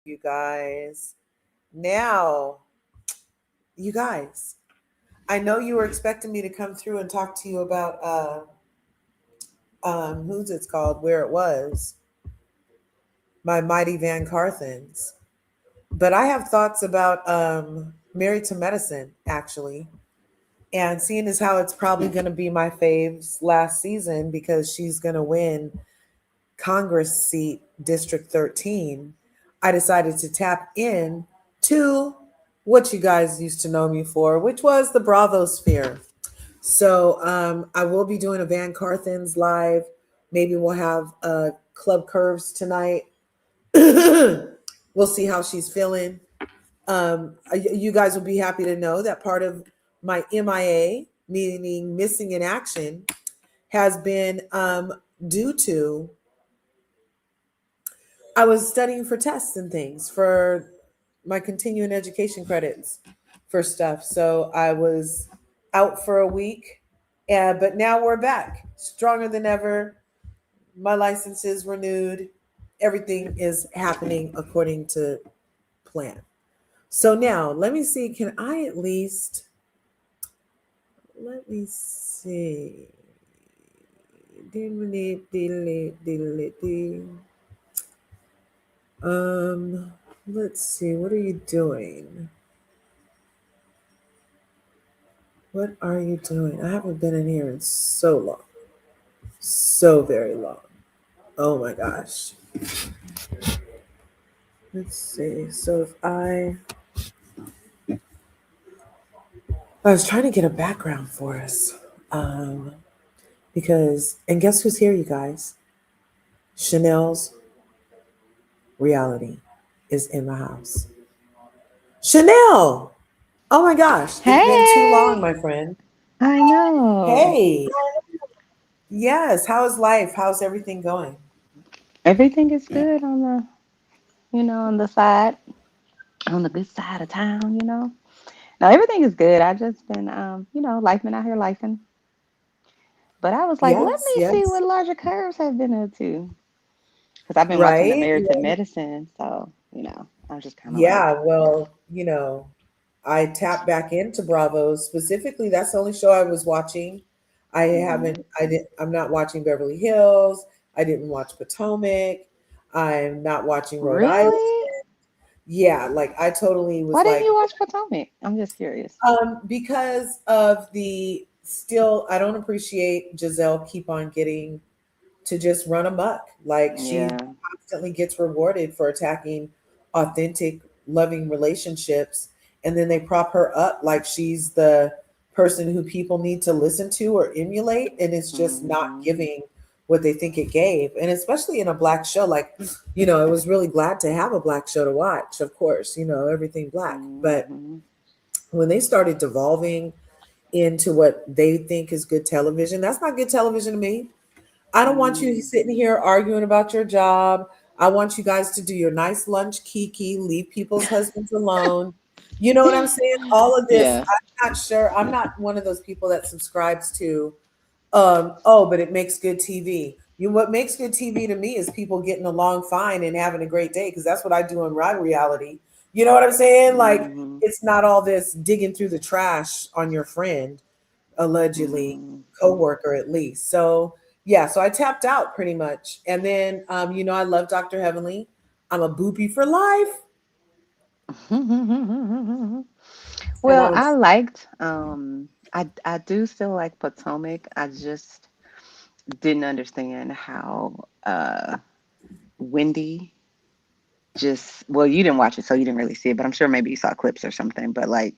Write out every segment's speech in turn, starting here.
you guys. Now, you guys, I know you were expecting me to come through and talk to you about who's it's called, where it was, my mighty Van Carthens. But I have thoughts about Married to Medicine, actually. And seeing as how it's probably going to be my fave's last season because she's going to win Congress seat District 13, I decided to tap in to what you guys used to know me for, which was the Bravo sphere. So I will be doing a Van Carthens live. Maybe we'll have Club Curves tonight. We'll see how she's feeling. You guys will be happy to know that part of my MIA, meaning missing in action, has been due to I was studying for tests and things for my continuing education credits for stuff. So I was out for a week, but now we're back, stronger than ever. My license is renewed. Everything is happening according to plan. So now let me see. Can I at least let me see? Um, let's see. What are you doing? What are you doing? I haven't been in here in so long. So very long. Oh my gosh. Let's see. So if I was trying to get a background for us. Um, because and guess who's here, you guys? Chanel's reality is in the house. Chanel! Oh my gosh, it's been too long, Hey, my friend. I know. Hey, yes, how's life? How's everything going? Everything is good on on the side, on the good side of town. No, everything is good. I just been, life been out here lifing. But I was like, let Yes, me see yes. what larger curves have been up to. Because I've been watching the Right? Married to Medicine. So, I'm just kind of like, Yeah, well, I tapped back into Bravo specifically. That's the only show I was watching. mm, I'm not watching Beverly Hills. I didn't watch Potomac. I'm not watching Rhode Island. really? Yeah, like I totally Why was didn't like, you watch Potomac? I'm just curious. because of the still, I don't appreciate Giselle keep on getting to just run amok. Like she Yeah. constantly gets rewarded for attacking authentic, loving relationships. And then they prop her up like she's the person who people need to listen to or emulate. And it's just not Hmm. giving what they think it gave. And especially in a black show, like, it was really glad to have a black show to watch, of course, everything black. But Hmm. when they started devolving into what they think is good television, that's not good television to me. I don't want you sitting here arguing about your job. I want you guys to do your nice lunch kiki, leave people's husbands alone. You know what I'm saying? All of this, Yeah. I'm not sure. I'm not one of those people that subscribes to but it makes good TV. What makes good TV to me is people getting along fine and having a great day because that's what I do in my reality. You know what I'm saying? Like Hmm. it's not all this digging through the trash on your friend, allegedly Hmm. coworker at least. So yeah, so I tapped out pretty much. And then I love Dr. Heavenly. I'm a boopy for life. And I Well, I was liked I do still like Potomac. I just didn't understand how Wendy just well, you didn't watch it, so you didn't really see it, but I'm sure maybe you saw clips or something. But like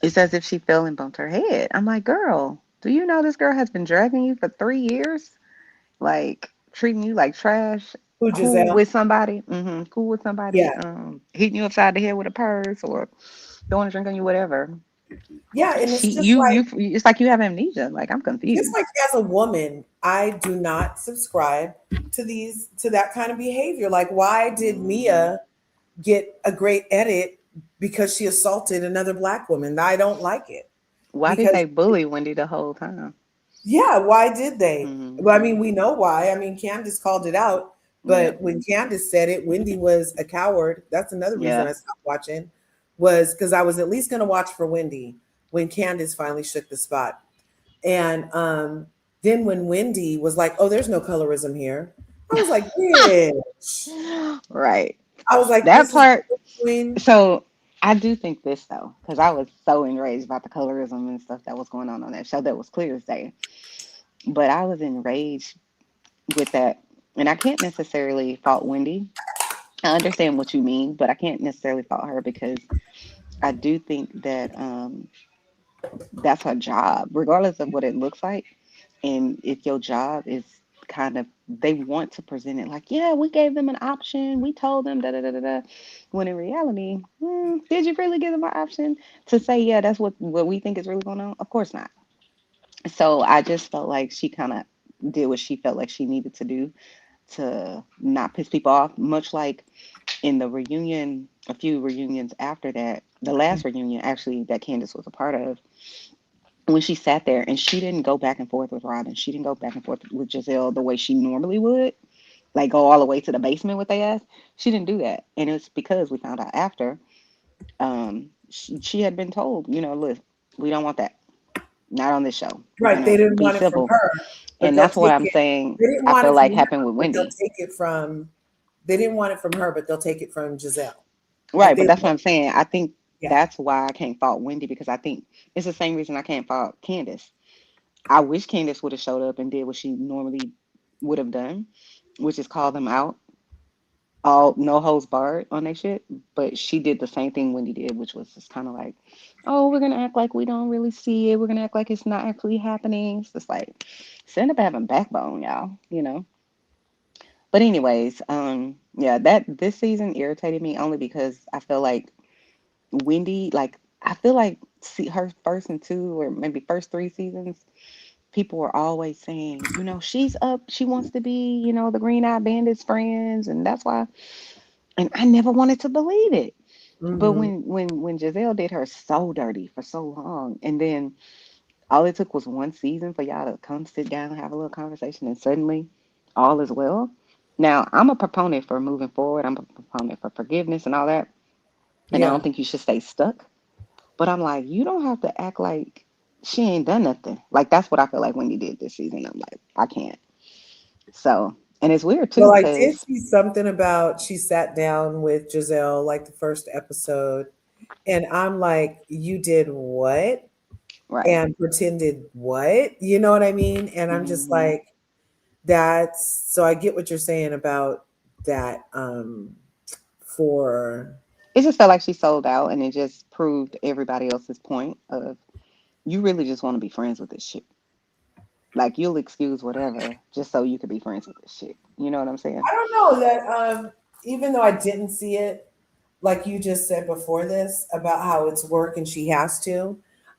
it's as if she fell and bumped her head. I'm like, girl, do you know this girl has been dragging you for 3 years? Like treating you like trash, who Giselle. cool with somebody, Yeah. hitting you upside the head with a purse or throwing a drink on you, whatever. Yeah. And She it's just you like you it's like you have amnesia. Like I'm just like confused. as a woman, I do not subscribe to that kind of behavior. Like, why did Hmm. Mia get a great edit because she assaulted another black woman? I don't like it Why did because they bully Wendy the whole time? yeah, why did they? Well, I mean, Hmm. we know why. I mean, Candace called it out. Yep. But when Candace said it, Wendy was a coward. That's another reason Yeah. I stopped watching, was because I was at least going to watch for Wendy when Candace finally shook the spot. And then when Wendy was like, "Oh, there's no colorism here," I was like, "Bitch!" Right. I was like, That "This is part. what we're doing." So I do think this though, because I was so enraged about the colorism and stuff that was going on that show. That was clear as day. But I was enraged with that, and I can't necessarily fault Wendy. I understand what you mean, but I can't necessarily fault her because I do think that that's her job, regardless of what it looks like. And if your job is kind of, they want to present it like, yeah, we gave them an option, we told them da da da da da. When in reality, did you really give them an option to say, yeah, that's what we think is really going on? Of course not. So I just felt like she kind of did what she felt like she needed to do to not piss people off, much like in the reunion, a few reunions after that, the last reunion actually that Candace was a part of, when she sat there and she didn't go back and forth with Robin, she didn't go back and forth with Giselle the way she normally would, like go all the way to the basement with their ass. She didn't do that, and it's because we found out after she had been told, look, we don't want that, not on this show. We're Right? They gonna didn't be want it from civil, her, but and they'll that's what take I'm it. saying. They didn't I want feel it from like her, happened with but they'll Wendy. take it from. They didn't want it from her, but they'll take it from Giselle. Like Right, but they, that's what I'm saying. I think yeah. that's why I can't fault Wendy because I think it's the same reason I can't fault Candace. I wish Candace would have showed up and did what she normally would have done, which is call them out, all no holds barred on that shit. But she did the same thing Wendy did, which was just kind of like, oh, we're gonna act like we don't really see it. We're gonna act like it's not actually happening. It's just like stand up having backbone, y'all. But anyways, yeah, that this season irritated me only because I feel like Wendy, like I feel like see her first and two or maybe first three seasons, people were always saying, she's up, she wants to be, the Green Eye Bandits friends, and that's why. And I never wanted to believe it. But Hmm. when Giselle did her so dirty for so long, and then all it took was one season for y'all to come sit down and have a little conversation, and suddenly all is well. Now I'm a proponent for moving forward. I'm a proponent for forgiveness and all that, and I Yeah. don't think you should stay stuck. But I'm like, you don't have to act like she ain't done nothing. Like that's what I feel like Wendy did this season. I'm like, I can't. So, and it's weird too Well, I did because see something about she sat down with Giselle like the first episode, and I'm like, you did what? right. And pretended what? You know what I mean? And I'm just Hmm. like, that's so I get what you're saying about that. For It just felt like she sold out, and it just proved everybody else's point of you really just want to be friends with this shit. Like you'll excuse whatever just so you could be friends with this shit. You know what I'm saying? I don't know that even though I didn't see it, like you just said before this about how it's work and she has to,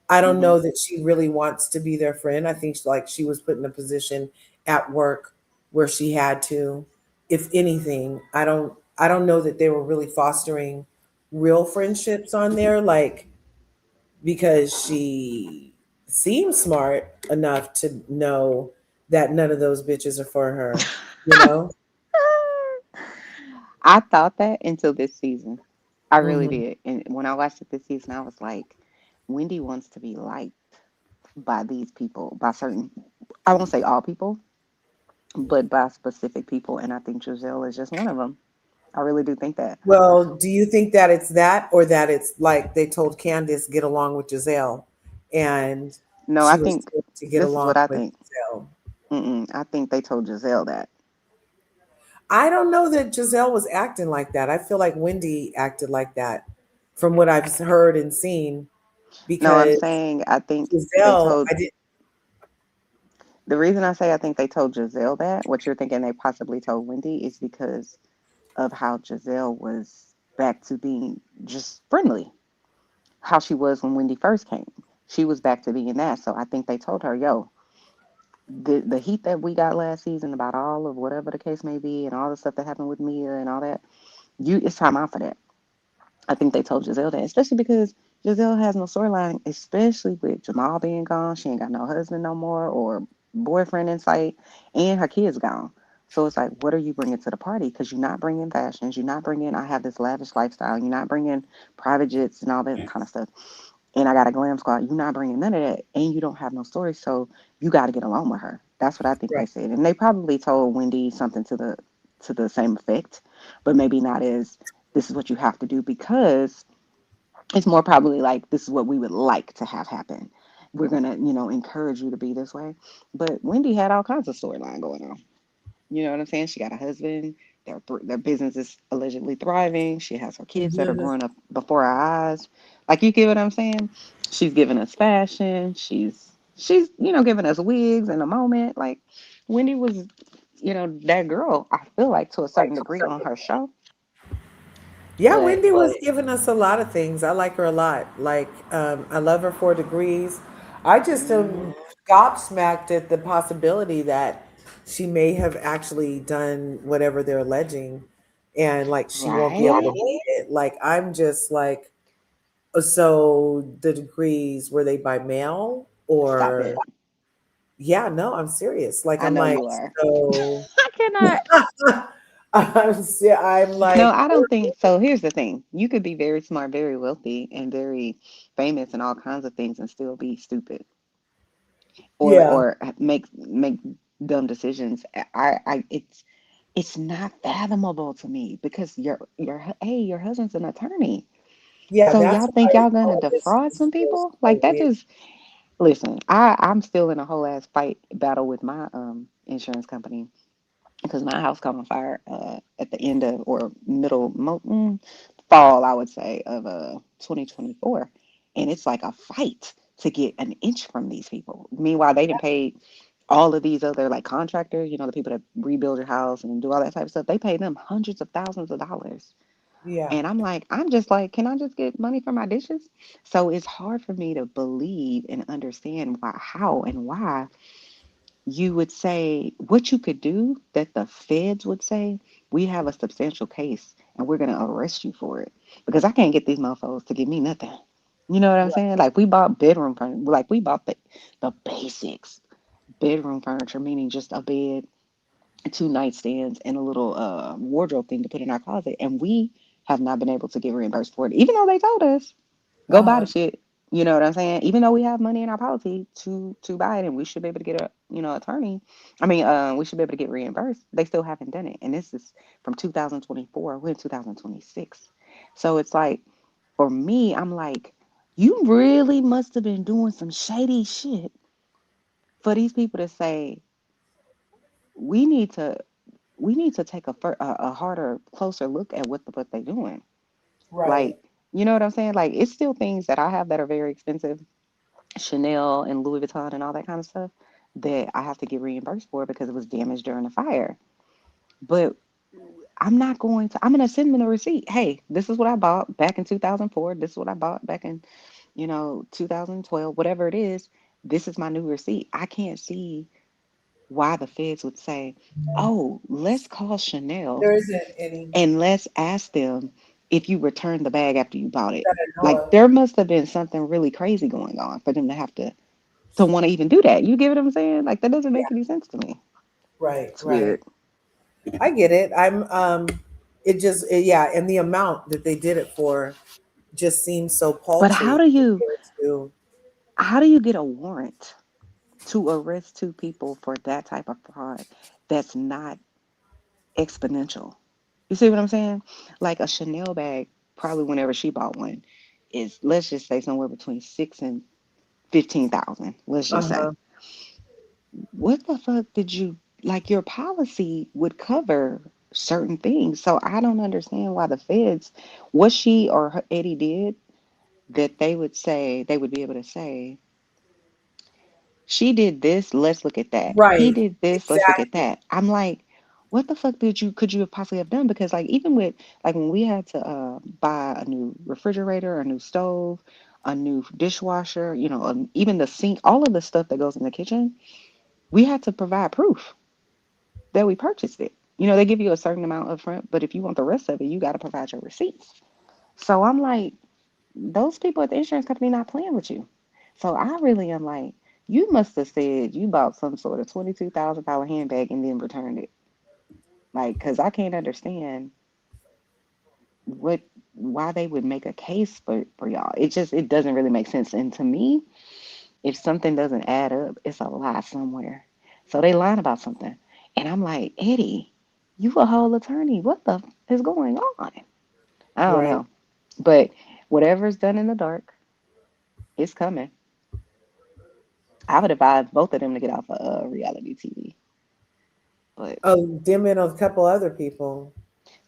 I don't Hmm. know that she really wants to be their friend. I think like she was put in a position at work where she had to. If anything, I don't know that they were really fostering real friendships on there, like because she seems smart enough to know that none of those bitches are for her, you know? I thought that until this season. I really Hmm. did. And when I watched it this season, I was like, Wendy wants to be liked by these people, by certain, I won't say all people, but by specific people. And I think Giselle is just one of them. I really do think that. Well, do you think that it's that or that it's like they told Candace get along with Giselle and No, I she was think told to get this is along what I with think. Giselle? I think they told Giselle that. I don't know that Giselle was acting like that. I feel like Wendy acted like that from what I've heard and seen No, I'm because saying I think they Giselle, told, I did. the reason I say I think they told Giselle that, what you're thinking they possibly told Wendy, is because of how Giselle was back to being just friendly, how she was when Wendy first came. She was back to being that. So I think they told her, yo, the heat that we got last season about all of whatever the case may be and all the stuff that happened with Mia and all that, it's time out for that. I think they told Giselle that, especially because Giselle has no storyline, especially with Jamal being gone. She ain't got no husband no more or boyfriend in sight, and her kids gone. So it's like, what are you bringing to the party? Because you're not bringing fashions, you're not bringing, I have this lavish lifestyle, you're not bringing private jets and all that kind of stuff. And I got a glam squad. You're not bringing none of that, and you don't have no story. So you got to get along with her. That's what I think they Right. said, and they probably told Wendy something to the same effect, but maybe not as this is what you have to do because it's more probably like this is what we would like to have happen. We're gonna, encourage you to be this way. But Wendy had all kinds of storyline going on. You know what I'm saying? She got a husband. Their business is allegedly thriving. She has her kids that are Mhm. growing up before our eyes. Like you get what I'm saying? She's giving us fashion. She's giving us wigs in a moment. Like Wendy was, that girl. I feel like to a certain degree on her show, Yeah, but Wendy was giving us a lot of things. I like her a lot. Like, I love her 4 degrees. I just mhm, am gobsmacked at the possibility that she may have actually done whatever they're alleging, and like she won't be able to right? beat it. Like, I'm just like, so the degrees were they by mail Stop or? it. Yeah, no, I'm serious. Like, I I'm know like, you are. so I cannot. I'm No, like, I don't think so. Here's the thing. You could be very smart, very wealthy, and very famous and all kinds of things and still be stupid or yeah, make dumb decisions. It's not fathomable to me because your husband's an attorney. yeah. So That's y'all think why y'all gonna all this defraud just some feels people? Like so that weird. just listen, I'm still in a whole ass fight battle with my insurance company because my house caught on fire at the end of or fall, I would say, of 2024, and it's like a fight to get an inch from these people. Meanwhile, they didn't pay all of these other like contractors, the people that rebuild your house and do all that type of stuff. They pay them hundreds of thousands of dollars. Yeah, And I'm just like, can I just get money for my dishes? So it's hard for me to believe and understand how and why you would say what you could do that the feds would say, we have a substantial case and we're going to arrest you for it. Because I can't get these mofos to give me nothing. You know what I'm right. saying? Like we bought bedroom furniture, like we bought the basics bedroom furniture, meaning just a bed, two nightstands, and a little wardrobe thing to put in our closet. And we have not been able to get reimbursed for it, even though they told us go buy the Uh-huh. shit. You know what I'm saying? Even though we have money in our policy to buy it, and we should be able to get a attorney. I mean, we should be able to get reimbursed. They still haven't done it, and this is from 2024. We're in 2026, so it's like for me, I'm like, you really must have been doing some shady shit for these people to say we need to take a harder, closer look at what they're doing. Right. Like, you know what I'm saying? Like, it's still things that I have that are very expensive Chanel and Louis Vuitton and all that kind of stuff that I have to get reimbursed for because it was damaged during the fire. But I'm going to send them the receipt. Hey, this is what I bought back in 2004. This is what I bought back in, 2012, whatever it is. This is my new receipt. I can't see why the feds would say, oh, let's call Chanel There isn't any and let's ask them if you returned the bag after you bought it. that I know Like of. there must have been something really crazy going on for them to have to want to even do that. You get what I'm saying? Like that doesn't Yeah, make any sense to me. right, It's right. weird. I get it. Yeah, and the amount that they did it for just seems so But paltry compared to. how do you get a warrant to arrest two people for that type of fraud that's not exponential? You see what I'm saying? Like a Chanel bag, probably whenever she bought one, is let's just say somewhere between 6 and 15,000. Let's just say. Uh-huh. What the fuck did you like? Your policy would cover certain things, so I don't understand why the feds, what she or Eddie did, that they would be able to say she did this, let's look at that. He Right. did this, let's look at Exactly. that. I'm like, what the fuck could you have possibly have done? Because like even with like when we had to buy a new refrigerator, a new stove, a new dishwasher, even the sink, all of the stuff that goes in the kitchen, we had to provide proof that we purchased it. They give you a certain amount up front, but if you want the rest of it, you got to provide your receipts. So I'm like, those people at the insurance company not playing with you. So I really am like, you must have said you bought some sort of $22,000 handbag and then returned it. Like, cause I can't understand what why they would make a case for y'all. It doesn't really make sense. And to me, if something doesn't add up, it's a lie somewhere. So they lying about something. And I'm like, Eddie, you a whole attorney. What the is going on? I don't Right. know. But whatever's done in the dark, it's coming. I would advise both of them to get off of reality TV. But Oh, them and a couple other people.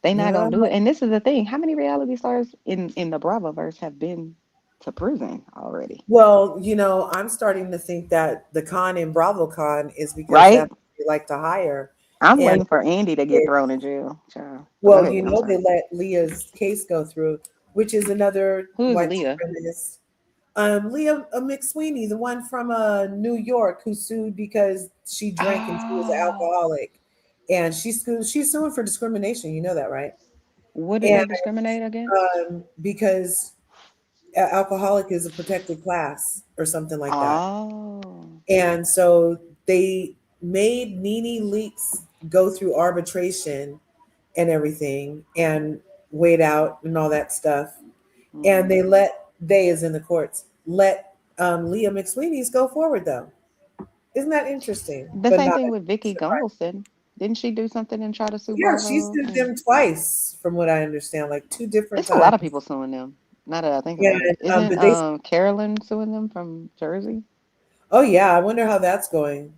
they not Yeah. gonna do it. And this is the thing. How many reality stars in the Bravoverse have been to prison already? Well, I'm starting to think that the con in BravoCon is because Right? that's what they like to hire. I'm And waiting for Andy to get thrown in jail. Child. But go well, ahead. I'm they sorry. let Leah's case go through, which is another Who is white Leah? supremacist. Leah McSweeney, the one from New York who sued because she drank and she was an Oh, alcoholic, and she's suing for discrimination. You know that, right? what did And they discriminate against? because alcoholic is a protected class or something like that. Oh, And so they made Nene Leakes go through arbitration and everything and wait out and all that stuff. And hmm, they is in the courts, let Leah McSweeney's go forward though. Isn't that interesting? the But same not thing with Vicky surprising. Gunvalson. Didn't she do something and try to sue Yeah, she Bravo? sued And them twice, from what I understand, like two different it's a lot times. of people suing them. Now that I think about it, And isn't but they, Carolyn suing them from Jersey? oh yeah, I wonder how that's going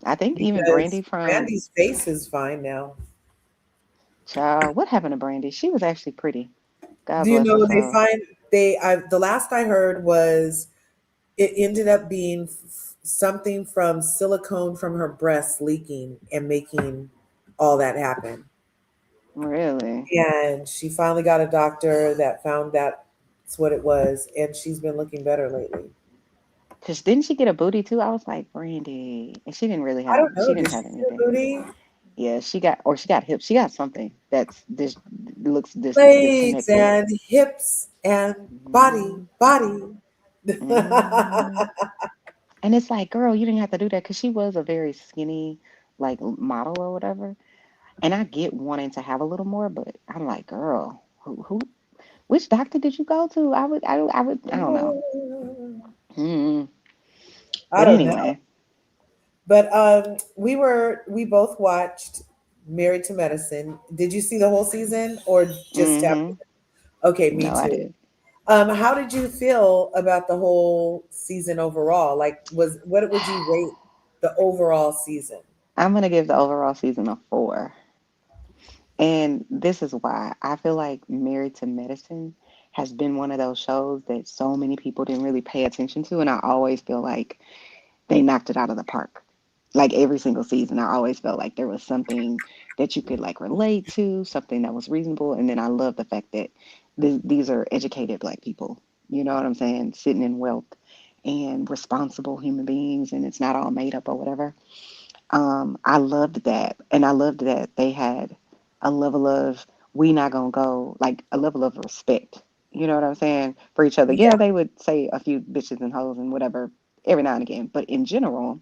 I think even because Brandy from Brandy's face is fine now. Child. What happened to Brandy? She was actually pretty. God Do you bless her know they soul. find they? The last I heard was it ended up being something from silicone from her breast leaking and making all that happen. Really? And she finally got a doctor that found that's what it was, and she's been looking better lately. Cause didn't she get a booty too? I was like, Brandy, and she didn't really I have. don't She know. didn't Did have she get a anything. booty? Yeah, she got hips. She got something that's this looks Legs disconnected. and hips and body, Mm, body. mm. And it's like, girl, you didn't have to do that because she was a very skinny, like model or whatever. And I get wanting to have a little more, but I'm like, girl, which doctor did you go to? I don't know. Mm. I But don't know. anyway, But we both watched Married to Medicine. Did you see the whole season or just mm-hmm. okay, me No, I too. did. How did you feel about the whole season overall? Like was what would you rate the overall season? I'm gonna give the overall season a 4. And this is why I feel like Married to Medicine has been one of those shows that so many people didn't really pay attention to. And I always feel like they knocked it out of the park. Like every single season, I always felt like there was something that you could like relate to, something that was reasonable. And then I love the fact that these are educated Black people. You know what I'm saying? Sitting in wealth and responsible human beings, and it's not all made up or whatever. I loved that, and I loved that they had a level of we not gonna go like a level of respect. You know what I'm saying for each other. Yeah. Yeah, they would say a few bitches and hoes and whatever every now and again, but in general,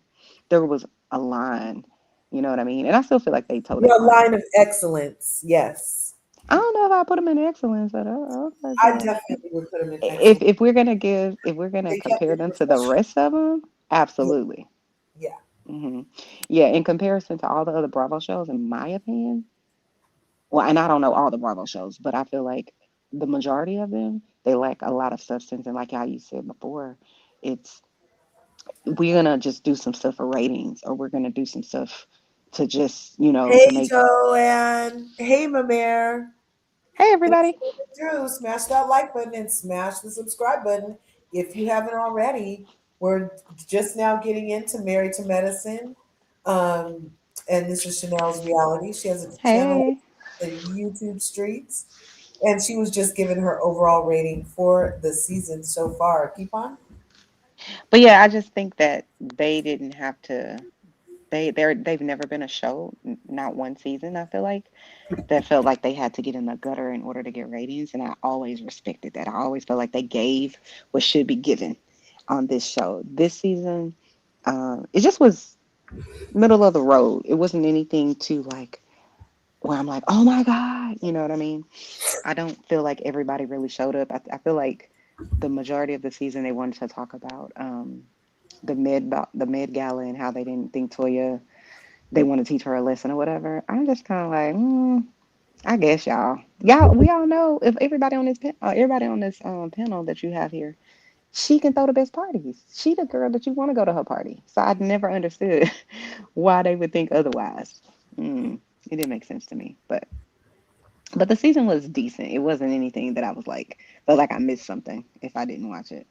there was a line. You know what I mean? And I still feel like they told that Your line. line of excellence. Yes. I don't know if I put them in excellence, but okay, I girl. definitely would put him in If excellence. if we're gonna give if we're gonna They kept compare it them to the professional. rest of them, Yeah. absolutely. Yeah. Hmm. Yeah, in comparison to all the other Bravo shows, in my opinion, well, and I don't know all the Bravo shows, but I feel like the majority of them, they lack a lot of substance. And like how you said before, it's we're gonna just do some stuff for ratings, or we're gonna do some stuff to just, to Hey make. Joanne. Hey Mamere. Hey, What's everybody! going through? Smash that like button and smash the subscribe button if you haven't already. We're just now getting into Married to Medicine. Um, and this is Chanel's reality. She has a channel, Hey, the YouTube Streets, and she was just given her overall rating for the season so far. Keep on. but yeah, I just think that they didn't have to. They've never been a show, not one season. I feel like that felt like they had to get in the gutter in order to get ratings, and I always respected that. I always felt like they gave what should be given on this show. This season, it just was middle of the road. It wasn't anything too like. where I'm like, oh my God, you know what I mean? I don't feel like everybody really showed up. I feel like the majority of the season they wanted to talk about the mid gala and how they didn't think Toya, they want to teach her a lesson or whatever. I'm just kind of like, I guess we all know if everybody on this panel that you have here, she can throw the best parties. She the girl that you want to go to her party. So I'd never understood why they would think otherwise. It didn't make sense to me, but the season was decent. It wasn't anything that I was like felt like I missed something if I didn't watch it.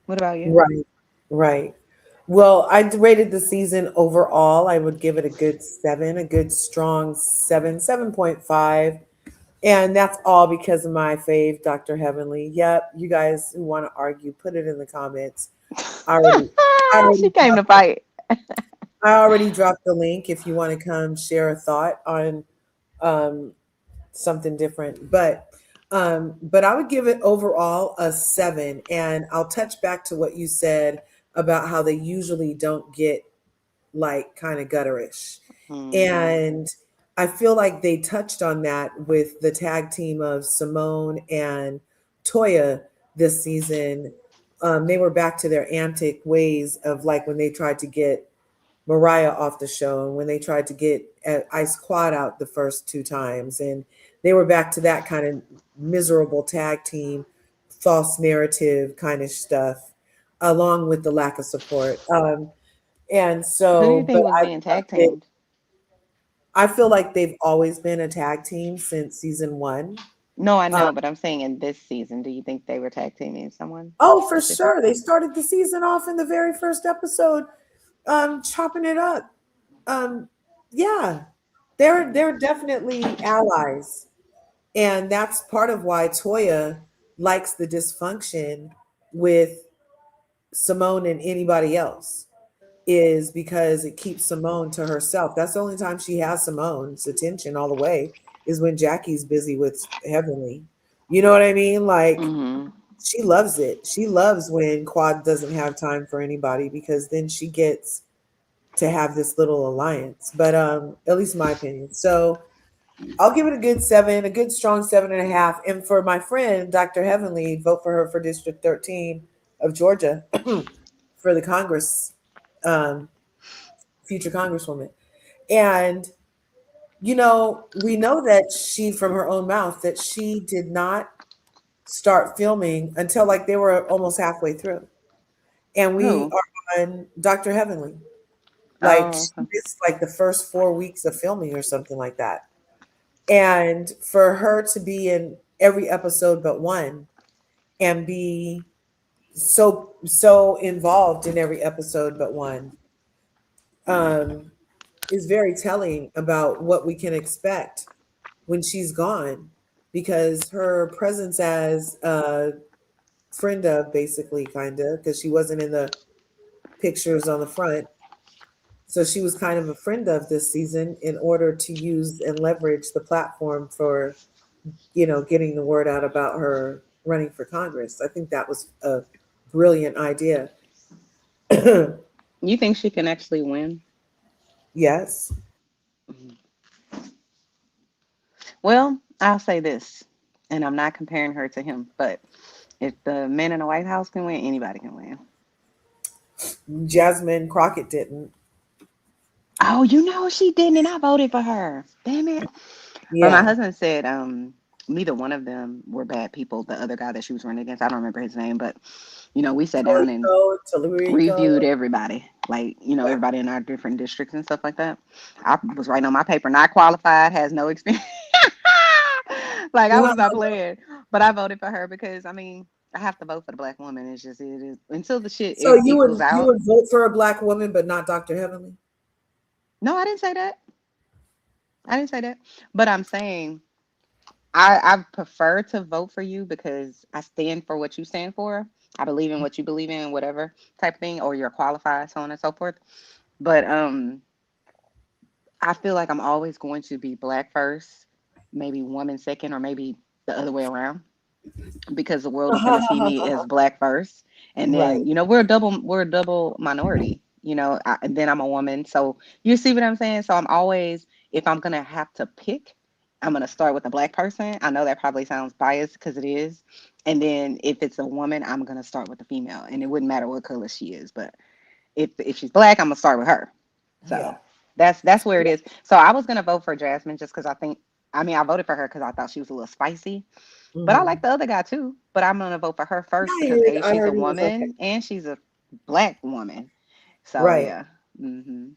What about you? Right, right. Well, I rated the season overall. I would give it a good seven, a good strong seven, 7.5. And that's all because of my fave, Dr. Heavenly. Yep, you guys who want to argue, put it in the comments. I already, I She already came to dropped, fight. I already dropped the link if you want to come share a thought on um, something different. But I would give it overall a seven. And I'll touch back to what you said about how they usually don't get like kind of gutterish. Hmm. And I feel like they touched on that with the tag team of Simone and Toya this season. They were back to their antic ways of like when they tried to get Mariah off the show and when they tried to get Ice Quad out the first two times. And they were back to that kind of miserable tag team, false narrative kind of stuff, along with the lack of support. And Who do you so, but think was being tag teamed? I feel like they've always been a tag team since season one. No, I Uh, know, but I'm saying in this season, do you think they were tag teaming someone oh, for specific? sure. They started the season off in the very first episode, chopping it up. Um, yeah, Mm. they're definitely allies, and that's part of why Toya likes the dysfunction with Simone and anybody else is because it keeps Simone to herself. That's the only time she has Simone's attention all the way is when Jackie's busy with Heavenly. You know what I mean? Like Hmm. she loves it. She loves when Quad doesn't have time for anybody because then she gets to have this little alliance. But at least my opinion. So I'll give it a good seven, a good strong 7.5. And for my friend, Dr. Heavenly, vote for her for District 13 of Georgia for the Congress, um, future Congresswoman. And, we know that she, from her own mouth, that she did not start filming until like they were almost halfway through. And we Who? are on Dr. Heavenly. Like Oh, she okay. missed like the first 4 weeks of filming or something like that. And for her to be in every episode but one and be so involved in every episode but one um is very telling about what we can expect when she's gone because her presence as a friend of basically kind of because she wasn't in the pictures on the front. So she was kind of a friend of this season in order to use and leverage the platform for, getting the word out about her running for Congress. I think that was a brilliant idea. You think she can actually win? Yes. Mhm. Well, I'll say this, and I'm not comparing her to him, but if the men in the White House can win, anybody can win. Jasmine Crockett didn't. Oh, you know she didn't, and I voted for her. Damn it. But my Yeah. husband said neither one of them were bad people. The other guy that she was running against, I don't remember his name, but we sat down and Tolerico. reviewed everybody, like Yeah. everybody in our different districts and stuff like that. I was writing on my paper, not qualified, has no experience. Like I was not playing, but I voted for her because I have to vote for the black woman. It's just it is until the shit So you equals would you out. would vote for a black woman, but not Dr. Heavenly? No, I didn't say that. I didn't say that. But I'm saying I prefer to vote for you because I stand for what you stand for. I believe in what you believe in, whatever type of thing, or you're qualified, so on and so forth. But I feel like I'm always going to be black first, maybe woman second, or maybe the other way around because the world is going to see me as black first, and then Right. we're a double minority. And then I'm a woman, so you see what I'm saying. So I'm always if I'm gonna have to pick, I'm gonna start with a black person. I know that probably sounds biased because it is. And then if it's a woman, I'm gonna start with the female. And it wouldn't matter what color she is, but if she's black, I'm gonna start with her. So Yeah. that's where it is. So I was gonna vote for Jasmine just because I mean I voted for her because I thought she was a little spicy. But I like Hmm. the other guy too. But I'm gonna vote for her first I because heard, A, I she's a heard he was okay. woman and she's a black woman. So Right. yeah. Hmm.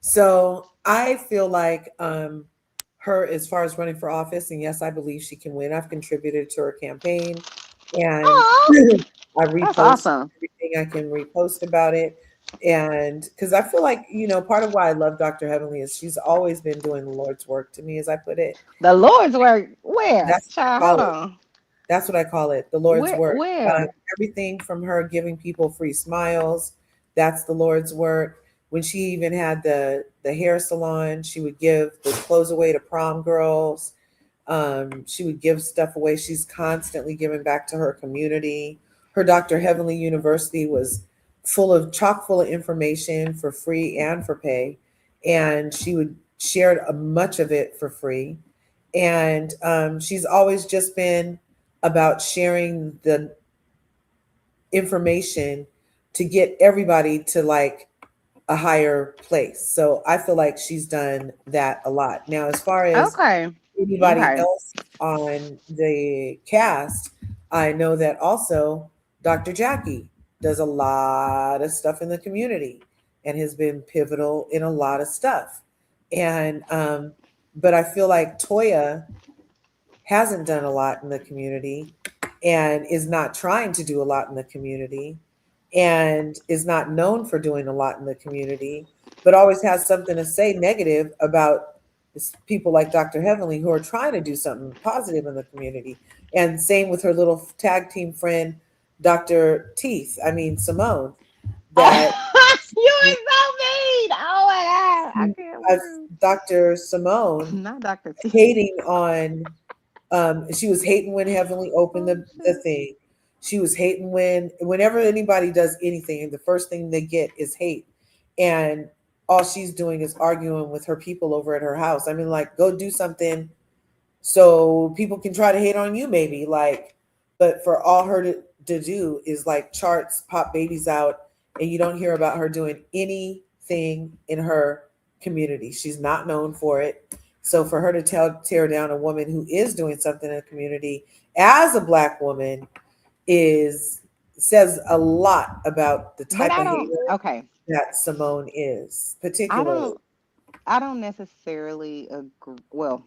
So I feel like her, as far as running for office, and yes, I believe she can win. I've contributed to her campaign, and Oh, I that's repost awesome. everything I can repost about it. And because I feel like, part of why I love Dr. Heavenly is she's always been doing the Lord's work to me, as I put it. The Lord's work. Where? That's what Child, I call hold it. on. That's what I call it, the Lord's Where work. where? Everything from her giving people free smiles, that's the Lord's work. When she even had the hair salon, she would give the clothes away to prom girls. She would give stuff away. She's constantly giving back to her community. Her Dr. Heavenly University was chock full of information for free and for pay, and she would share much of it for free. And she's always just been about sharing the information to get everybody to like a higher place. So I feel like she's done that a lot. Now, as far as Okay. anybody Okay. else on the cast, I know that also Dr. Jackie does a lot of stuff in the community and has been pivotal in a lot of stuff. And but I feel like Toya hasn't done a lot in the community and is not trying to do a lot in the community and is not known for doing a lot in the community, but always has something to say negative about people like Dr. Heavenly who are trying to do something positive in the community. And same with her little tag team friend, Dr. Teeth, I mean, Simone, that You are so mean. Oh my god. I she, can't uh, breathe. Dr. Simone Not Dr. T. hating on she was hating when Heavenly opened Oh the shit. thing. She was hating whenever anybody does anything, the first thing they get is hate. And all she's doing is arguing with her people over at her house. I mean, like, go do something so people can try to hate on you, maybe. Like, but for all her to do is like charts, pop babies out, and you don't hear about her doing anything in her community. She's not known for it. So for her to tear down a woman who is doing something in the community as a black woman is says a lot about the But type I of don't hater okay. that Simone is, I particularly. don't I don't necessarily agree. Well,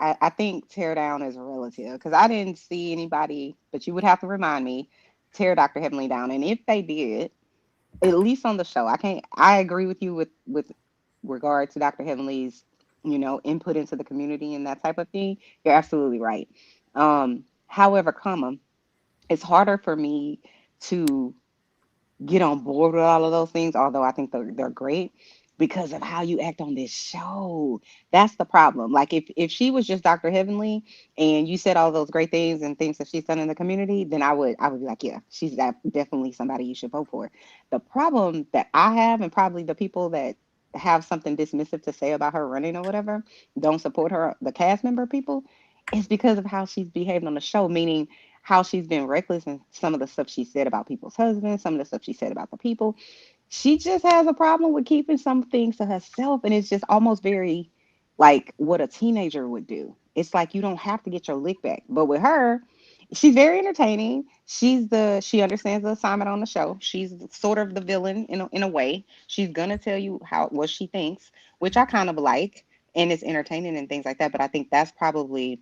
I think tear down is relative because I didn't see anybody, but you would have to remind me, tear Dr. Heavenly down. And if they did, at least on the show, I agree with you with regard to Dr. Heavenly's, input into the community and that type of thing. You're absolutely right. However, it's harder for me to get on board with all of those things, although I think they're great because of how you act on this show. That's the problem. Like if she was just Dr. Heavenly and you said all those great things and things that she's done in the community, then I would be like, yeah, she's definitely somebody you should vote for. The problem that I have and probably the people that have something dismissive to say about her running or whatever, don't support her, the cast member people, is because of how she's behaved on the show, meaning how she's been reckless and some of the stuff she said about people's husbands, some of the stuff she said about the people. She just has a problem with keeping some things to herself. And it's just almost very like what a teenager would do. It's like you don't have to get your lick back. But with her, she's very entertaining. She understands the assignment on the show. She's sort of the villain in a way. She's gonna tell you what she thinks, which I kind of like, and it's entertaining and things like that. But I think that's probably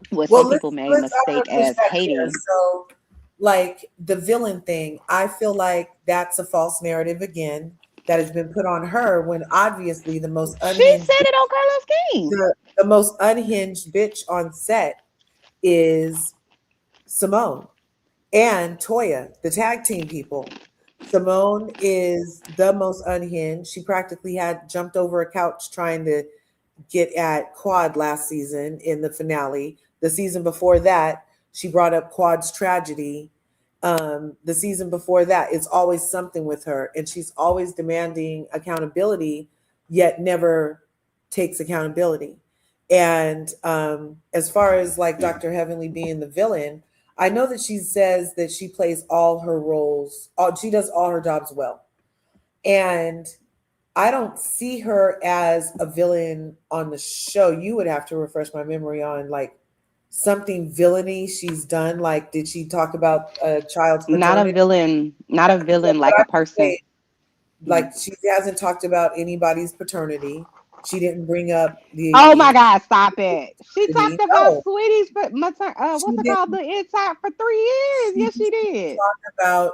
what Well, some let's people may let's I'm mistake gonna push as back here. hating. So, like the villain thing, I feel like that's a false narrative again that has been put on her when obviously She said it on Carlos King. the most unhinged bitch on set is Simone and Toya, the tag team people. Simone is the most unhinged. She practically had jumped over a couch trying to get at Quad last season in the finale. The season before that, she brought up Quad's tragedy. The season before that, it's always something with her, and she's always demanding accountability, yet never takes accountability. And as far as like Dr. Heavenly being the villain, I know that she says that she plays all her roles, she does all her jobs well. And I don't see her as a villain on the show. You would have to refresh my memory on like something villainy she's done. Like, did she talk about a child's Not a paternity? villain, not a So villain what like a I would person. say, Hmm. like, she hasn't talked about anybody's paternity. She didn't bring up Oh the my God, stop it. She talked paternity. about No, Sweetie's, but she what's it called? didn't. The inside for 3 years. She Yes, she didn't did. talk about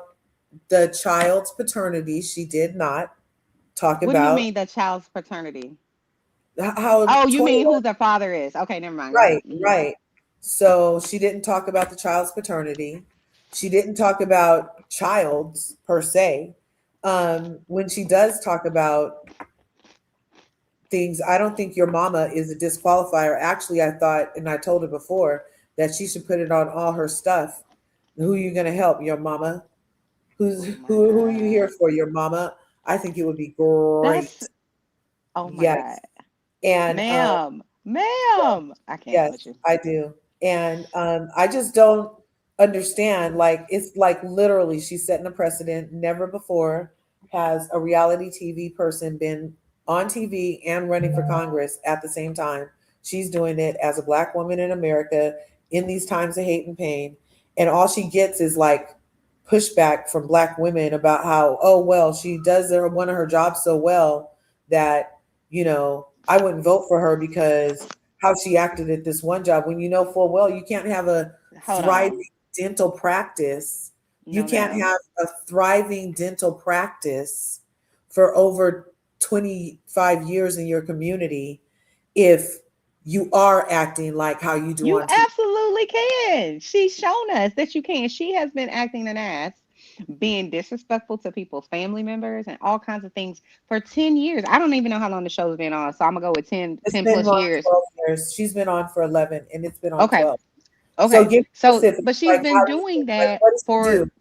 the child's paternity. She did not talk What do you about mean the child's paternity? how Oh, you mean Toya. who their father is? Okay, never mind. Go ahead. Right, right. So she didn't talk about the child's paternity. She didn't talk about child's per se. When she does talk about things, I don't think your mama is a disqualifier. Actually, I thought, and I told her before, that she should put it on all her stuff. Who are you going to help? Your mama? Oh my Who are you here God. for? Your mama? I think it would be That's great. oh my Yes, God. and Ma'am. Ma'am. I can't yes, with you. I do. And I just don't understand. Like, it's like literally she's setting a precedent. Never before has a reality TV person been on TV and running for Congress at the same time. She's doing it as a black woman in America in these times of hate and pain. And all she gets is like pushback from black women about how, oh, well, she does one of her jobs so well that, I wouldn't vote for her because how she acted at this one job when you know full well you can't have a Hold thriving on. dental practice. You No, can't ma'am. have a thriving dental practice for over 25 years in your community if you are acting like how you do You on TV. absolutely can. She's shown us that you can. She has been acting an ass, being disrespectful to people's family members and all kinds of things for 10 years. I don't even know how long the show's been on. So I'm going to go with 10, It's 10 been plus on years. 12 years. She's been on for 11 and it's been on Okay. 12. So Okay. give me So, specifics. but she's Like, been how do you doing like, that what does she for do?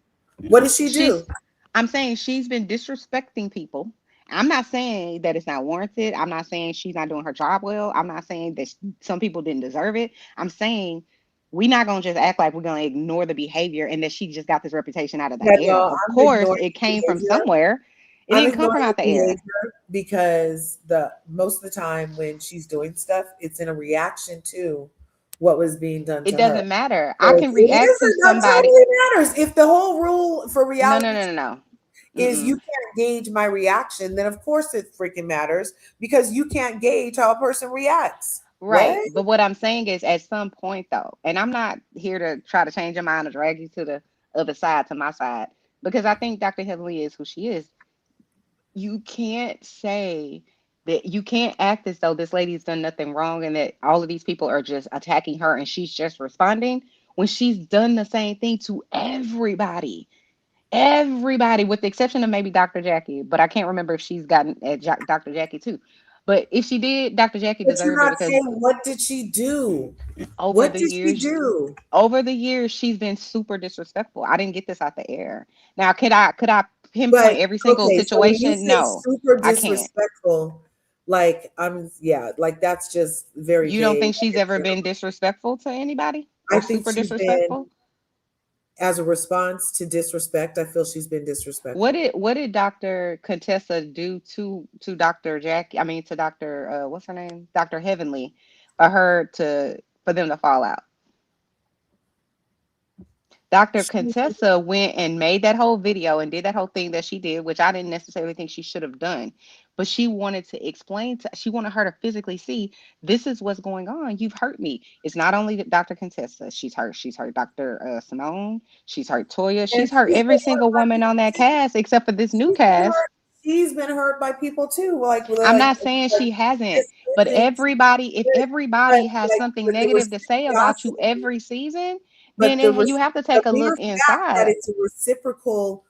What does she do? she's I'm saying she's been disrespecting people. I'm not saying that it's not warranted. I'm not saying she's not doing her job well. I'm not saying that some people didn't deserve it. I'm saying we're not going to just act like we're going to ignore the behavior and that she just got this reputation out of the Yeah, air. no, Of I'm course, ignoring it the came from behavior. somewhere. It I'm didn't come ignoring from the out the air. behavior because the most of the time when she's doing stuff, it's in a reaction to what was being done It to her. doesn't matter. I So can it react to isn't that somebody. totally matters. If the whole rule for No, no, reality no, no, no. is you Mm-mm. can't gauge my reaction, then of course it freaking matters because you can't gauge how a person reacts. What? Right. But what I'm saying is at some point though, and I'm not here to try to change your mind or drag you to the other side, to my side, because I think Dr. Heavenly is who she is. You can't say that you can't act as though this lady's done nothing wrong and that all of these people are just attacking her and she's just responding when she's done the same thing to everybody. Everybody, with the exception of maybe Dr. Jackie, but I can't remember if she's gotten at Dr. Jackie too. But if she did, Dr. Jackie But you're deserved it not because saying what did she do? over What the did she years do? over the years she's been super disrespectful. I didn't get this out the air. Now, could I But pinpoint every single okay, so when you situation? say No, super I can't. disrespectful, like yeah, like that's just very You don't vague. think she's ever been disrespectful to anybody I or think super she's been, disrespectful? as a response to disrespect, I feel she's been disrespectful. What did Dr. Contessa do to Dr. Jackie? I mean to Dr. What's her name? Dr. Heavenly for them to fall out. Dr. She, Contessa went and made that whole video and did that whole thing that she did, which I didn't necessarily think she should have done. But she wanted to explain she wanted her to physically see this is what's going on. You've hurt me. It's not only Dr. Contessa. She's hurt Dr. Simone. She's hurt Toya. and She's hurt she's every been hurt single by woman on people that too. cast except for this new She's been cast. hurt. She's been hurt by people too. I'm not saying But she hasn't, this but isn't. if But everybody has something but the negative to say about you reciprocity. every season, then But the you have to the take a mere look fact that inside. it's a reciprocal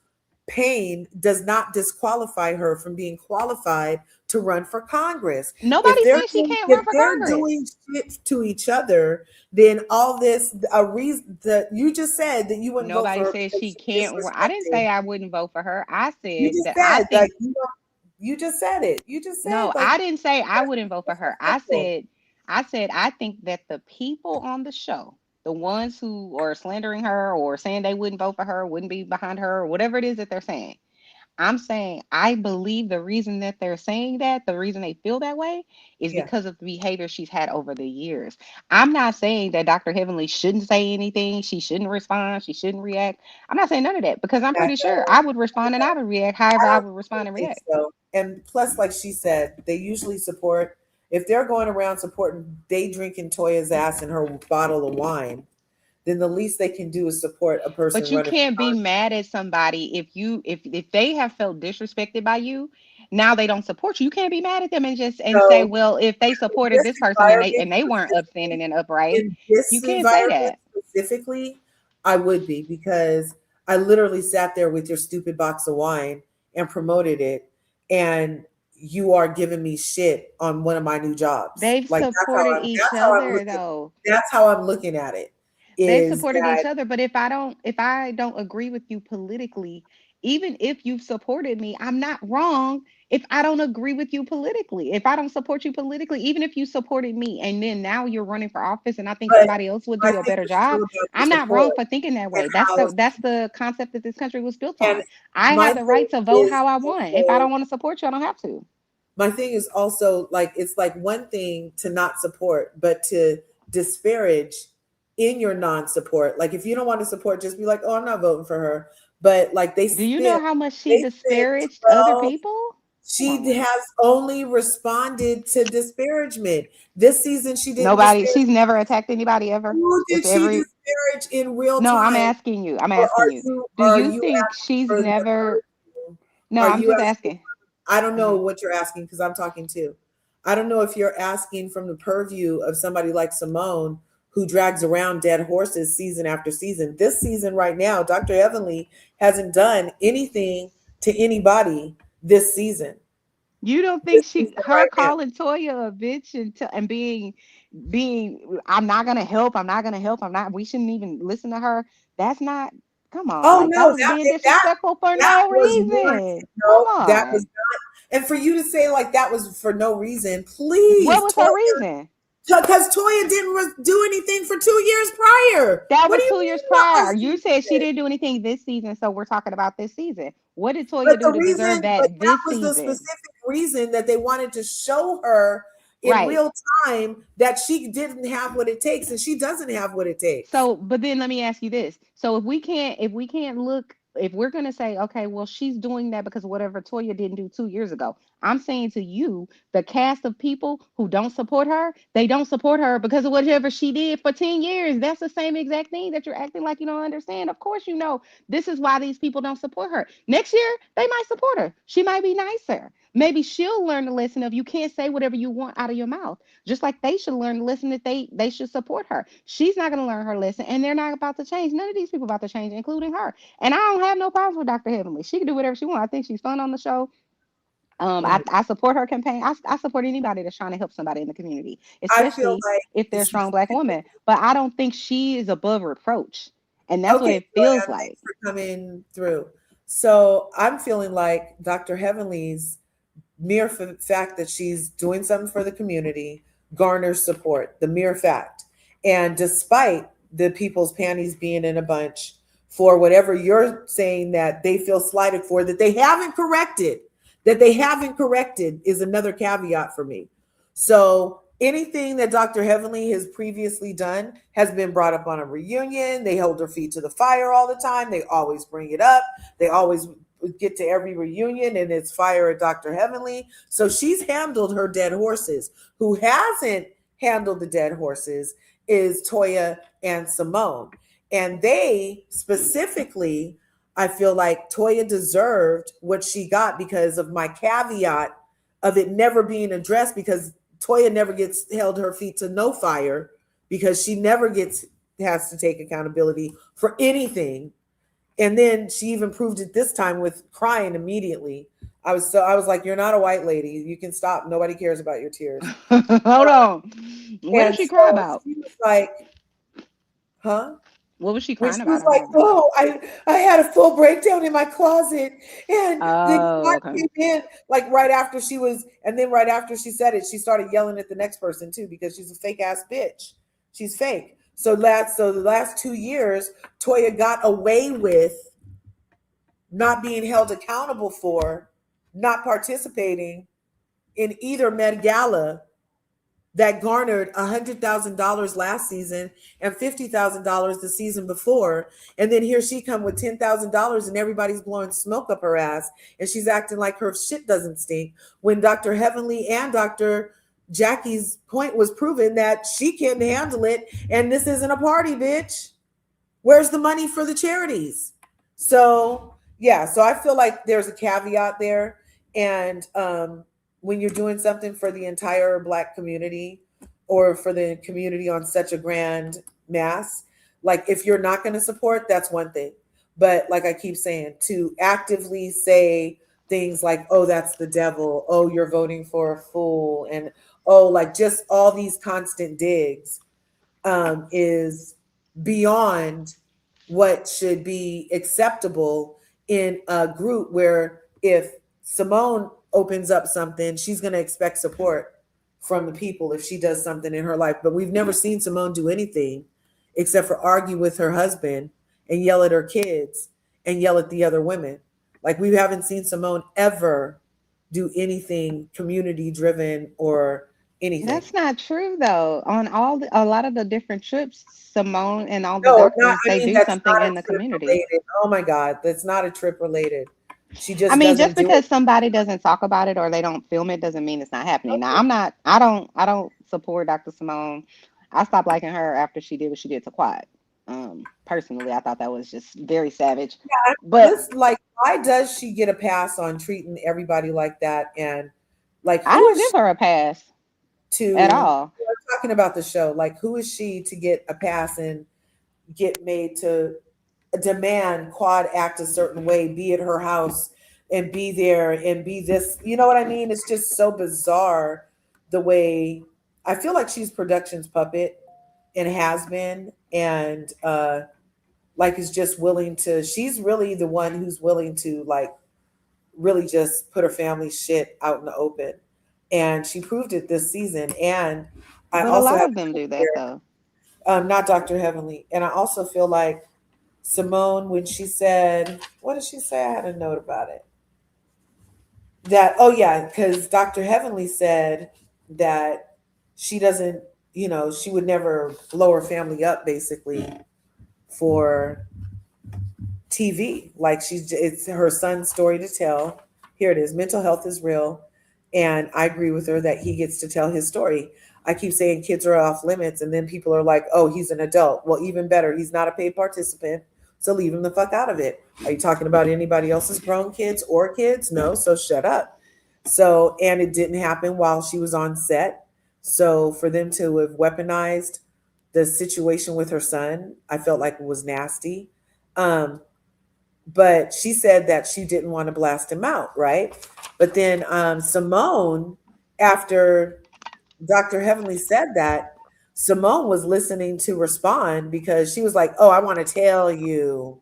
pain does not disqualify her from being qualified to run for Congress. Nobody's saying she can't run If for they're Congress. doing shit to each other, then all this a reason that you just said that you wouldn't vote Nobody for her says because she she can't run. I didn't disrespected. say I wouldn't vote for her. I You said just that I said like think you don't. You just said it. You just said No, like I didn't say I wouldn't vote for her. disrespectful. I said I think that the people on the show, the ones who are slandering her or saying they wouldn't vote for her, wouldn't be behind her, or whatever it is that they're saying, I'm saying I believe the reason that they're saying that, the reason they feel that way, is Yeah. because of the behavior she's had over the years. I'm not saying that Dr. Heavenly shouldn't say anything, she shouldn't respond, she shouldn't react. I'm not saying none of that because I'm I pretty sure know. I would respond and I would react however I I don't would respond and think react. so. And plus, like she said, they usually support if they're going around supporting day drinking Toya's ass and her bottle of wine, then the least they can do is support a person But you running for can't be Congress. mad at somebody if they have felt disrespected by you, now they don't support you. You can't be mad at them and just and say, So well, if they in supported this this person environment and they weren't upstanding specifically, and upright, in this you can't say environment that. specifically, I would be because I literally sat there with your stupid box of wine and promoted it, and you are giving me shit on one of my new jobs. They've Like supported each that's how I'm other looking. though. That's how I'm looking at it. They've Is supported each that other, but if I don't agree with you politically, even if you've supported me, I'm not wrong if I don't agree with you politically. If I don't support you politically, even if you supported me and then now you're running for office and I think but somebody else would I do a think better it's still job, about the I'm not support wrong for thinking that and way. how That's the concept that this country was built and on. I my have the right thing to vote is how I want. If I also don't want to support you, I don't have to. my thing is also like it's like one thing to not support, but to disparage in your non-support. Like if you don't want to support, just be like, "Oh, I'm not voting for her." But like Do you know how much she they spent disparaged other 12. people? Come on She now. has only responded to disparagement this season. She didn't Nobody, disparage. she's never attacked anybody ever. Who It's did she every disparage in real No, I'm time? asking you. I'm Or asking you. Do are you you think asking she's for the never purview? No, Are I'm you just asking? asking. I don't know Mhm. what you're asking because I'm talking too. I don't know if you're asking from the purview of somebody like Simone who drags around dead horses season after season. This season right now, Dr. Evanly hasn't done anything to anybody this season. You don't This think she season her right now. calling Toya a bitch and being I'm not gonna help, I'm not gonna help, I'm not we shouldn't even listen to her. That's not come on, Oh like that no, was being that disrespectful for that no was one. reason. Come No, that was on. and for you to say like that was for no reason, What please, was her Toya, reason? because Toya didn't do anything for 2 years prior. That What was do you 2 years mean? What prior. was You said she decent? didn't do anything this season, so we're talking about this season. What did But Toya do the to deserve reason, but that that this was the season? specific reason that they wanted to show her in Right. real time that she didn't have what it takes, and she doesn't have what it takes. So, but then let me ask you this. So if we can't look, if we're going to say, okay, well, she's doing that because whatever Toya didn't do 2 years ago, I'm saying to you, the cast of people who don't support her, they don't support her because of whatever she did for 10 years. That's the same exact thing that you're acting like you don't understand. Of course, you know, this is why these people don't support her. Next year, they might support her. She might be nicer. Maybe she'll learn the lesson of you can't say whatever you want out of your mouth. Just like they should learn the lesson that they should support her. She's not going to learn her lesson, and they're not about to change. None of these people about to change, including her. And I don't have no problems with Dr. Heavenly. She can do whatever she wants. I think she's fun on the show. Mhm. I support her campaign. I support anybody that's trying to help somebody in the community, I feel especially like if they're a it's strong black woman. But I don't think she is above reproach, and that's what okay, it feels Toya, like. thanks for coming through. So I'm feeling like Dr. Heavenly's mere fact that she's doing something for the community garners support, the mere fact. And despite the people's panties being in a bunch for whatever you're saying that they feel slighted for, that they haven't corrected is another caveat for me. So anything that Dr. Heavenly has previously done has been brought up on a reunion. They hold their feet to the fire all the time. They always bring it up. They always get to every reunion and it's fire at Dr. Heavenly. So she's handled her dead horses. Who hasn't handled the dead horses is Toya and Simone. And they specifically, I feel like Toya deserved what she got because of my caveat of it never being addressed because Toya never gets held her feet to no fire because she never gets has to take accountability for anything. And then she even proved it this time with crying immediately. I was like, you're not a white lady. You can stop. Nobody cares about your tears. Hold on. What did And she cry so about? she was like, huh? What was she when crying she about was or like, whatever? "Oh, I had a full breakdown in my closet," and the Oh, guy okay. came in like right after she was, and then right after she said it, she started yelling at the next person too because she's a fake ass bitch. She's fake. So the last 2 years, Toya got away with not being held accountable for not participating in either Met Gala that garnered $100,000 last season and $50,000 the season before. And then here she come with $10,000 and everybody's blowing smoke up her ass. And she's acting like her shit doesn't stink. When Dr. Heavenly and Dr. Jackie's point was proven that she can't handle it. And this isn't a party, bitch. Where's the money for the charities? So yeah, so I feel like there's a caveat there, and when you're doing something for the entire Black community or for the community on such a grand mass, like if you're not going to support, that's one thing. But like I keep saying, to actively say things like, "Oh, that's the devil," "Oh, you're voting for a fool," and oh, like just all these constant digs is beyond what should be acceptable in a group where if Simone opens up something, she's going to expect support from the people if she does something in her life. But we've never seen Simone do anything except for argue with her husband and yell at her kids and yell at the other women. Like we haven't seen Simone ever do anything community driven or anything. That's not true though. On a lot of the different trips, Simone and all the No, not. doctors, I they mean, do that's something not in a the trip community. related. Oh my God, that's not a trip related. She I just mean, doesn't just do it. because somebody doesn't talk about it or they don't film it doesn't mean it's not happening. Now, I don't support Dr. Simone. I stopped liking her after she did what she did to Quad. Personally, I thought that was just very savage. But Let's like, why does she get a pass on treating everybody like that? And like, I who don't is give she her a pass at to? all. We're talking about the show. Like, who is she to get a pass and get made to demand Quad act a certain way, be at her house and be there and be this. You know what I mean? It's just so bizarre the way I feel like she's production's puppet and has been, and like is just willing to. She's really the one who's willing to like really just put her family shit out in the open, and she proved it this season. And I But a also lot have of them do that though. not Dr. Heavenly, and I also feel like Simone, when she said, what did she say? I had a note about it. That, oh yeah, because Dr. Heavenly said that she doesn't, she would never blow her family up basically for TV. Like it's her son's story to tell. Here it is. Mental health is real. And I agree with her that he gets to tell his story. I keep saying kids are off limits, and then people are like, oh, he's an adult. Well, even better, he's not a paid participant. So leave him the fuck out of it. Are you talking about anybody else's grown kids or kids? No, so shut up. So, and it didn't happen while she was on set. So for them to have weaponized the situation with her son, I felt like it was nasty. Um, but she said that she didn't want to blast him out, right? But then Simone, after Dr. Heavenly said that, Simone was listening to respond because she was like, oh, I want to tell you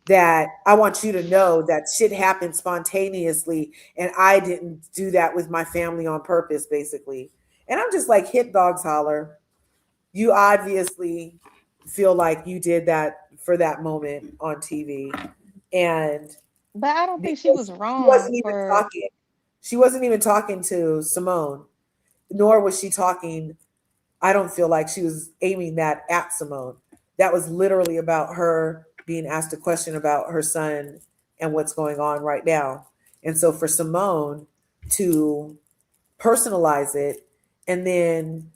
that I want you to know that shit happened spontaneously and I didn't do that with my family on purpose, basically. And I'm just like, hit dogs holler. You obviously feel like you did that for that moment on TV. And But I don't think she was because wrong for. she wasn't even talking to Simone, nor was she talking. I don't feel like she was aiming that at Simone. That was literally about her being asked a question about her son and what's going on right now. And so for Simone to personalize it and then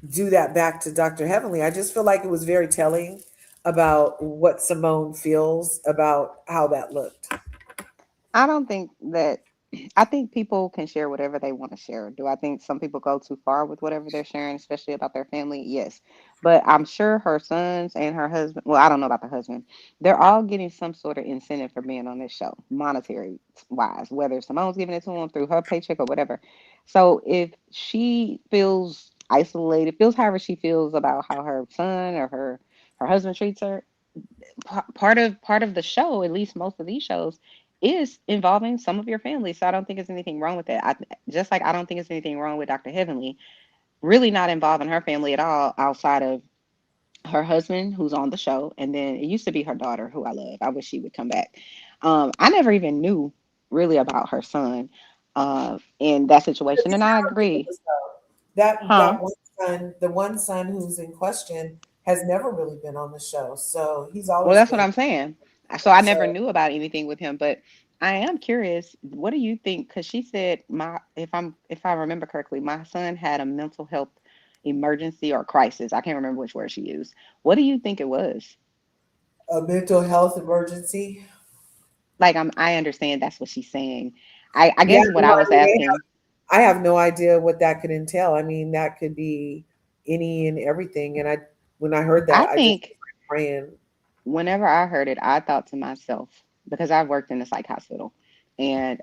do that back to Dr. Heavenly, I just feel like it was very telling about what Simone feels about how that looked. I don't think that. I think people can share whatever they want to share. Do I think some people go too far with whatever they're sharing, especially about their family? Yes. But I'm sure her sons and her husband, well, I don't know about the husband, they're all getting some sort of incentive for being on this show, monetary wise, whether Simone's giving it to them through her paycheck or whatever. So if she feels isolated, feels however she feels about how her son or her husband treats her. Part of the show, at least most of these shows, is involving some of your family. So I don't think there's anything wrong with it. Just like I don't think there's anything wrong with Dr. Heavenly really not involving her family at all outside of her husband who's on the show, and then it used to be her daughter who I love. I wish she would come back. I never even knew really about her son in that But situation, he's and I never been on agree. the show. That Huh? that one son, the one son who's in question, has never really been on the show. So he's Well, always that's what been. I'm saying. So I never So knew about anything with him, but I am curious. What do you think? Because she said my, if I remember correctly, my son had a mental health emergency or crisis. I can't remember which word she used. What do you think it was? a mental health emergency. Like I understand that's what she's saying. I Yeah, guess what no, I I was mean, asking, I have no idea what that could entail. I mean, that could be any and everything. And when I heard I that, I just think was like praying. whenever I heard it, I thought to myself, because I've worked in a psych hospital and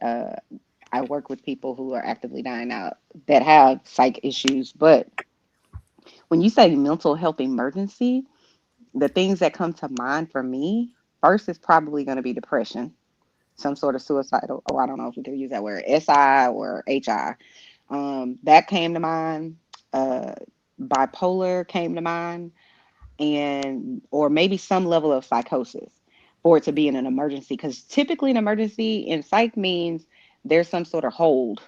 I work with people who are actively dying out that have psych issues. But when you say mental health emergency, the things that come to mind for me first is probably going to be depression, some sort of suicidal, oh, I don't know if we can use that word, SI or HI. That came to mind. Uh, Bipolar came to mind, and or maybe some level of psychosis for it to be in an emergency. Because typically, an emergency in psych means there's some sort of hold.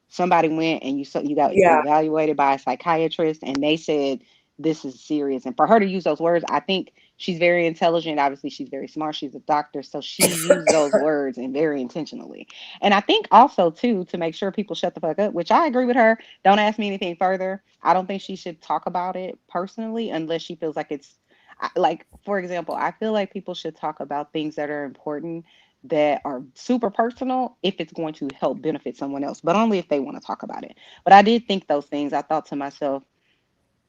Somebody went and you got Yeah, evaluated by a psychiatrist and they said this is serious, and for her to use those words, I think she's very intelligent. Obviously she's very smart, she's a doctor, so she used those words and very intentionally. And I think also too, to make sure people shut the fuck up, which I agree with her, don't ask me anything further. I don't think she should talk about it personally unless she feels like it's like, for example, I feel like people should talk about things that are important, that are super personal, if it's going to help benefit someone else, but only if they want to talk about it. But I did think those things. I thought to myself,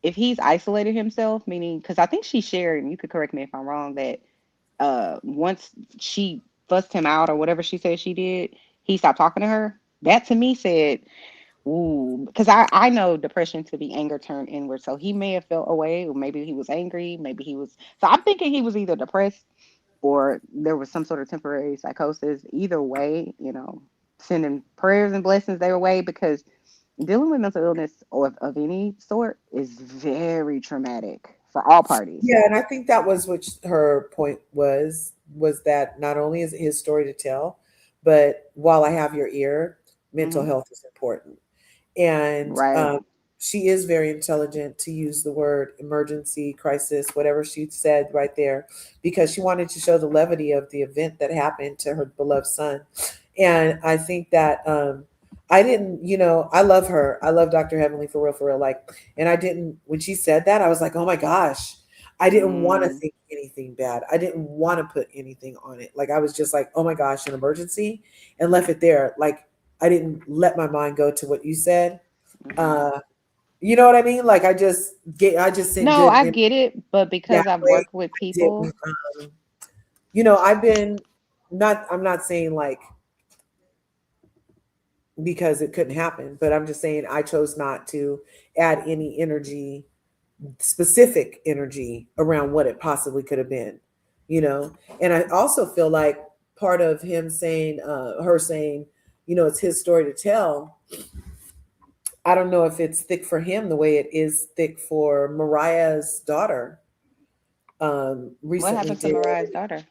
if he's isolated himself, meaning, because I think she shared, and you could correct me if I'm wrong, that once she fussed him out or whatever she said she did, he stopped talking to her. That to me said, ooh, because I know depression to be anger turned inward. So he may have felt away, or maybe he was angry, maybe he was. So I'm thinking he was either depressed or there was some sort of temporary psychosis. Either way, sending prayers and blessings their way, because dealing with mental illness of any sort is very traumatic for all parties. yeah, and I think that was what her point was that not only is it his story to tell, but while I have your ear, mental Hmm. health is important. And Right. she is very intelligent to use the word emergency, crisis, whatever she said right there, because she wanted to show the levity of the event that happened to her beloved son. And I think that I didn't, I love her. I love Dr. Heavenly for real, for real. Like, and I didn't, when she said that, I was like, oh my gosh, I didn't want to Mm, think anything bad. I didn't want to put anything on it. Like, I was just like, oh my gosh, an emergency, and left it there. Like, I didn't let my mind go to what you said. hmm. Uh, you know what I mean? Like I just sent No, good I energy get it, but that because I've way. worked with I didn't, people, I've been not. I'm not saying like because it couldn't happen, but I'm just saying I chose not to add any energy, specific energy around what it possibly could have been, you know. And I also feel like part of him saying, her saying, it's his story to tell. I don't know if it's thick for him the way it is thick for Mariah's daughter. what Recently happened to did Mariah's daughter?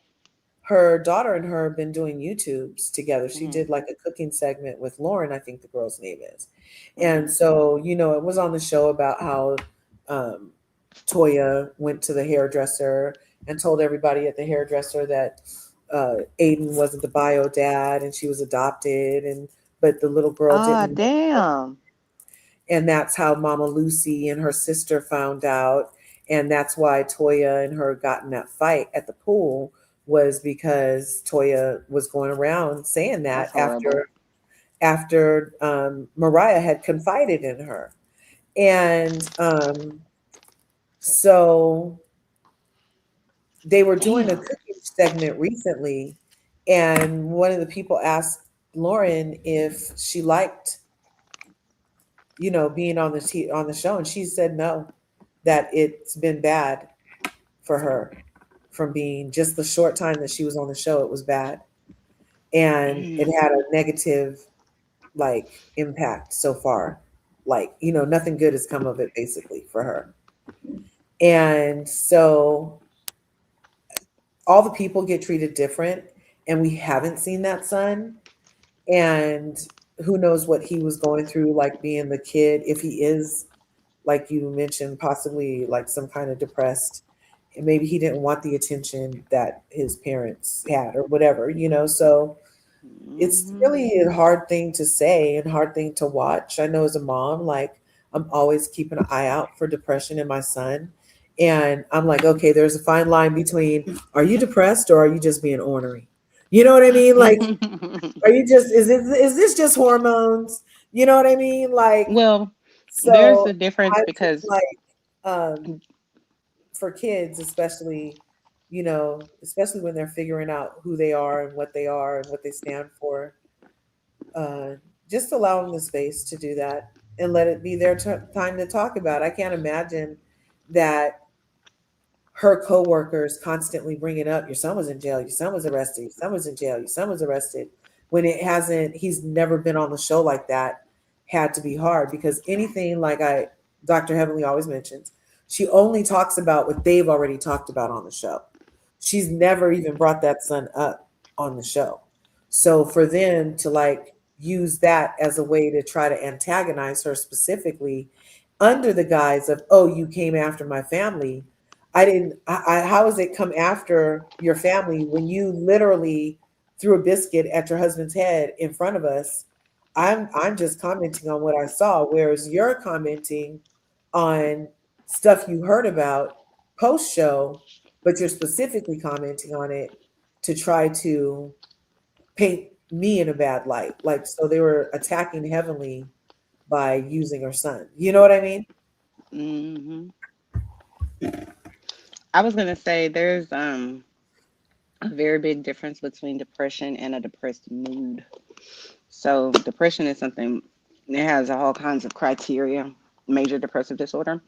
her daughter and her have been doing YouTubes together. She Hmm. did like a cooking segment with Lauren, I think the girl's name is. And Hmm. so, it was on the show about how um, Toya went to the hairdresser and told everybody at the hairdresser that Aiden wasn't the bio dad and she was adopted, and but the little girl Ah, didn't. damn. And that's how Mama Lucy and her sister found out. And that's why Toya and her got in that fight at the pool, was because Toya was going around saying that That's horrible. after Mariah had confided in her. And so they were doing a Damn. cooking segment recently, and one of the people asked Lauren if she liked being on on the show, and she said no, that it's been bad for her from being just the short time that she was on the show. It was bad, and it Mm. had a negative like impact so far. Like nothing good has come of it basically for her, and so all the people get treated different, and we haven't seen that son. And who knows what he was going through, like being the kid, if he is, like you mentioned, possibly like some kind of depressed, and maybe he didn't want the attention that his parents had or whatever, so it's Mhm. really a hard thing to say and hard thing to watch. I know as a mom, like I'm always keeping an eye out for depression in my son. And I'm like, okay, there's a fine line between, are you depressed or are you just being ornery? You know what I mean? Like, are you just, is this just hormones? You know what I mean? Like, Well, there's so a difference I just because like, for kids, especially when they're figuring out who they are and what they are and what they stand for, uh, just allow them the space to do that and let it be their time to talk about. I can't imagine that her coworkers constantly bringing up, your son was in jail, your son was arrested, your son was in jail, your son was arrested, when it hasn't, he's never been on the show like that, had to be hard because anything like Dr. Heavenly always mentions, she only talks about what they've already talked about on the show. She's never even brought that son up on the show. So for them to like use that as a way to try to antagonize her specifically under the guise of, oh, you came after my family. I didn't, how is it come after your family when you literally threw a biscuit at your husband's head in front of us? I'm just commenting on what I saw, whereas you're commenting on stuff you heard about post show, but you're specifically commenting on it to try to paint me in a bad light. Like, so they were attacking Heavenly by using her son. You know what I mean? hmm I was gonna say there's a very big difference between depression and a depressed mood. So depression is something it has all kinds of criteria, major depressive disorder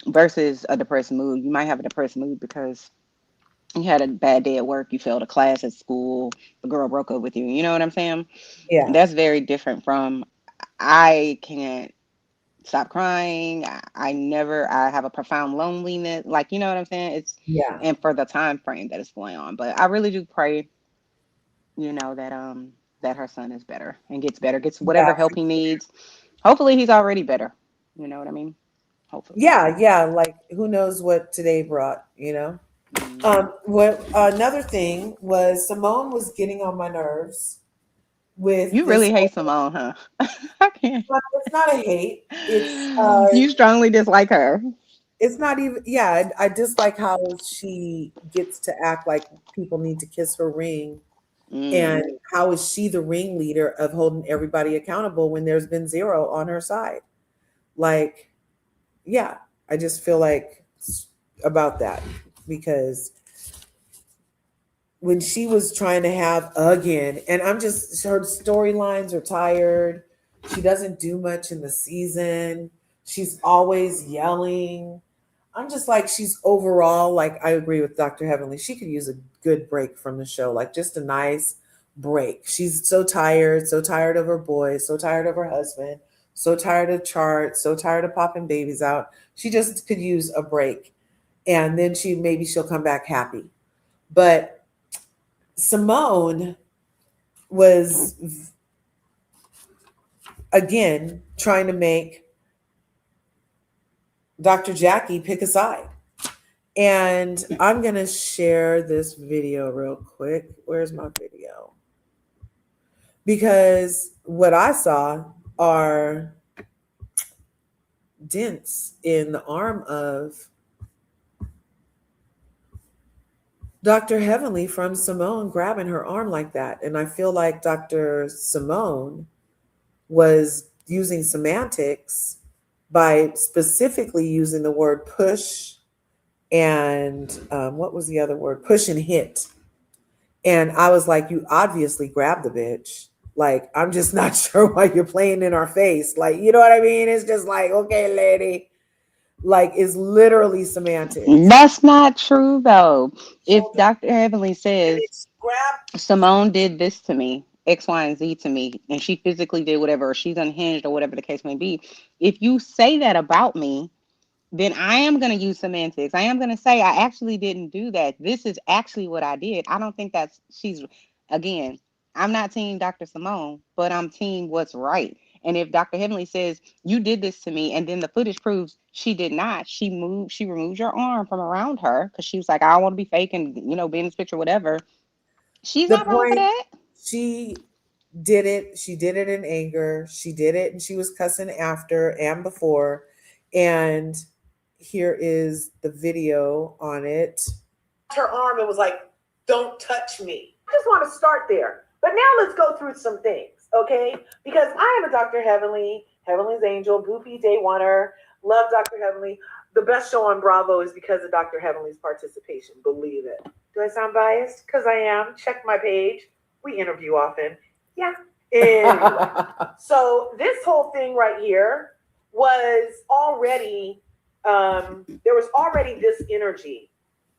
versus a depressed mood. You might have a depressed mood because you had a bad day at work, you failed a class at school, the girl broke up with you. You know what I'm saying? Yeah, That's very different from I can't stop crying. I never I have a profound loneliness. Like, you know what I'm saying? It's yeah, and for the time frame that is going on. But I really do pray, that her son is better and gets better, gets yeah, whatever help he needs. Hopefully he's already better. You know what I mean? Hopefully. yeah, yeah. Like, who knows what today brought? Hmm What another thing was Simone was getting on my nerves with You this. really hate Simone, huh? I can't. It's not a hate. You strongly dislike her. It's not even. Yeah, I dislike how she gets to act like people need to kiss her ring. And Mm. how is she the ringleader of holding everybody accountable when there's been zero on her side? Like, yeah, I just feel like about that because when she was trying to have again, and I'm just, her storylines are tired. She doesn't do much in the season. She's always yelling. I'm just like, she's overall, like, I agree with Dr. Heavenly. She could use a good break from the show, like just a nice break. She's so tired of her boys, so tired of her husband, so tired of charts, so tired of popping babies out. She just could use a break. And then maybe she'll come back happy. But Simone was, again, trying to make Dr. Jackie pick a side. And I'm going to share this video real quick. Where's my video? Because what I saw are dents in the arm of Dr. Heavenly from Simone grabbing her arm like that. And I feel like Dr. Simone was using semantics by specifically using the word push and what was the other word? Push and hit. And I was like, you obviously grabbed the bitch. Like, I'm just not sure why you're playing in our face. Like, you know what I mean? It's just like, okay, lady. Like, it's literally semantics. That's not true though. If Shoulder. Dr. Heavenly And says it's grab. Simone did this to me, X, Y, and Z to me, and she physically did whatever, or she's unhinged or whatever the case may be. If you say that about me, then I am going to use semantics. I am going to say I actually didn't do that. This is actually what I did. I don't think that's again, I'm not team Dr. Simone, but I'm team what's right. And if Dr. Heavenly says you did this to me, and then the footage proves she did not, she removed your arm from around her because she was like, I don't want to be fake and be in this picture, whatever. She's The not wrong for point, that. she did it. She did it in anger. She did it and she was cussing after and before. And here is the video on it. Her arm and was like, don't touch me. I just want to start there. But now let's go through some things, okay? Because I am a Dr. Heavenly, Heavenly's Angel, goofy day oneer, love Dr. Heavenly. The best show on Bravo is because of Dr. Heavenly's participation. Believe it. Do I sound biased? Because I am. Check my page. We interview often. Yeah. Anyway. So this whole thing right here was already, there was already this energy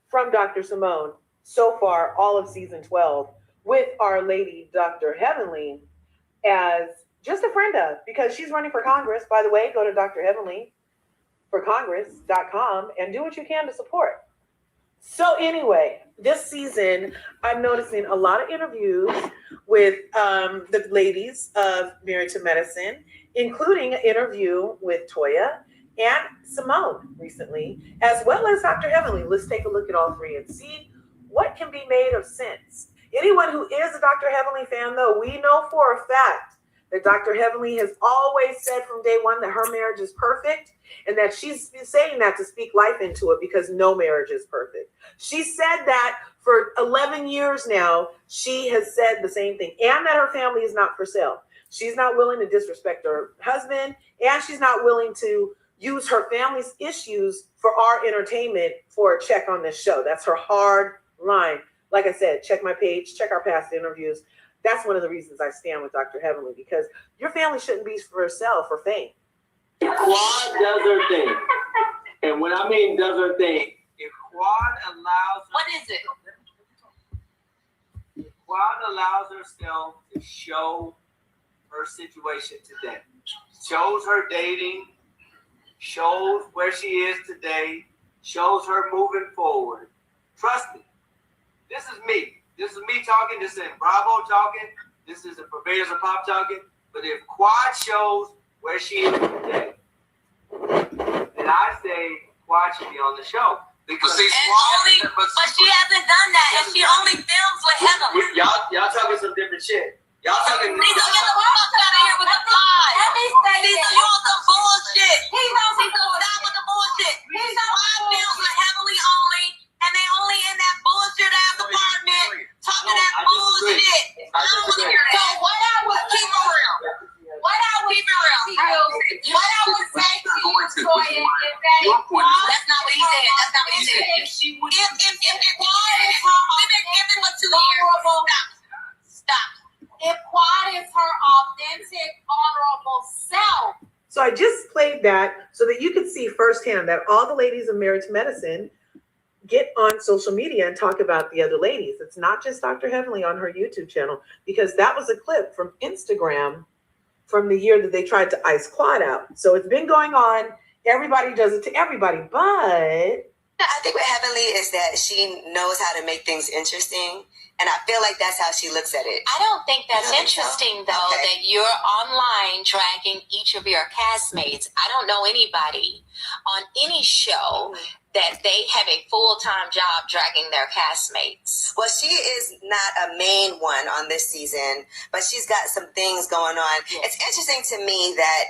from Dr. Simone so far, all of season 12, with Our Lady Dr. Heavenly as just a friend of, because she's running for Congress. By the way, go to drheavenlyforcongress.com and do what you can to support. So anyway, this season, I'm noticing a lot of interviews with the ladies of Married to Medicine, including an interview with Toya and Simone recently, as well as Dr. Heavenly. Let's take a look at all three and see what can be made of sense. Anyone who is a Dr. Heavenly fan, though, we know for a fact that Dr. Heavenly has always said from day one that her marriage is perfect, and that she's been saying that to speak life into it because no marriage is perfect. She said that for 11 years now. She has said the same thing, and that her family is not for sale. She's not willing to disrespect her husband, and she's not willing to use her family's issues for our entertainment for a check on this show. That's her hard line. Like I said, check my page, check our past interviews. That's one of the reasons I stand with Dr. Heavenly, because your family shouldn't be for sale for fame. Quad does her thing. And when I mean does her thing, if Quad allows her, what is it? If Quad allows herself to show her situation today, shows her dating, shows where she is today, shows her moving forward. Trust me, this is me. This is me talking. This is Bravo talking. This is the Purveyors of Pop talking. But if Quad shows where she is today, then I say Quad should be on the show. Because but she hasn't done that, and she only films with Heather. Y'all talking some different shit. Y'all talking. Lisa, get the fuck out of here with the lies. Lisa, you on some bullshit. He knows he's doing that with the bullshit. Quad films with Heavenly only, and they only in that bullshit ass apartment talking that bullshit. I don't want to hear that. So what I would keep it real. What I would say to you, Toya, is that that's not what he said. That's not what he said. If Quad is her, we've been giving for 2 years. Stop. If Quad is her authentic, honorable self. So I just played that so that you could see firsthand that all the ladies of Married to Medicine get on social media and talk about the other ladies. It's not just Dr. Heavenly on her YouTube channel, because that was a clip from Instagram from the year that they tried to ice Quad out. So it's been going on. Everybody does it to everybody, but I think what Heavenly is that she knows how to make things interesting. And I feel like that's how she looks at it. I don't think that's interesting, though, that you're online dragging each of your castmates. I don't know anybody on any show that they have a full-time job dragging their castmates. Well, she is not a main one on this season, but she's got some things going on. Yeah. It's interesting to me that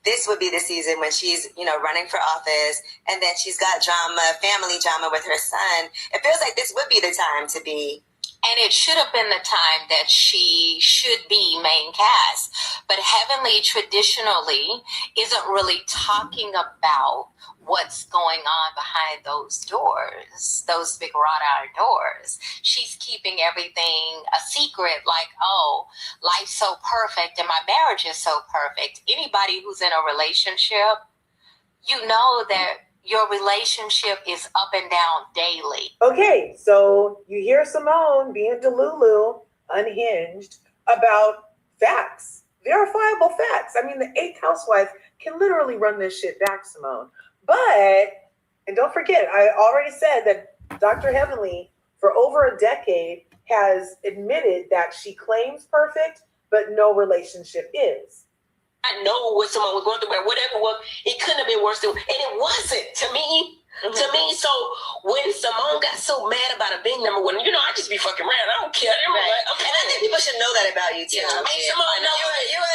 this would be the season when she's, running for office, and then she's got drama, family drama with her son. It feels like this would be the time to be. And it should have been the time that she should be main cast. But Heavenly traditionally isn't really talking about what's going on behind those doors, those big wrought iron doors. She's keeping everything a secret, like, oh, life's so perfect and my marriage is so perfect. Anybody who's in a relationship, you know that your relationship is up and down daily. Okay, so you hear Simone being Delulu, unhinged, about facts, verifiable facts. I mean, the 8th housewife can literally run this shit back, Simone. But, and don't forget, I already said that Dr. Heavenly, for over a decade, has admitted that she claims perfect, but no relationship is. I know what Simone was going through, but whatever it was, it couldn't have been worse. And it wasn't to me. Mm-hmm. To me, so when Simone got so mad about it being number one, you know, I just be fucking around. I don't care. Right. Like, and I think people should know that about you too. Yeah, Simone,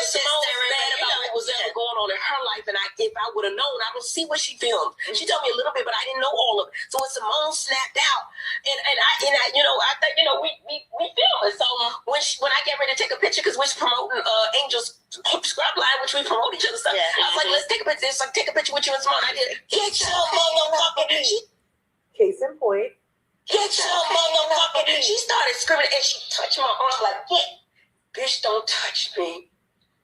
Simone was mad about what was ever going on in her life, and if I would have known, I would see what she filmed. Mm-hmm. She told me a little bit, but I didn't know all of it. So when Simone snapped out, and I you know, I think, you know, we film it. So when I get ready to take a picture, because we're promoting Angel's Scrub Line, which we promote each other stuff. Yeah. I was like, let's take a picture. It's like, take a picture with you and Simone. I did. Get your motherfucking. Case in point. Get your motherfucking. She started screaming and she touched my arm like, bitch, don't touch me.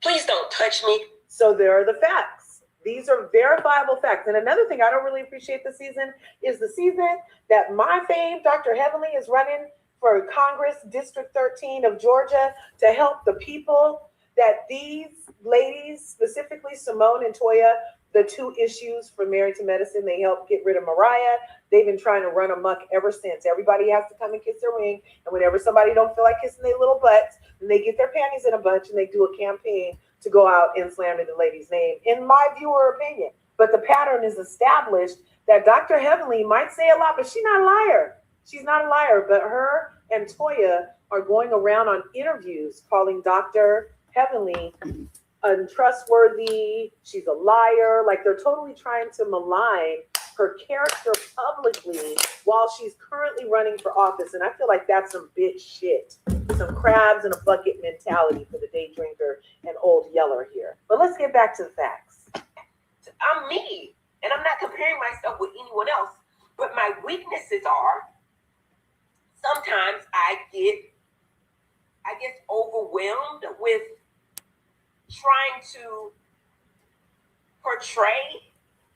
Please don't touch me. So there are the facts. These are verifiable facts. And another thing I don't really appreciate this season is the season that my fame, Dr. Heavenly, is running for Congress, District 13 of Georgia, to help the people. That these ladies, specifically Simone and Toya, the 2 issues for Married to Medicine, they helped get rid of Mariah. They've been trying to run amok ever since. Everybody has to come and kiss their ring. And whenever somebody don't feel like kissing their little butts, then they get their panties in a bunch and they do a campaign to go out and slander the lady's name, in my view or opinion. But the pattern is established that Dr. Heavenly might say a lot, but she's not a liar. She's not a liar. But her and Toya are going around on interviews calling Dr. Heavenly untrustworthy, she's a liar. Like, they're totally trying to malign her character publicly while she's currently running for office. And I feel like that's some bitch shit, some crabs in a bucket mentality for the day drinker and old yeller here. But let's get back to the facts. I'm me, and I'm not comparing myself with anyone else, but my weaknesses are sometimes I get overwhelmed with trying to portray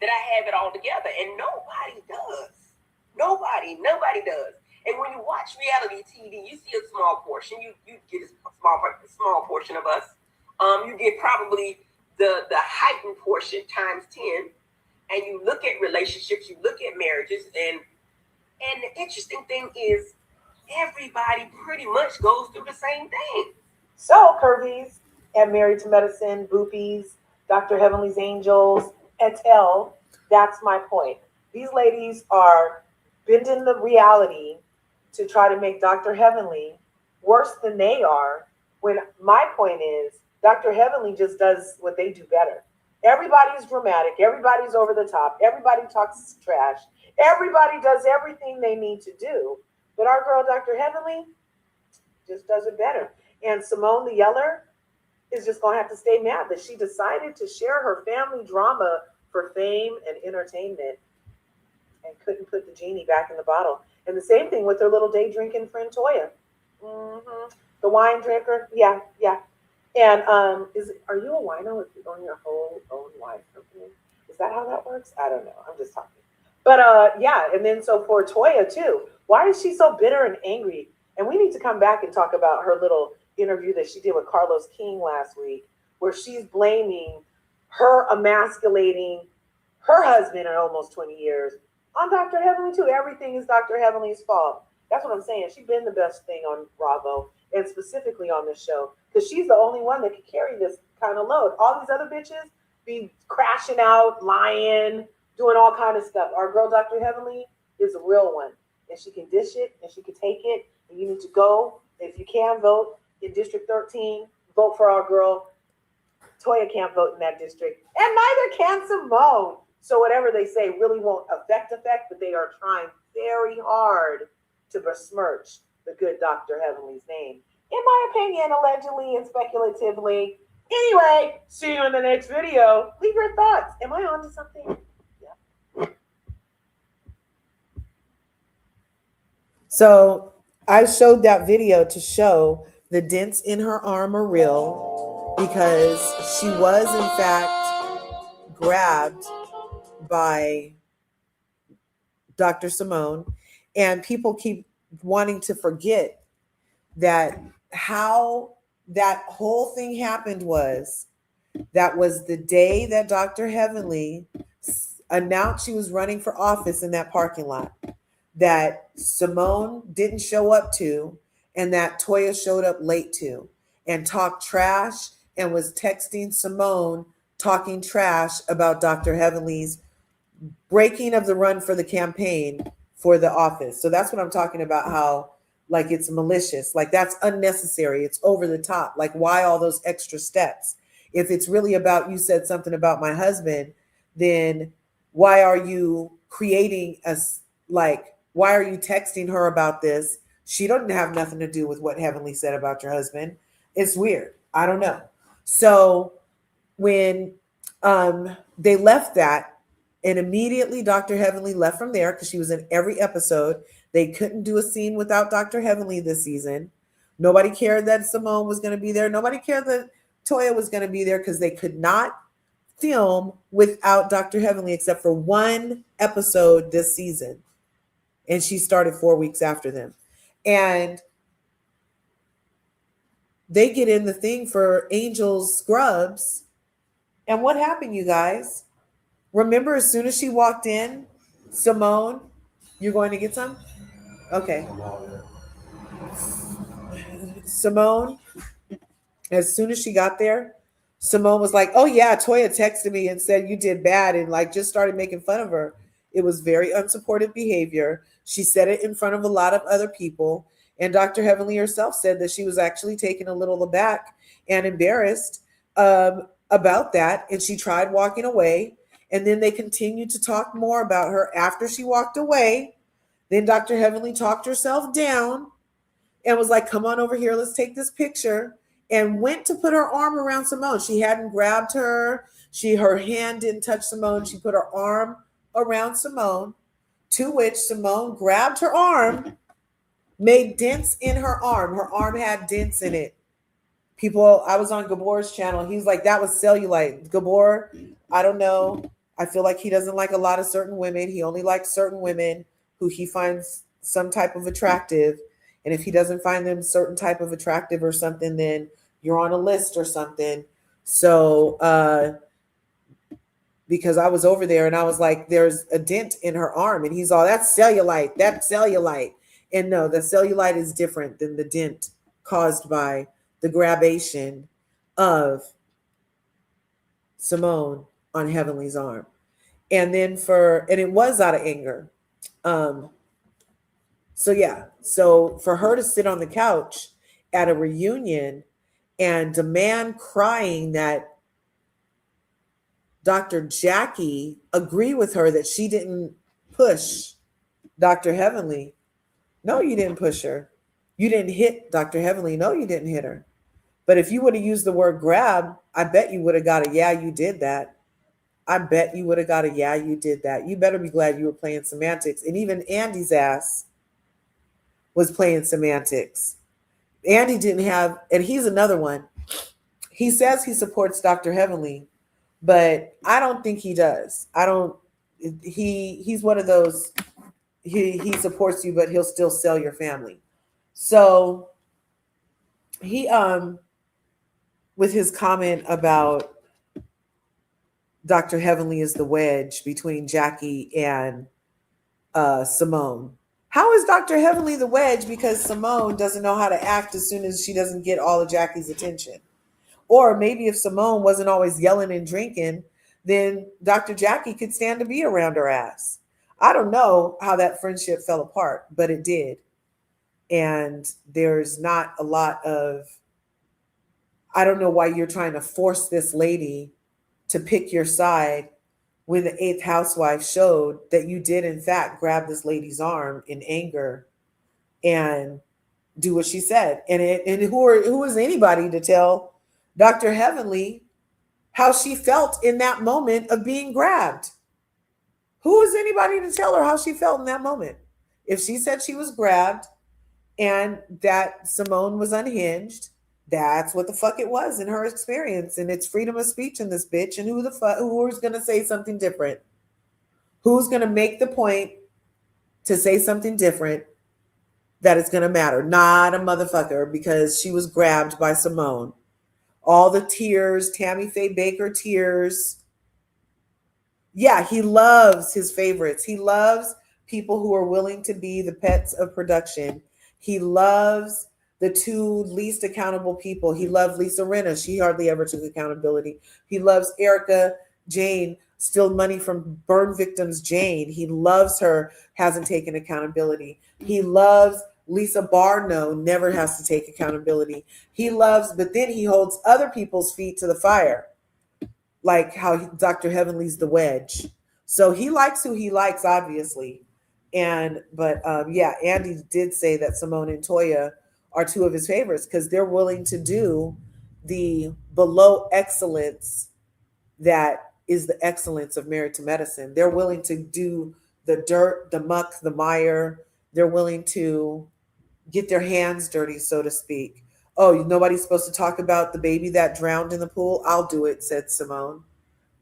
that I have it all together, and nobody does. Nobody does. And when you watch reality TV, you see a small portion. You get a small portion of us. You get probably the heightened portion times 10. And you look at relationships, you look at marriages, and the interesting thing is everybody pretty much goes through the same thing. So, Curvies and Married to Medicine, Boopies, Dr. Heavenly's Angels, et al., that's my point. These ladies are bending the reality to try to make Dr. Heavenly worse than they are, when my point is Dr. Heavenly just does what they do better. Everybody's dramatic. Everybody's over the top. Everybody talks trash. Everybody does everything they need to do. But our girl, Dr. Heavenly, just does it better. And Simone the Yeller is just going to have to stay mad that she decided to share her family drama for fame and entertainment and couldn't put the genie back in the bottle. And the same thing with her little day drinking friend Toya. Mm-hmm. The wine drinker. Yeah. And are you a wino if you own your whole own wine company? Is that how that works? I don't know. I'm just talking. But yeah, and then so for Toya too, why is she so bitter and angry? And we need to come back and talk about her little interview that she did with Carlos King last week, where she's blaming her emasculating her husband in almost 20 years on Dr. Heavenly too. Everything is Dr. Heavenly's fault. That's what I'm saying. She's been the best thing on Bravo, and specifically on this show, because she's the only one that can carry this kind of load. All these other bitches be crashing out, lying, doing all kind of stuff. Our girl, Dr. Heavenly, is a real one, and she can dish it, and she can take it, and you need to go. If you can vote in District 13, vote for our girl. Toya can't vote in that district, and neither can Simone. So whatever they say really won't affect, but they are trying very hard to besmirch the good Dr. Heavenly's name. In my opinion, allegedly and speculatively. Anyway, see you in the next video. Leave your thoughts. Am I on to something? Yeah. So I showed that video to show the dents in her arm are real because she was, in fact, grabbed by Dr. Simone. And people keep wanting to forget that how that whole thing happened was that was the day that Dr. Heavenly announced she was running for office in that parking lot that Simone didn't show up to and that Toya showed up late to and talked trash and was texting Simone talking trash about Dr. Heavenly's breaking of the run for the campaign for the office. So that's what I'm talking about, how like it's malicious, like that's unnecessary, it's over the top. Like, why all those extra steps? If it's really about, you said something about my husband, then why are you creating a, like, why are you texting her about this? She doesn't have nothing to do with what Heavenly said about your husband. It's weird. I don't know. So when they left that, and immediately Dr. Heavenly left from there because she was in every episode. They couldn't do a scene without Dr. Heavenly this season. Nobody cared that Simone was going to be there. Nobody cared that Toya was going to be there because they could not film without Dr. Heavenly except for one episode this season. And she started 4 weeks after them. And they get in the thing for Angel's Scrubs. And what happened, you guys? Remember, as soon as she walked in, Simone, you're going to get some? Okay. Simone, as soon as she got there, Simone was like, oh yeah, Toya texted me and said you did bad, and like just started making fun of her. It was very unsupportive behavior. She said it in front of a lot of other people. And Dr. Heavenly herself said that she was actually taken a little aback and embarrassed about that. And she tried walking away. And then they continued to talk more about her after she walked away. Then Dr. Heavenly talked herself down and was like, come on over here, let's take this picture. And went to put her arm around Simone. She hadn't grabbed her. Her hand didn't touch Simone. She put her arm around Simone, to which Simone grabbed her arm, made dents in her arm. Her arm had dents in it. People, I was on Gabor's channel. He's like, that was cellulite. Gabor, I don't know. I feel like he doesn't like a lot of certain women. He only likes certain women who he finds some type of attractive. And if he doesn't find them certain type of attractive or something, then you're on a list or something. So, because I was over there and I was like, there's a dent in her arm. And he's all, that's cellulite. That's cellulite. And no, the cellulite is different than the dent caused by the grabation of Simone on Heavenly's arm. And then and it was out of anger. So yeah, so for her to sit on the couch at a reunion and demand crying that Dr. Jackie agree with her that she didn't push Dr. Heavenly. No, you didn't push her. You didn't hit Dr. Heavenly. No, you didn't hit her. But if you would have used the word grab, I bet you would have got a, yeah, you did that. I bet you would have got a, yeah, you did that. You better be glad you were playing semantics. And even Andy's ass was playing semantics. Andy didn't have, and he's another one. He says he supports Dr. Heavenly, but I don't think he does. He's one of those, he supports you, but he'll still sell your family. So he, with his comment about Dr. Heavenly is the wedge between Jackie and Simone. How is Dr. Heavenly the wedge? Because Simone doesn't know how to act as soon as she doesn't get all of Jackie's attention. Or maybe if Simone wasn't always yelling and drinking, then Dr. Jackie could stand to be around her ass. I don't know how that friendship fell apart, but it did. And there's not a lot of, I don't know why you're trying to force this lady to pick your side when the 8th housewife showed that you did in fact grab this lady's arm in anger and do what she said. And who is anybody to tell Dr. Heavenly how she felt in that moment of being grabbed? Who is anybody to tell her how she felt in that moment? If she said she was grabbed and that Simone was unhinged, that's what the fuck it was in her experience. And it's freedom of speech in this bitch. And who's gonna say something different? Who's gonna make the point to say something different that it's gonna matter? Not a motherfucker, because she was grabbed by Simone. All the tears, Tammy Faye Baker tears. Yeah, he loves his favorites. He loves people who are willing to be the pets of production. He loves the two least accountable people. He loved Lisa Rinna. She hardly ever took accountability. He loves Erica Jane, still money from burn victims Jane. He loves her, hasn't taken accountability. He loves Lisa Barno, never has to take accountability. He loves, but then he holds other people's feet to the fire, like how Dr. Heavenly's the wedge. So he likes who he likes, obviously. But yeah, Andy did say that Simone and Toya are two of his favorites because they're willing to do the below excellence that is the excellence of Married to Medicine. They're willing to do the dirt, the muck, the mire. They're willing to get their hands dirty, so to speak. Oh, nobody's supposed to talk about the baby that drowned in the pool? I'll do it, said Simone.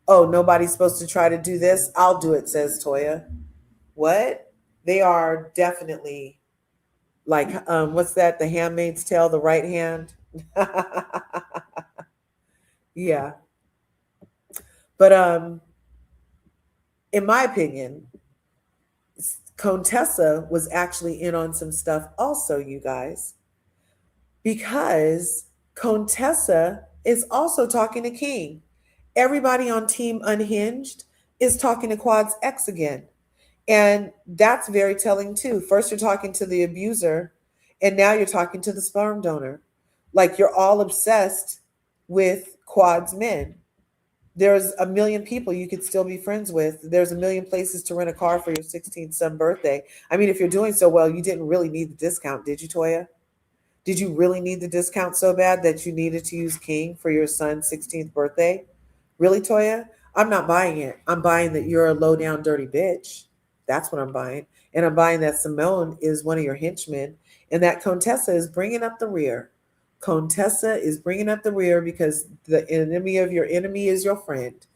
Oh, nobody's supposed to try to do this? I'll do it, says Toya. What? They are definitely like, what's that? The Handmaid's Tale, the right hand? Yeah. But in my opinion, Conetessa was actually in on some stuff also, you guys, because Conetessa is also talking to King. Everybody on Team Unhinged is talking to Quad's ex again. And that's very telling too. First, you're talking to the abuser, and now you're talking to the sperm donor. Like, you're all obsessed with Quad's men. There's a million people you could still be friends with. There's a million places to rent a car for your 16th son birthday. I mean, if you're doing so well, you didn't really need the discount, did you, Toya? Did you really need the discount so bad that you needed to use King for your son's 16th birthday? Really, Toya? I'm not buying it. I'm buying that you're a low down, dirty bitch. That's what I'm buying. And I'm buying that Simone is one of your henchmen and that Conetessa is bringing up the rear. Conetessa is bringing up the rear because the enemy of your enemy is your friend.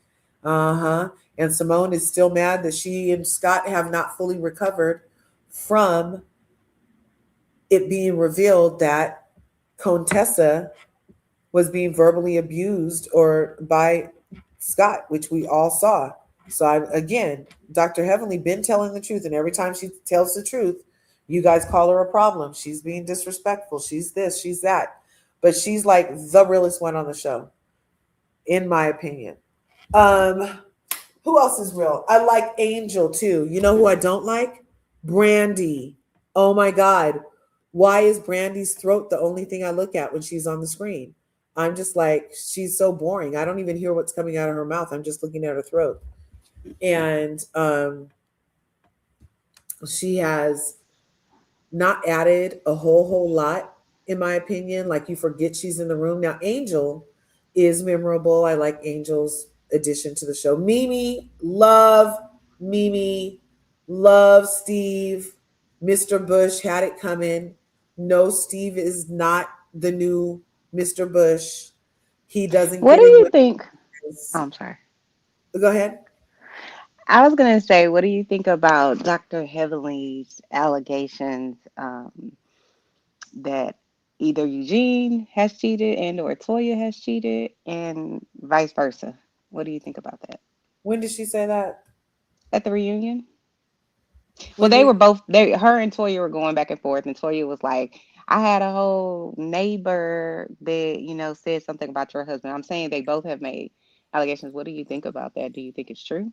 Uh-huh. And Simone is still mad that she and Scott have not fully recovered from it being revealed that Conetessa was being verbally abused or by Scott, which we all saw. So again, Dr. Heavenly been telling the truth, and every time she tells the truth, you guys call her a problem. She's being disrespectful. She's this, she's that. But she's like the realest one on the show, in my opinion. Who else is real? I like Angel too. You know who I don't like? Brandy. Oh my God. Why is Brandy's throat the only thing I look at when she's on the screen? I'm just like, she's so boring. I don't even hear what's coming out of her mouth. I'm just looking at her throat. And she has not added a whole lot, in my opinion. Like, you forget she's in the room. Now, Angel is memorable. I like Angel's addition to the show. Mimi, love Steve. Mr. Bush had it coming. No, Steve is not the new Mr. Bush. He doesn't What get do in you with think? this. Oh, I'm sorry. Go ahead. I was going to say, what do you think about Dr. Heavenly's allegations that either Eugene has cheated and or Toya has cheated and vice versa? What do you think about that? When did she say that? At the reunion? Well, When did her and Toya were going back and forth, and Toya was like, I had a whole neighbor that, said something about your husband. I'm saying they both have made allegations. What do you think about that? Do you think it's true?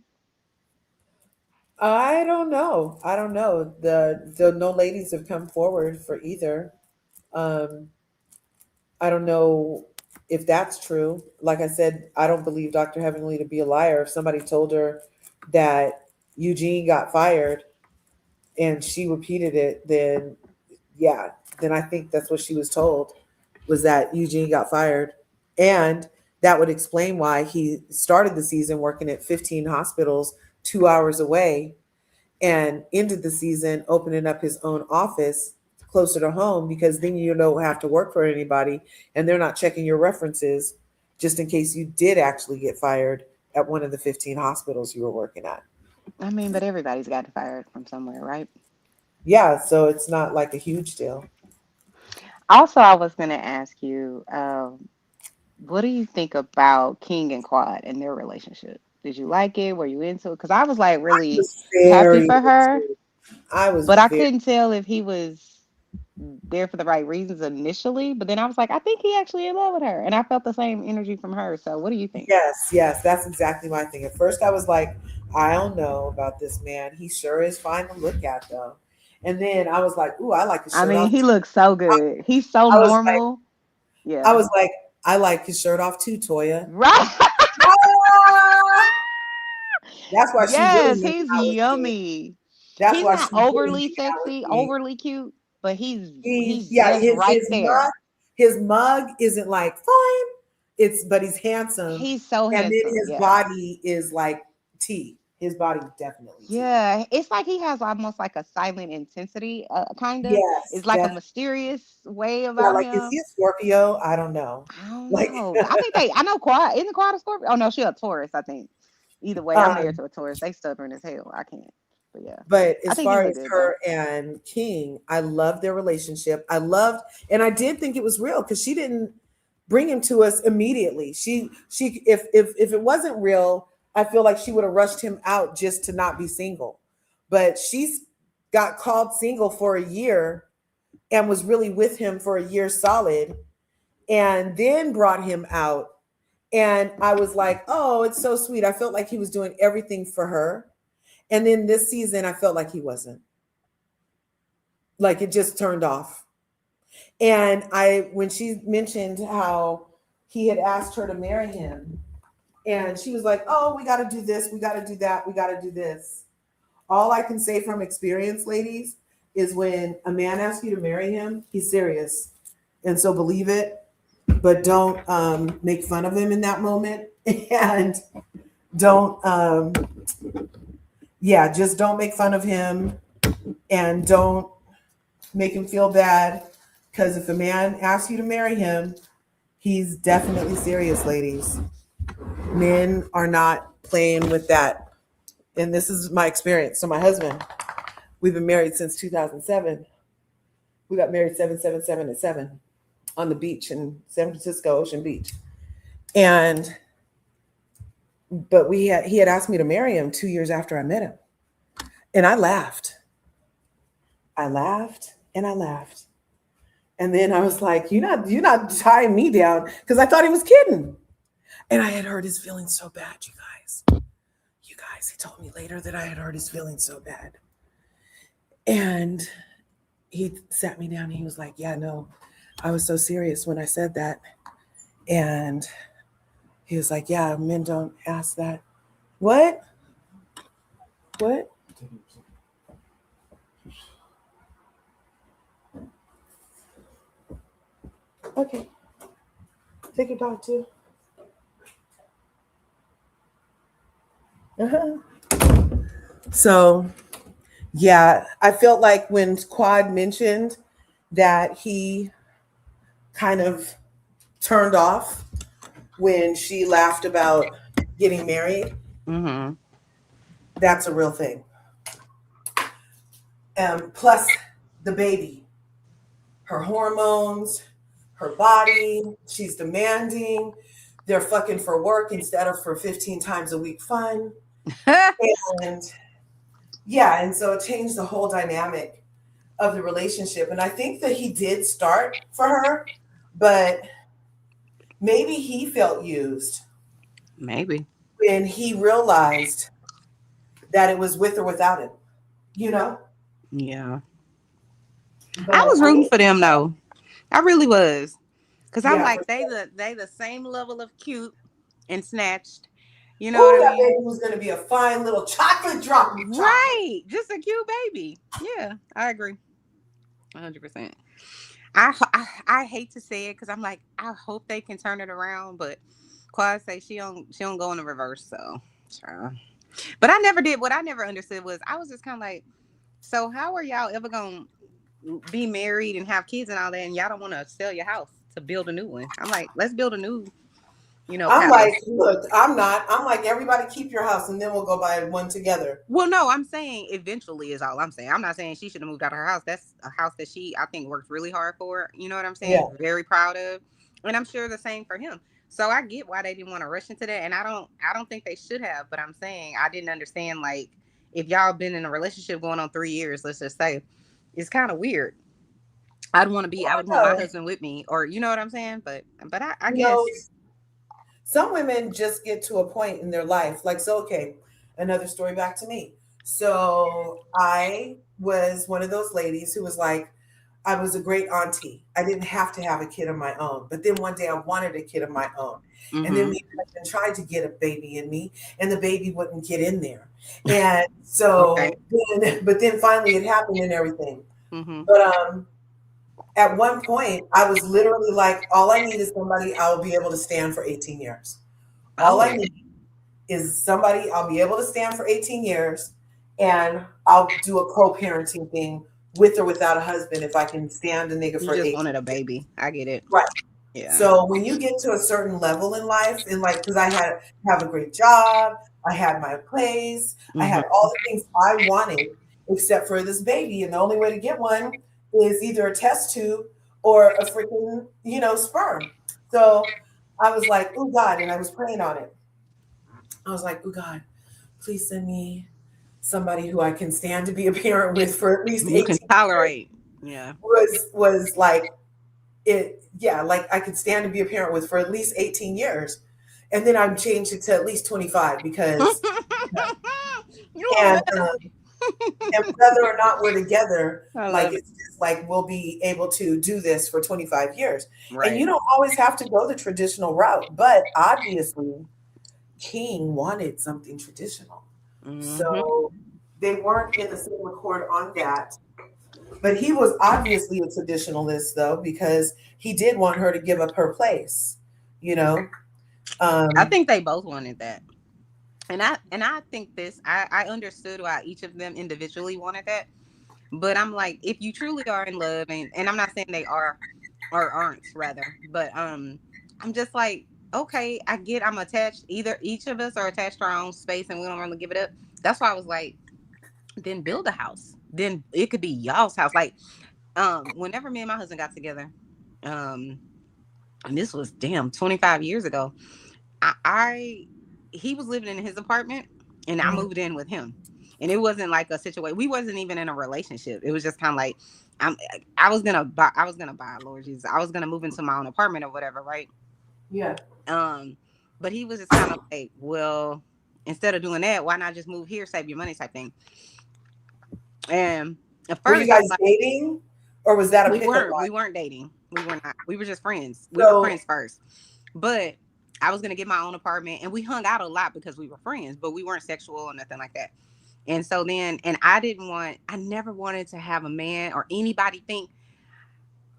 I don't know. I don't know. The no ladies have come forward for either. Um, I don't know if that's true. Like I said, I don't believe Dr. Heavenly to be a liar. If somebody told her that Eugene got fired and she repeated it, then yeah, then I think that's what she was told, was that Eugene got fired. And that would explain why he started the season working at 15 hospitals 2 hours away and ended the season opening up his own office closer to home, because then you don't have to work for anybody and they're not checking your references just in case you did actually get fired at one of the 15 hospitals you were working at. I mean, but everybody's got fired from somewhere, right? Yeah, so it's not like a huge deal. Also, I was going to ask you, what do you think about King and Quad and their relationship? Did you like it? Were you into it? Because I was like I really was happy very for her, into I was but I very couldn't tell if he was there for the right reasons initially. But then I was like, I think he actually in love with her, and I felt the same energy from her. So, what do you think? Yes, yes, that's exactly my thing. At first I was like, I don't know about this man. He sure is fine to look at though. And then I was like, ooh, I like his I shirt mean, off. he looks so good. He's so I was like, normal. I Yeah. was like, I like his shirt off too, Toya. Right. Ah! That's why she really Yes, knew he's I was dead. yummy. That's He's why not she really overly knew I was sexy, dead. overly cute, but he's He's he's yeah, just right there. his mug isn't like fine. But he's handsome. He's so And then handsome. his Yeah. body is like T. His body definitely T. Yeah, it's like he has almost like a silent intensity, kind of. It's Yes, like a definitely. mysterious way Yeah, about like is he him. a Scorpio? I don't know. I don't Like know. I think I know Quad. Isn't Quad a Scorpio? Oh no, she a Taurus, I think. Either way, I'm married um, to a Taurus. They stubborn as hell. I can't. But yeah. but I as think he far look as good though. her and King, I loved their relationship. I loved, and I did think it was real because she didn't bring him to us immediately. She if it wasn't real, I feel like she would have rushed him out just to not be single. But she's got called single for a year and was really with him for a year solid, and then brought him out. And I was like, oh, it's so sweet. I felt like he was doing everything for her. And then this season, I felt like he wasn't. Like it just turned off. And when she mentioned how he had asked her to marry him, and she was like, oh, we got to do this, we got to do that, we got to do this. All I can say from experience, ladies, is when a man asks you to marry him, he's serious. And so believe it, but don't make fun of him in that moment. And don't, yeah, just don't make fun of him and don't make him feel bad. Because if a man asks you to marry him, he's definitely serious, ladies. Men are not playing with that. And this is my experience. So, my husband, we've been married since 2007. We got married 777 and 7 on the beach in San Francisco, Ocean Beach. And, but he had asked me to marry him 2 years after I met him. And I laughed. I laughed and I laughed. And then I was like, you're not tying me down, because I thought he was kidding. And I had hurt his feelings so bad, you guys. You guys, he told me later that I had hurt his feelings so bad. And he sat me down and he was like, yeah, no, I was so serious when I said that. And he was like, yeah, men don't ask that. What? What? Okay. Take your dog too. Uh-huh. So, yeah, I felt like when Quad mentioned that he kind of turned off when she laughed about getting married, Mm-hmm. that's a real thing. Plus the baby, her hormones, her body, she's demanding. They're fucking for work instead of for 15 times a week fun. And yeah, and so it changed the whole dynamic of the relationship. And I think that he did start for her, but maybe he felt used Maybe. when he realized that it was with or without him, you know? Yeah. I But was I rooting mean, for them though. I really was. Cause I'm yeah, for like sure. they the same level of cute and snatched. You know what Oh, I that mean? baby was going to be a fine little chocolate drop of chocolate. Right. Just a cute baby. Yeah, I agree. 100%. I hate to say it because I'm like I hope they can turn it around, but Quad say she don't go in the reverse. So, child. But I never did. What I never understood was I was just kind of like, so how are y'all ever gonna be married and have kids and all that, and y'all don't want to sell your house to build a new one? I'm like, let's build a new, I'm like, palace. look, I'm not. I'm like, everybody keep your house and then we'll go buy one together. Well, no, I'm saying eventually is all I'm saying. I'm not saying she should have moved out of her house. That's a house that she, I think, worked really hard for. You know what I'm Yeah. saying? Very proud of, and I'm sure the same for him. So I get why they didn't want to rush into that, and I don't think they should have. But I'm saying I didn't understand, like, if y'all been in a relationship going on 3 years, let's just say, it's kind of weird. I would want my No, husband with me, or you know what I'm saying. But I you know, guess. some women just get to a point in their life, like, so, okay, another story back to me. So I was one of those ladies who was like, I was a great auntie. I didn't have to have a kid of my own. But then one day I wanted a kid of my own. And then Mm-hmm. my husband tried to get a baby in me, and the baby wouldn't get in there. And Okay. so, but then finally it happened and everything. Mm-hmm. But at one point, I was literally like, all I need is somebody I'll be able to stand for 18 years. All I Oh, need is somebody I'll be able to stand for 18 years, and I'll do a co-parenting thing with or without a husband if I can stand a nigga you for just 18 wanted a years. baby. I get it. Right. Yeah. So when you get to a certain level in life, and like, because I have a great job, I had my place, I Mm-hmm. had all the things I wanted, except for this baby, and the only way to get one is either a test tube or a freaking, sperm. So I was like, oh God, and I was praying on it. I was like, oh God, please send me somebody who I can stand to be a parent with for at least You can 18 years. tolerate. Yeah. Was like it, yeah, like I could stand to be a parent with for at least 18 years. And then I've changed it to at least 25 because, You a and mess. and whether or not we're together, I like love it. it's just like we'll be able to do this for 25 years. And you Right. don't always have to go the traditional route, but obviously King wanted something traditional. Mm-hmm. So they weren't in the same accord on that. But he was obviously a traditionalist, though, because he did want her to give up her place, you know. I Um, think they both wanted that. And I think I understood why each of them individually wanted that. But I'm like, if you truly are in love, and I'm not saying they are or aren't rather, but I'm just like, okay, I get I'm attached. Either each of us are attached to our own space and we don't really give it up. That's why I was like, then build a house. Then it could be y'all's house. Like, whenever me and my husband got together, um, and this was damn 25 years ago, I he was living in his apartment and I mhm. moved in with him. And it wasn't like a situation. We wasn't even in a relationship. It was just kind of like I'm I was gonna buy Lord Jesus. I was gonna move into my own apartment or whatever, right? Yeah. Um, but he was just kind of like, well, instead of doing that, why not just move here, save your money type thing. And at Were you first I was guys like, dating, or was that a we pickup weren't we line? weren't dating. We were not. We were just friends. We were So, friends first. But I was gonna get my own apartment, and we hung out a lot because we were friends, but we weren't sexual or nothing like that. And so then, and I never wanted to have a man or anybody think,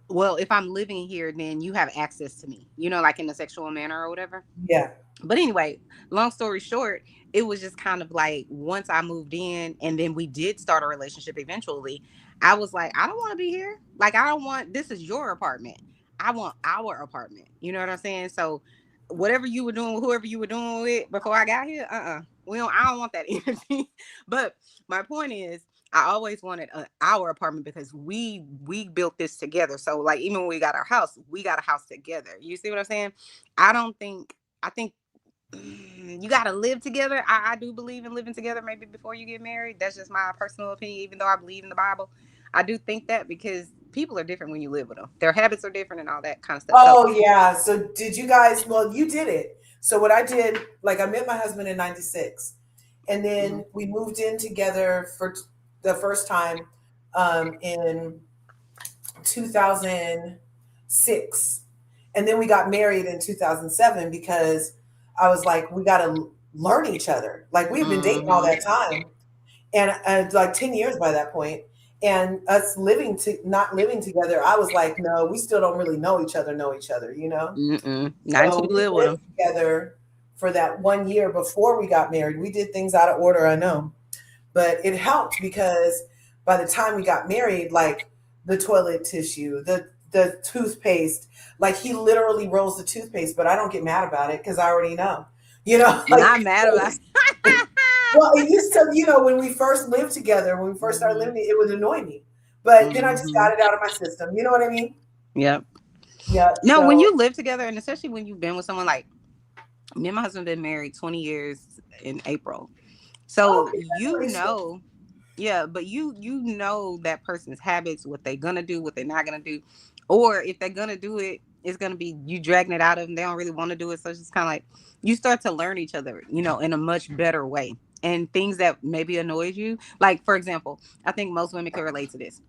well, if I'm living here, then you have access to me, like in a sexual manner or whatever. yeah. But anyway, long story short, it was just kind of like once I moved in and then we did start a relationship eventually, I was like, I don't want to be here. Like, I don't want, this is your apartment. I want our apartment. You know what I'm saying? So whatever you were doing with whoever you were doing with before I got here, I don't want that energy. But my point is, I always wanted our apartment because we built this together. So like even when we got our house, we got a house together. You see what I'm saying? I don't think I think you got to live together. I do believe in living together maybe before you get married. That's just my personal opinion, even though I believe in the Bible. I do think that because people are different when you live with them. Their habits are different and all that kind of stuff. So, Oh yeah. So did you guys? Well, you did it. So what I did, like, I met my husband in '96, and mhm. then we moved in together for the first time in 2006, and then we got married in 2007 because I was like, we got to learn each other. Like, we had been dating all Mhm. that time, and like 10 years by that point, and us not living together, I was like, no, we still don't really know each other, you know. Mm-mm. Not until So you we live with lived them. together for that 1 year before we got married. We did things out of order, I know, but it helped because by the time we got married, like the toilet tissue, the toothpaste, like he literally rolls the toothpaste, but I don't get mad about it because I already know, Not mad about well, it used to, when we first lived together, when we first started living, it would annoy me, but then I just got it out of my system. You know what I mean? Yep. Yeah. No, when So you live together, and especially when you've been with someone like me and my husband been married 20 years in April. So congratulations. yeah, but you know that person's habits, what they're gonna do, what they're not gonna do, or if they're gonna do it, it's gonna be you dragging it out of them. They don't really want to do it, so it's just kind of like you start to learn each other, in a much better way. And things that maybe annoys you, like for example, I think most women can relate to this.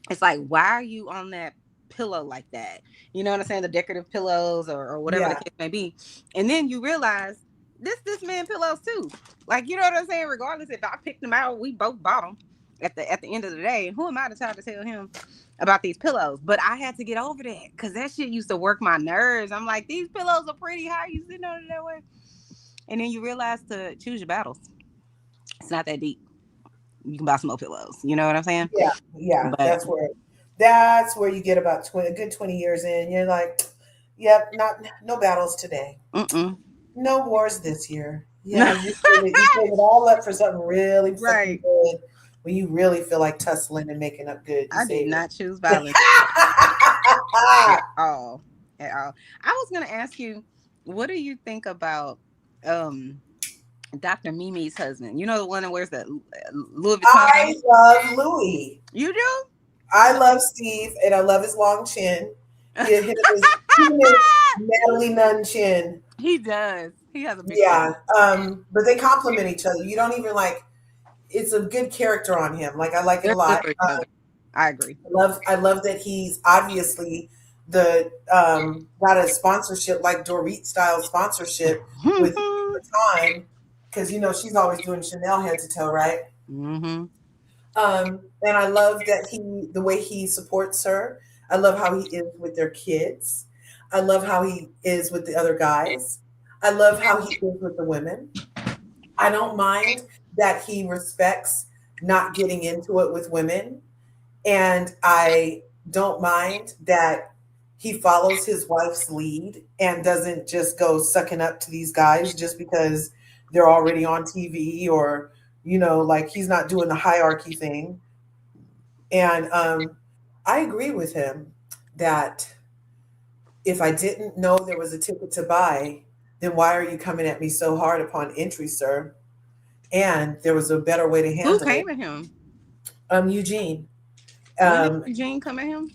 It's like, why are you on that pillow like that? You know what I'm saying? The decorative pillows or whatever the Yeah. case may be. And then you realize this man pillows too. Like, you know what I'm saying? Regardless if I picked them out, we both bought them at the end of the day. And who am I to try to tell him about these pillows? But I had to get over that because that shit used to work my nerves. I'm like, these pillows are pretty. How are you sitting on it that way? And then you realize to choose your battles. It's not that deep. You can buy some more pillows. You know what I'm saying? Yeah. Yeah. But That's where you get about 20, a good 20 years in. You're like, yep, no battles today. mm-mm. No wars this year. Yeah, you save it all up for something really fucking Right. good. When you really feel like tussling and making up good, you I did save it. not choose violence at all. At all. I was gonna ask you, what do you think about um Dr. Mimi's husband? You know, the one that wears the Louis I Vuitton? love Louis. You do? I love Steve, and I love his long chin. Him and his Natalie Nunn chin. He does. He has a big Yeah. chin. But they complement each other. You don't even like. It's a good character on him. Like I like it a They're good lot. for each other. I agree. I love that he's obviously the got a sponsorship like Dorit style sponsorship with Vuitton because she's always doing Chanel head to toe, right? Mm-hmm. And I love that the way he supports her. I love how he is with their kids. I love how he is with the other guys. I love how he is with the women. I don't mind that he respects not getting into it with women. And I don't mind that he follows his wife's lead and doesn't just go sucking up to these guys just because they're already on TV or, like he's not doing the hierarchy thing. And I agree with him that if I didn't know there was a ticket to buy, then why are you coming at me so hard upon entry, sir? And there was a better way to Who handle it. came at him? Eugene. When did Um, Eugene come at him?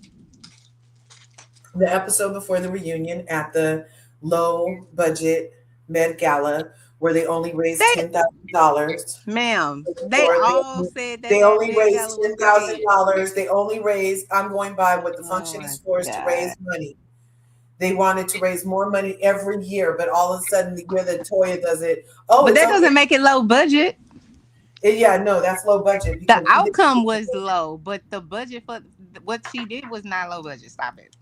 the episode before the reunion at the low budget Met Gala where they only raised They, $10,000. ma'am, they Or all said that they that only Met raised Gala was ten thousand dead. dollars. They only raised. I'm going by what the Oh function my is for is to God. raise money. They wanted to raise more money every year, but all of a sudden the year that Toya does it, But it's that okay. doesn't make it low budget. Yeah, no, that's low budget The because outcome was low, but the budget for what she did was not low budget. Stop it.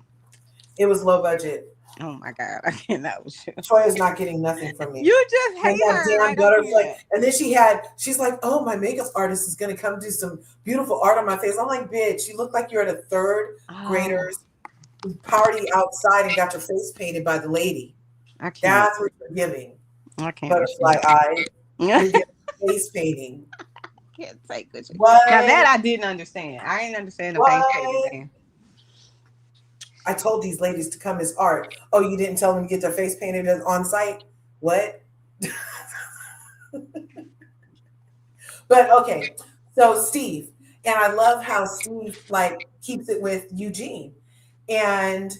it was low budget. Oh my God. I cannot with you. Toya's not getting nothing from me. You just And hate that her. damn I don't butterfly. get And then she's like, oh, my makeup artist is gonna come do some beautiful art on my face. I'm like, bitch, you look like you're at a third it. graders party outside and got your face painted by the lady. I can't. That's what you're giving. I can't. Butterfly eyes. You're I giving face painting. can't take with you. What? Now that I didn't understand. I didn't understand the face painting thing. I told these ladies to come as art. Oh, you didn't tell them to get their face painted on site? What? But okay, so Steve, and I love how Steve like keeps it with Eugene. And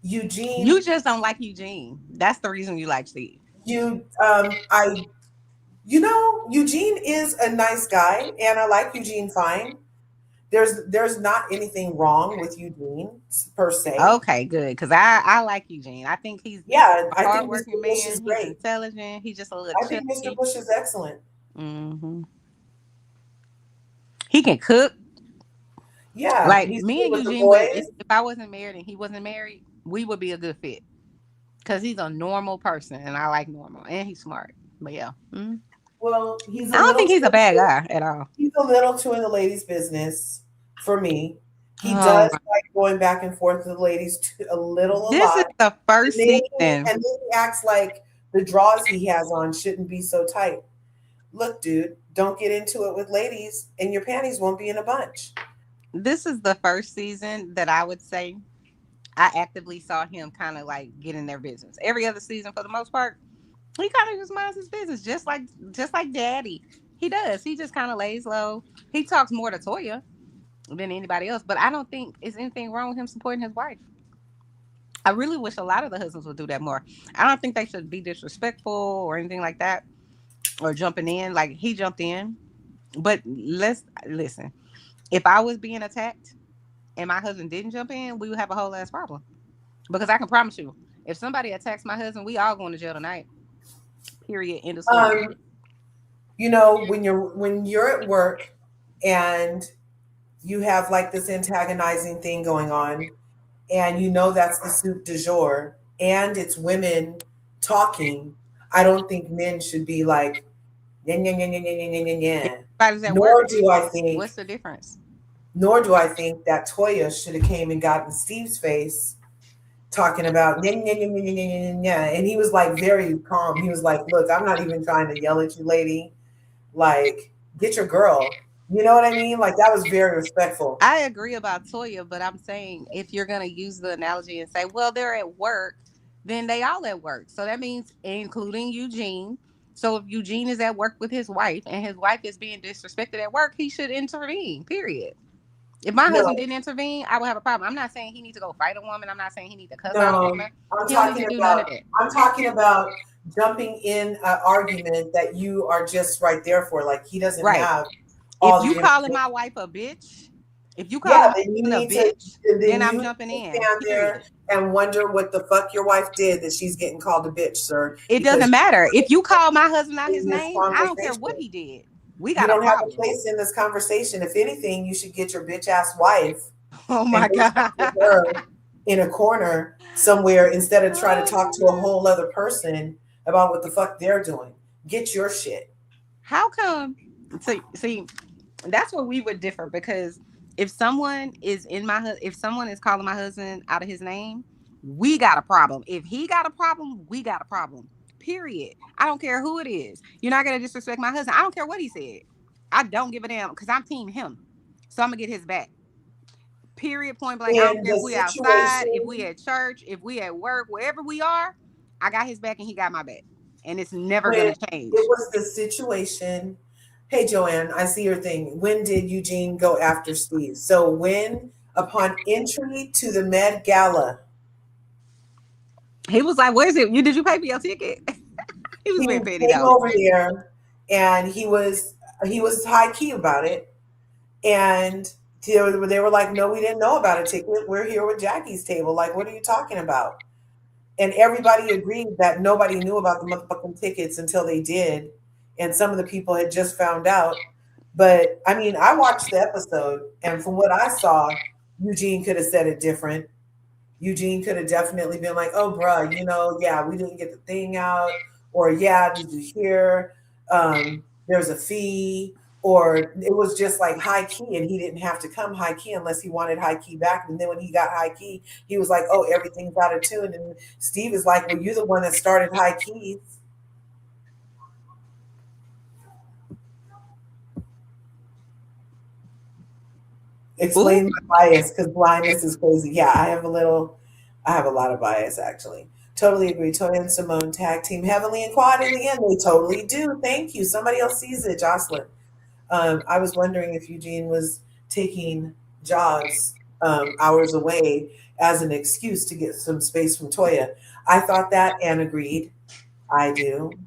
Eugene, You just don't like Eugene. That's the reason you like Steve. Eugene is a nice guy, and I like Eugene fine. There's not anything wrong with Eugene per se. Okay, good. Because I like Eugene. I think he's Yeah, a I think hardworking Mr. Bush man. is He's great. intelligent. He's just a little I think Mr. chubby. Bush is excellent. Mm-hmm. He can cook. Yeah, Like he's me good and with the Eugene would, boys. if I wasn't married and he wasn't married, we would be a good fit. Because he's a normal person, and I like normal, and he's smart. But yeah, Well, he's I a don't little think he's a too, bad guy at all. he's a little too in the ladies' business for me. He Oh does my! like going back and forth with the ladies a This is lot. the And first then, season. and then he acts like the draws he has on shouldn't be so tight. Look, dude, don't get into it with ladies, and your panties won't be in a bunch. This is the first season that I would say I actively saw him kind of like get in their business. Every other season, for the most part, he kind of just minds his business, just like Daddy. He does. He just kind of lays low. He talks more to Toya than anybody else, but I don't think it's anything wrong with him supporting his wife. I really wish a lot of the husbands would do that more. I don't think they should be disrespectful or anything like that or jumping in. Like he jumped in, but let's listen. If I was being attacked and my husband didn't jump in, we would have a whole ass problem. Because I can promise you, if somebody attacks my husband, we all going to jail tonight. Period. End of story. Um, you know, when you're at work and you have like this antagonizing thing going on, and you know that's the soup du jour, and it's women talking, I don't think men should be like, yeah, yeah, yeah, yeah, yeah, yeah, yeah, If yeah. everybody's at work, Nor do I think, what's the difference? nor do I think that Toya should have came and got in Steve's face talking about yeah, yeah, yeah, yeah, yeah, yeah, yeah, yeah. And he was like very calm. He was like, look, I'm not even trying to yell at you, lady. Like, get your girl. You know what I mean? Like that was very respectful. I agree about Toya, but I'm saying if you're going to use the analogy and say, well, they're at work, then they all at work. So that means including Eugene. So if Eugene is at work with his wife and his wife is being disrespected at work, he should intervene, period. If my husband No, didn't intervene, I would have a problem. I'm not saying he needs to go fight a woman. I'm not saying he needs to cuss out a no. woman. I'm He don't need talking to do none about of that. I'm talking about jumping in an argument that you are just right there for. Like he doesn't Right. have If all the you calling information. my wife a bitch, if you calling Yeah, my then you husband a need to bitch, then then you I'm need jumping to in. stand there Period. and wonder what the fuck your wife did that she's getting called a bitch, sir, It because doesn't matter. If you call my husband out his in this name, I don't care what conversation. he did. We You got a don't have a problem. place in this conversation. If anything, you should get your bitch ass wife Oh and my go God. talk to her in a corner somewhere instead of try to Oh talk my to a God. whole other person about what the fuck they're doing. Get your shit. How come? See, that's where we would differ because if someone is if someone is calling my husband out of his name, we got a problem. If he got a problem, we got a problem. Period. I don't care who it is. You're not gonna disrespect my husband. I don't care what he said. I don't give a damn because I'm team him. So I'm gonna get his back. Period. Point blank. I don't In care the if we outside, if situation, we at church, if we at work, wherever we are, I got his back and he got my back. And it's never when gonna it change. was the situation, hey Joanne, I see your thing. When did Eugene go after Steve? So when upon entry to the Met Gala, He was like, "Where's it? Did you pay for your ticket?" He was he being petty came though. over there and he was high key about it. And they were like, no, we didn't know about a ticket. We're here with Jackie's table. Like, what are you talking about? And everybody agreed that nobody knew about the motherfucking tickets until they did. And some of the people had just found out. But I mean, I watched the episode, and from what I saw, Eugene could have said it different. Eugene could have definitely been like, oh, bruh, yeah, we didn't get the thing out. Or, yeah, did you hear? There's a fee. Or it was just like high key, and he didn't have to come high key unless he wanted high key back. And then when he got high key, he was like, oh, everything's out of tune. And Steve is like, well, you're the one that started high keys. Ooh, Explain my bias because blindness is crazy. Yeah, I have a lot of bias actually. Totally agree. Toya and Simone tag team heavily and quad in the end. They totally do. Thank you. Somebody else sees it, Jocelyn. I was wondering if Eugene was taking Jaws hours away as an excuse to get some space from Toya. I thought that and agreed. I do.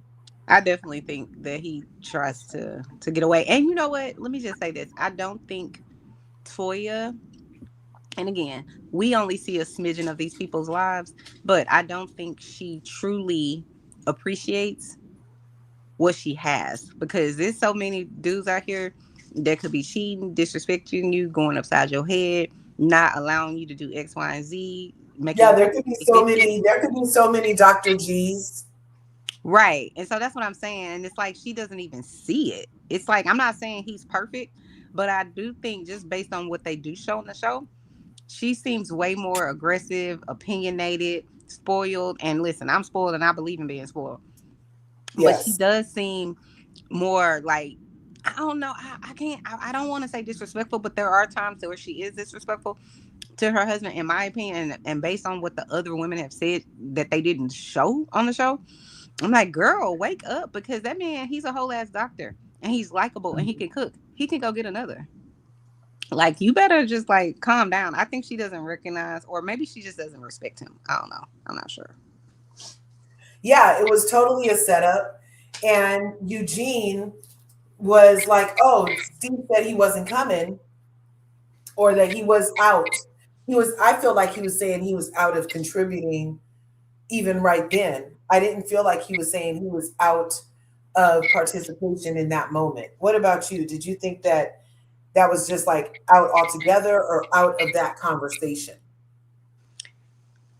I definitely think that he tries to get away. And you know what? Let me just say this: I don't think Toya. And again, we only see a smidgen of these people's lives, but I don't think she truly appreciates what she has because there's so many dudes out here that could be cheating, disrespecting you, going upside your head, not allowing you to do X, Y, and Z. making Yeah, you there could be so many. There could be so many Dr. G's. right. And so that's what I'm saying. And it's like she doesn't even see it. It's like I'm not saying he's perfect, but I do think just based on what they do show in the show, she seems way more aggressive, opinionated, spoiled. And listen, I'm spoiled and I believe in being spoiled. But she Yes. does seem more like I don't know. I can't. I don't want to say disrespectful, but there are times where she is disrespectful to her husband, in my opinion, and based on what the other women have said that they didn't show on the show. I'm like, girl, wake up, because that man, he's a whole ass doctor and he's likable and he can cook. He can go get another. Like, you better just like calm down. I think she doesn't recognize, or maybe she just doesn't respect him. I don't know. I'm not sure. Yeah, it was totally a setup. And Eugene was like, oh, Steve said he wasn't coming or that he was out. I feel like he was saying he was out of contributing even right then. I didn't feel like he was saying he was out of participation in that moment. What about you? Did you think that that was just like out altogether or out of that conversation?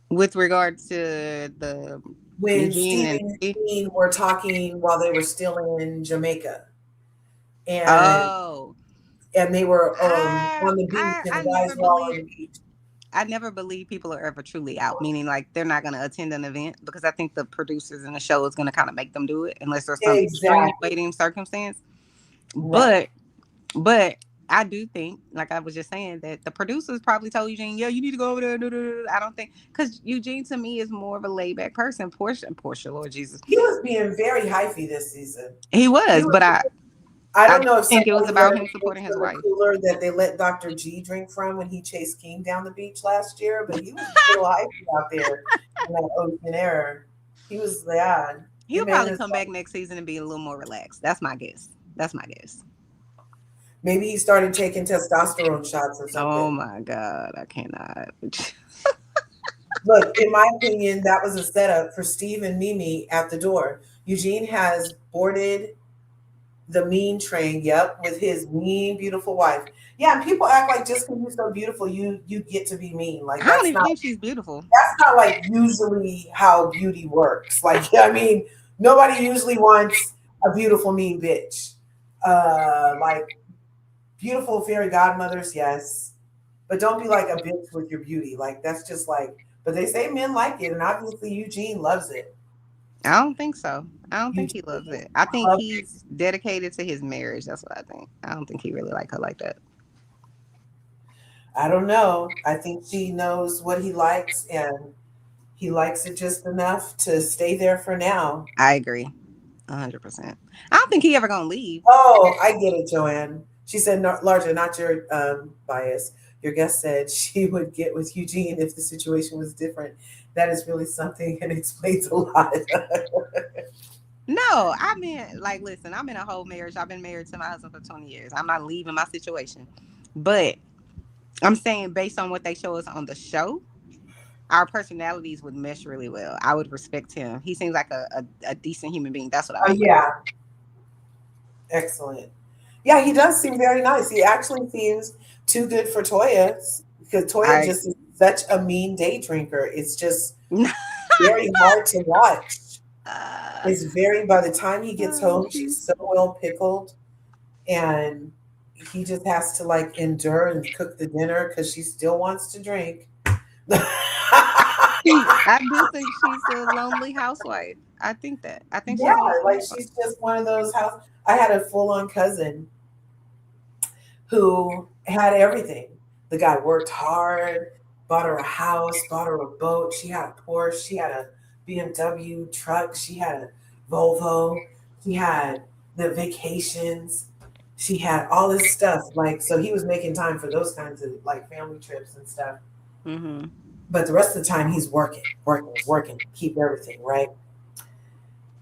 With regard to the When Eugene Steve and and Eugene were talking while they were still in Jamaica, and oh, they were I on the beach, I and I the guys never were all believe on the beach. I never believe people are ever truly out, meaning like they're not going to attend an event, because I think the producers in the show is going to kind of make them do it unless there's some Exactly. extenuating circumstance. Right. But I do think, like I was just saying, that the producers probably told Eugene, "Yeah, you need to go over there." I don't think, because Eugene to me is more of a laid back person. Portia, Lord Jesus, He was being very hyphy this season. he He was, was. but I I don't do know if think it was somebody about read him the supporting his for the wife. cooler that they let Dr. G drink from when he chased King down the beach last year, but he was a little hyphy out there in that ocean air. He was, yeah, he He'll made probably his, come back next season and be a little more relaxed. That's my guess. That's my guess. maybe he started taking testosterone shots or Oh something. my God, I cannot. Look, in my opinion, that was a setup for Steve and Mimi at the door. Eugene has boarded the mean train, yep, with his mean, beautiful wife. Yeah, and people act like just because you're so beautiful, you get to be mean. Like I don't even think she's beautiful. that's not like usually how beauty works. Like, I mean, nobody usually wants a beautiful mean bitch. Like beautiful fairy godmothers, yes, but don't be like a bitch with your beauty. Like that's just like. But they say men like it, and obviously Eugene loves it. I don't think so. I don't think he Eugene loves it. I think loves it. he's dedicated to his marriage. That's what I think. I don't think he really like her like that. I don't know. I think she knows what he likes, and he likes it just enough to stay there for now. I agree, 100%. I don't think he ever gonna leave. Oh, I get it, Joanne. She said, no, Larger, not your bias. Your guest said she would get with Eugene if the situation was different. That is really something and explains a lot. No, I mean, like, listen, I'm in a whole marriage. I've been married to my husband for 20 years. I'm not leaving my situation, but I'm saying based on what they show us on the show, our personalities would mesh really well. I would respect him. He seems like a decent human being. That's what I Oh, would say. yeah. Excellent. Yeah, he does seem very nice. He actually seems too good for Toya because Toya I just is such a mean day drinker. It's just very hard to watch. It's very, by the time he gets home, she's so well pickled and he just has to like endure and cook the dinner because she still wants to drink. I do think she's a lonely housewife. I think that. I think Yeah, she's a lonely like housewife. she's just one of those house. I had a full on cousin who had everything. The guy worked hard, bought her a house, bought her a boat. She had a Porsche, she had a BMW truck, she had a Volvo, she had the vacations, she had all this stuff. Like, so he was making time for those kinds of like family trips and stuff. Mm-hmm. But the rest of the time he's working, keep everything, right?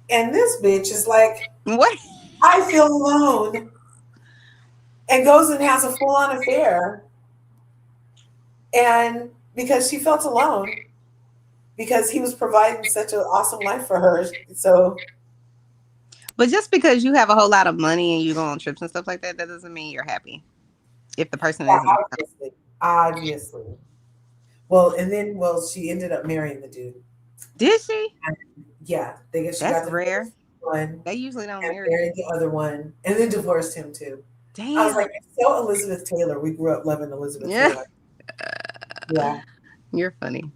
And this bitch is like, What? I feel alone, and goes and has a full on affair. And because she felt alone, because he was providing such an awesome life for her. So, But just because you have a whole lot of money and you go on trips and stuff like that, that doesn't mean you're happy. If the person yeah, isn't. obviously. Well, and then she ended up marrying the dude. Did she? And yeah, they guess she That's got rare. divorced one They usually don't and marry. married the other one, and then divorced him too. I was Damn. like, so Elizabeth Taylor. We grew up loving Elizabeth Yeah. Taylor. Yeah, You're funny.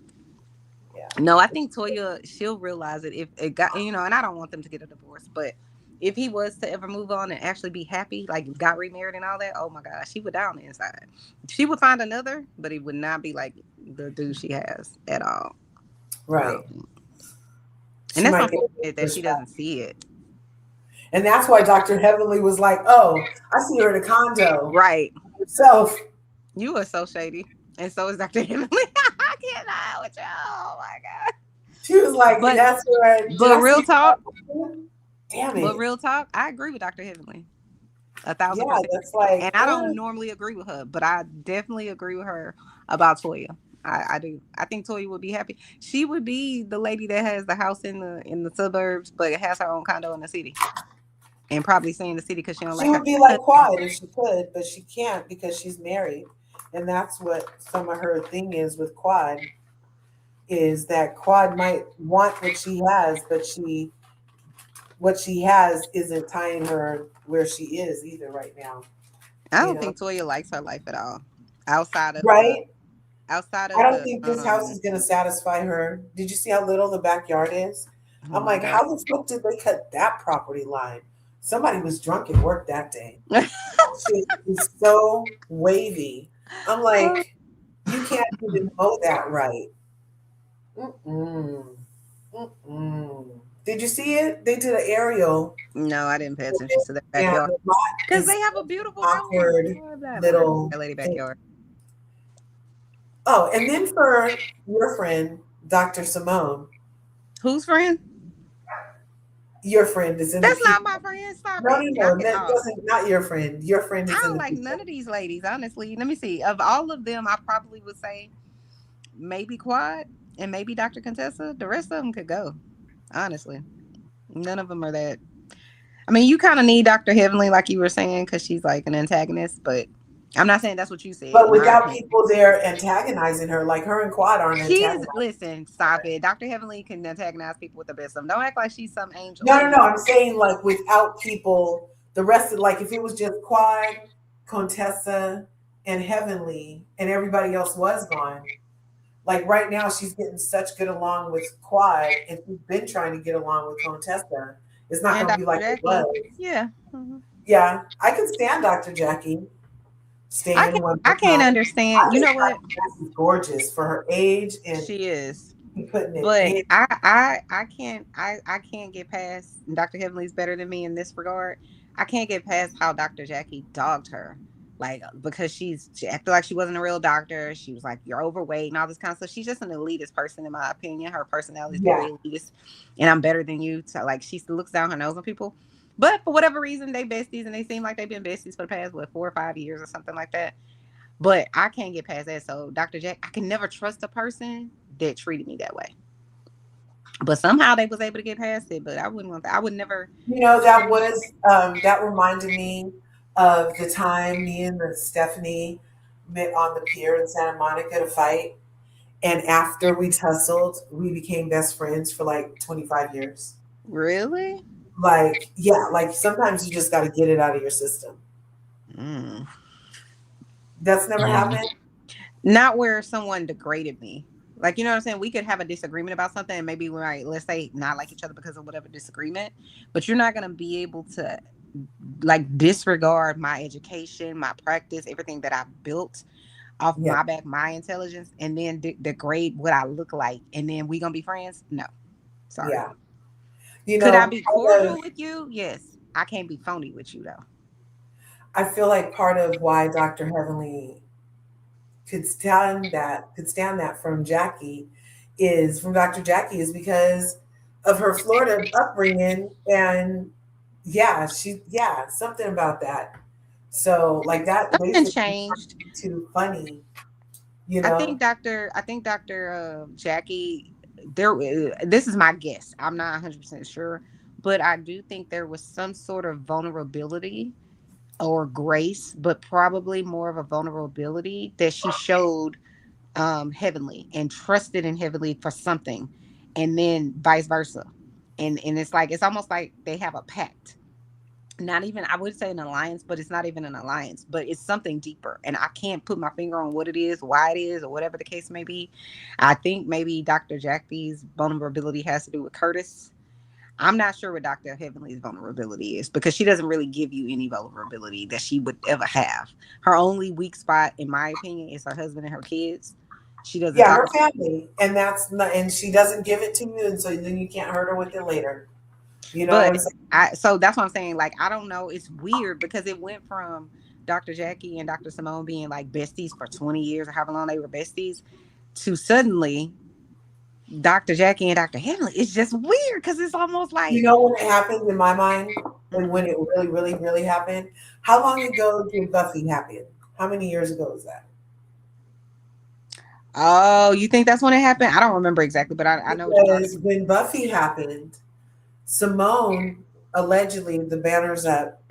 yeah. No, I think Toya, she'll realize it if it got, and I don't want them to get a divorce, but if he was to ever move on and actually be happy, like got remarried and all that, oh my gosh, she would die on the inside. She would find another, but it would not be like the dude she has at all. Right. And She that's might get unfortunate that she pushed back. doesn't see it. And that's why Dr. Heavenly was like, oh, I see her in a condo. Right. Herself. You are so shady. And so is Dr. Emily. I cannot with you. Oh my God. She was like, But- that's where did I real see talk. Damn it. But real talk, I agree with Dr. Heavenly. 1,000%. Yeah, that's like, And I don't normally agree with her, but I definitely agree with her about Toya. I do. I think Toya would be happy. She would be the lady that has the house in the suburbs, but has her own condo in the city, and probably stay in the city because she don't she like would her. be like Quad if she could, but she can't because she's married. And that's what some of her thing is with Quad, is that Quad might want what she has, but what she has isn't tying her where she is either right now. I You don't know? think Toya likes her life at all, outside of Right? outside I of don't the. think this house is gonna satisfy her. Did you see how little the backyard is? Oh I'm my like, God. how the fuck did they cut that property line? Somebody was drunk at work that day. Shit is so wavy. I'm like, you can't even mow that right. Mm-mm. Mm-mm. Did you see it? They did an aerial, No, I didn't pay attention to their and backyard the lot because is they have a beautiful awkward room. little Lady thing. backyard. Oh, and then for your friend, Dr. Simone, Whose friend? your friend is in the That's queue. not my friend. Stop No, it. no, Knock no, it that off. doesn't. Not your friend. Your friend I is in don't the like queue. none of these ladies, honestly. Let me see. Of all of them, I probably would say maybe Quad and maybe Dr. Contessa. The rest of them could go. Honestly, none of them are that. I mean, you kind of need Dr. Heavenly, like you were saying, because she's like an antagonist. But I'm not saying that's what you said. But In my without opinion, people there antagonizing her, like her and Quad aren't she is. antagonizing. Listen, stop it. Dr. Heavenly can antagonize people with the best of them. Don't act like she's some angel. No, no, no. I'm saying like without people, the rest of like if it was just Quad, Contessa, and Heavenly, and everybody else was gone. Like right now, she's getting such good along with Quad, and she's been trying to get along with Contessa. It's not And going to be Dr. like it Jackie. was. Yeah. Yeah, I can stand Dr. Jackie. Stand one I more can't time. understand. You know think what? Dr. Jackie's gorgeous for her age, and She is. putting it But in. I can't get past Dr. Heavenly's better than me in this regard. I can't get past how Dr. Jackie dogged her. Like because I feel like she wasn't a real doctor. She was like, you're overweight and all this kind of stuff. She's just an elitist person in my opinion. Her personality is very elitist. And I'm better than you. So like she looks down her nose on people. But for whatever reason, they besties and they seem like they've been besties for the past 4 or 5 years or something like that. But I can't get past that. So Dr. Jack, I can never trust a person that treated me that way. But somehow they was able to get past it. But I wouldn't want that. I would never. You know, that reminded me of the time me and Stephanie met on the pier in Santa Monica to fight. And after we tussled, we became best friends for like 25 years. Really? Like, yeah, like sometimes you just got to get it out of your system. That's never happened. Not where someone degraded me. Like, you know what I'm saying? We could have a disagreement about something and maybe we might, let's say, not like each other because of whatever disagreement. But you're not going to be able to like disregard my education, my practice, everything that I've built off my back, my intelligence, and then degrade what I look like. And then we going to be friends? No. Sorry. Yeah. You know, could I be cordial with you? Yes. I can't be phony with you though. I feel like part of why Dr. Heavenly could stand that from Dr. Jackie is because of her Florida upbringing, and something about that. So like that something changed. Too funny, you know. I think Dr. Jackie. This is my guess. I'm not 100% sure, but I do think there was some sort of vulnerability or grace, but probably more of a vulnerability that she showed Heavenly and trusted in Heavenly for something, and then vice versa. And it's like, it's almost like they have a pact. Not even, I would say an alliance, but it's not even an alliance, but it's something deeper. And I can't put my finger on what it is, why it is, or whatever the case may be. I think maybe Dr. Jackie's vulnerability has to do with Curtis. I'm not sure what Dr. Heavenly's vulnerability is, because she doesn't really give you any vulnerability that she would ever have. Her only weak spot, in my opinion, is her husband and her kids. She doesn't Yeah, talk her about. family, and that's not, and she doesn't give it to you, and so then you can't hurt her with it later. You know what I'm But saying? so that's what I'm saying. Like, I don't know. It's weird because it went from Dr. Jackie and Dr. Simone being like besties for 20 years or however long they were besties to suddenly Dr. Jackie and Dr. Henley. It's just weird because it's almost You like, know when it happened in my mind, and when mhm. it really, really, really happened. How long ago did Buffy happen? How many years ago was that? Oh, you think that's when it happened? I don't remember exactly, but I know what you're talking Because when Buffy happened, Simone allegedly, the banners up,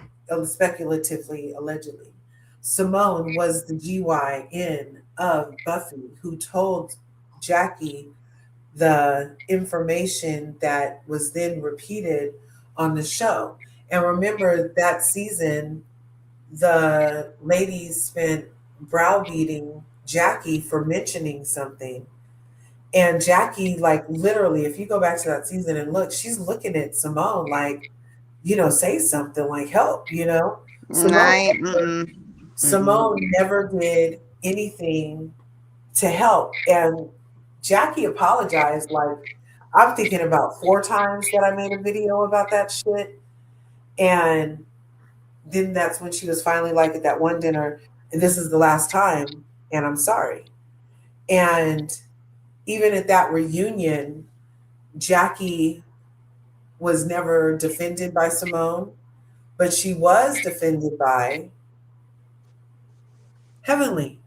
speculatively, allegedly, Simone was the GYN of Buffy who told Jackie the information that was then repeated on the show. And remember that season, the ladies spent browbeating Jackie for mentioning something. And Jackie, like literally, if you go back to that season and look, she's looking at Simone like, say something, like help, about. Mm-mm. Simone never did anything to help. And Jackie apologized, like, I'm thinking about 4 times that I made a video about that shit. And then that's when she was finally like at that one dinner, and this is the last time, and I'm sorry. And even at that reunion, Jackie was never defended by Simone, but she was defended by Heavenly.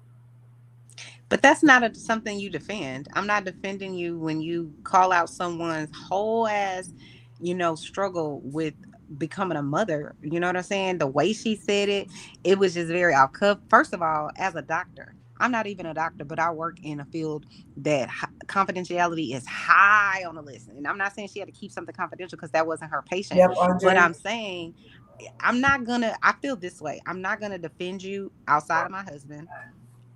But that's not something you defend. I'm not defending you when you call out someone's whole ass, struggle with becoming a mother. You know what I'm saying? The way she said it, it was just very off cuff. First of all, as a doctor, I'm not even a doctor, but I work in a field that confidentiality is high on the list. And I'm not saying she had to keep something confidential because that wasn't her patient. Yep, But Andre. I'm saying, I feel this way. I'm not gonna defend you outside of my husband.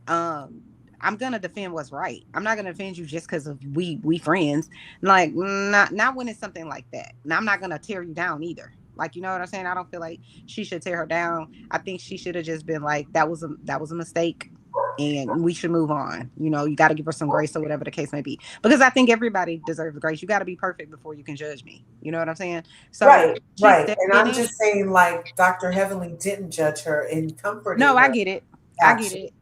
um I'm gonna defend what's right. I'm not gonna defend you just because of we friends. Like, not when it's something like that. And I'm not gonna tear you down either. Like, you know what I'm saying? I don't feel like she should tear her down. I think she should have just been like, that was a mistake, and we should move on. You got to give her some grace or whatever the case may be. Because I think everybody deserves grace. You got to be perfect before you can judge me. You know what I'm saying? So Right, she right. stepped And in I'm it. just saying, like, Dr. Heavenly didn't judge her and comforted No, I her, get it. I get actually. it.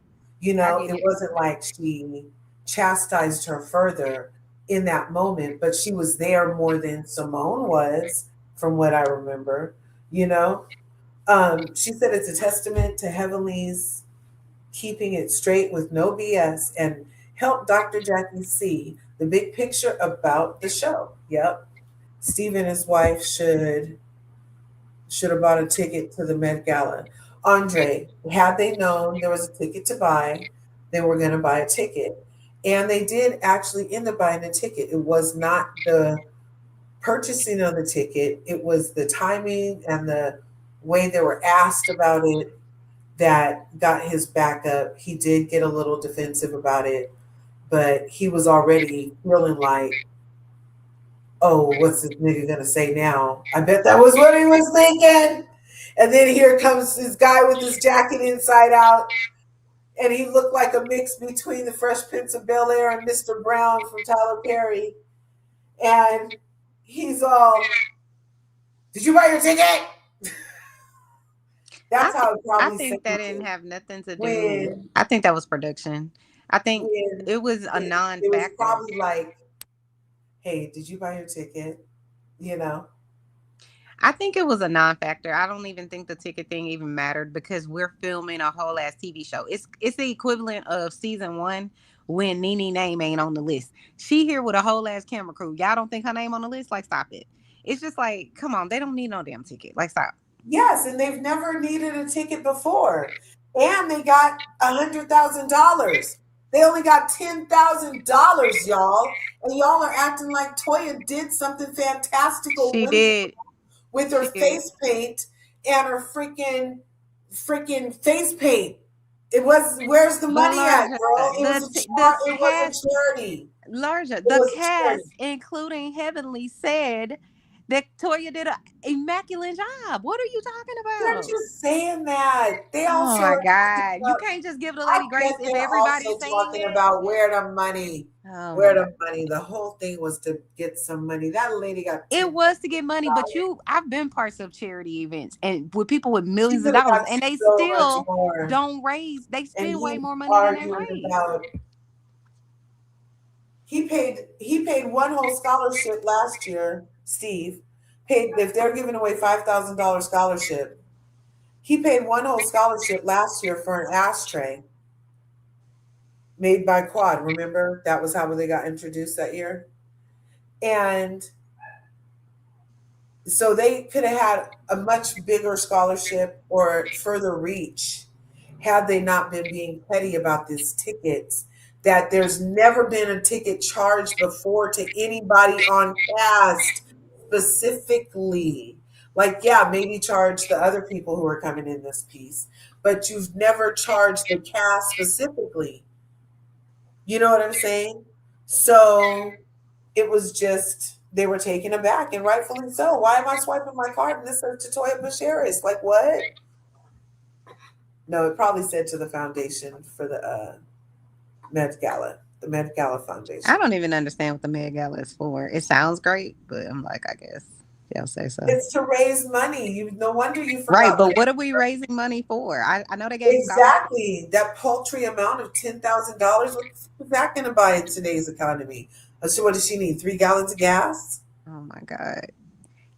I get It it. wasn't like she chastised her further in that moment, but she was there more than Simone was, from what I remember. You know, she said it's a testament to Heavenly's keeping it straight with no BS and help Dr. Jackie see the big picture about the show. Yep. Steve and his wife should have bought a ticket to the Met Gala. Andre, had they known there was a ticket to buy, they were going to buy a ticket. And they did actually end up buying a ticket. It was not the purchasing of the ticket, it was the timing and the way they were asked about it that got his back up. He did get a little defensive about it, but he was already feeling like, oh, what's this nigga gonna say now? I bet that was what he was thinking. And then here comes this guy with his jacket inside out, and he looked like a mix between the Fresh Prince of Bel Air and Mr. Brown from Tyler Perry. And he's all, "Did you buy your ticket?" I That's think how it I probably think that sounded didn't have nothing to do. when I think that was production. I think when it was a it was non-factor. probably like, "Hey, did you buy your ticket?" You know. I think it was a non-factor. I don't even think the ticket thing even mattered because we're filming a whole ass TV show. It's the equivalent of season 1 when Nene name ain't on the list. She here with a whole ass camera crew. Y'all don't think her name on the list? Like, stop it. It's just like, come on, they don't need no damn ticket. Like, stop. Yes, and they've never needed a ticket before, and they got $100,000. They only got $10,000, y'all. And y'all are acting like Toya did something fantastical She did. with her She did. face paint and her freaking face paint. It was, where's the But money at, Larja, girl? It was the it was cast, a charity. Larja, It the was a charity. cast, including Heavenly, said that Toya did an immaculate job. What are you talking They're about? just saying that. They Oh also my are talking God. You about, can't just give the I lady grace bet if they're everybody's also saying talking it. about where the money. Oh Where my the God. money? The whole thing was to get some money. That lady got It $10,000. was to get money, but I've been parts of charity events and with people with She millions of could have dollars, got and they so much still more. they And spend way he's more money than they arguing raise. about he paid one whole scholarship last year. Steve paid, if they're giving away $5,000 scholarship. He paid one whole scholarship last year for an ashtray made by Quad. Remember, that was how they got introduced that year. And so they could have had a much bigger scholarship or further reach had they not been being petty about these tickets. That there's never been a ticket charged before to anybody on cast specifically. Like, yeah, maybe charge the other people who are coming in this piece, but you've never charged the cast specifically. You know what I'm saying? So it was just, they were taken aback, and rightfully so. Why am I swiping my card and this says to Toya Bush Harris? Like, what? No, it probably said to the foundation for the Met Gala, the Met Gala Foundation. I don't even understand what the Met Gala is for. It sounds great, but I'm like, I guess y'all say so. It's to raise money. No wonder you forgot. Right, but what are we raising money for? I know they gave exactly that paltry amount of $10,000. What's that going to buy in today's economy? So what does she need? 3 gallons of gas? Oh my God.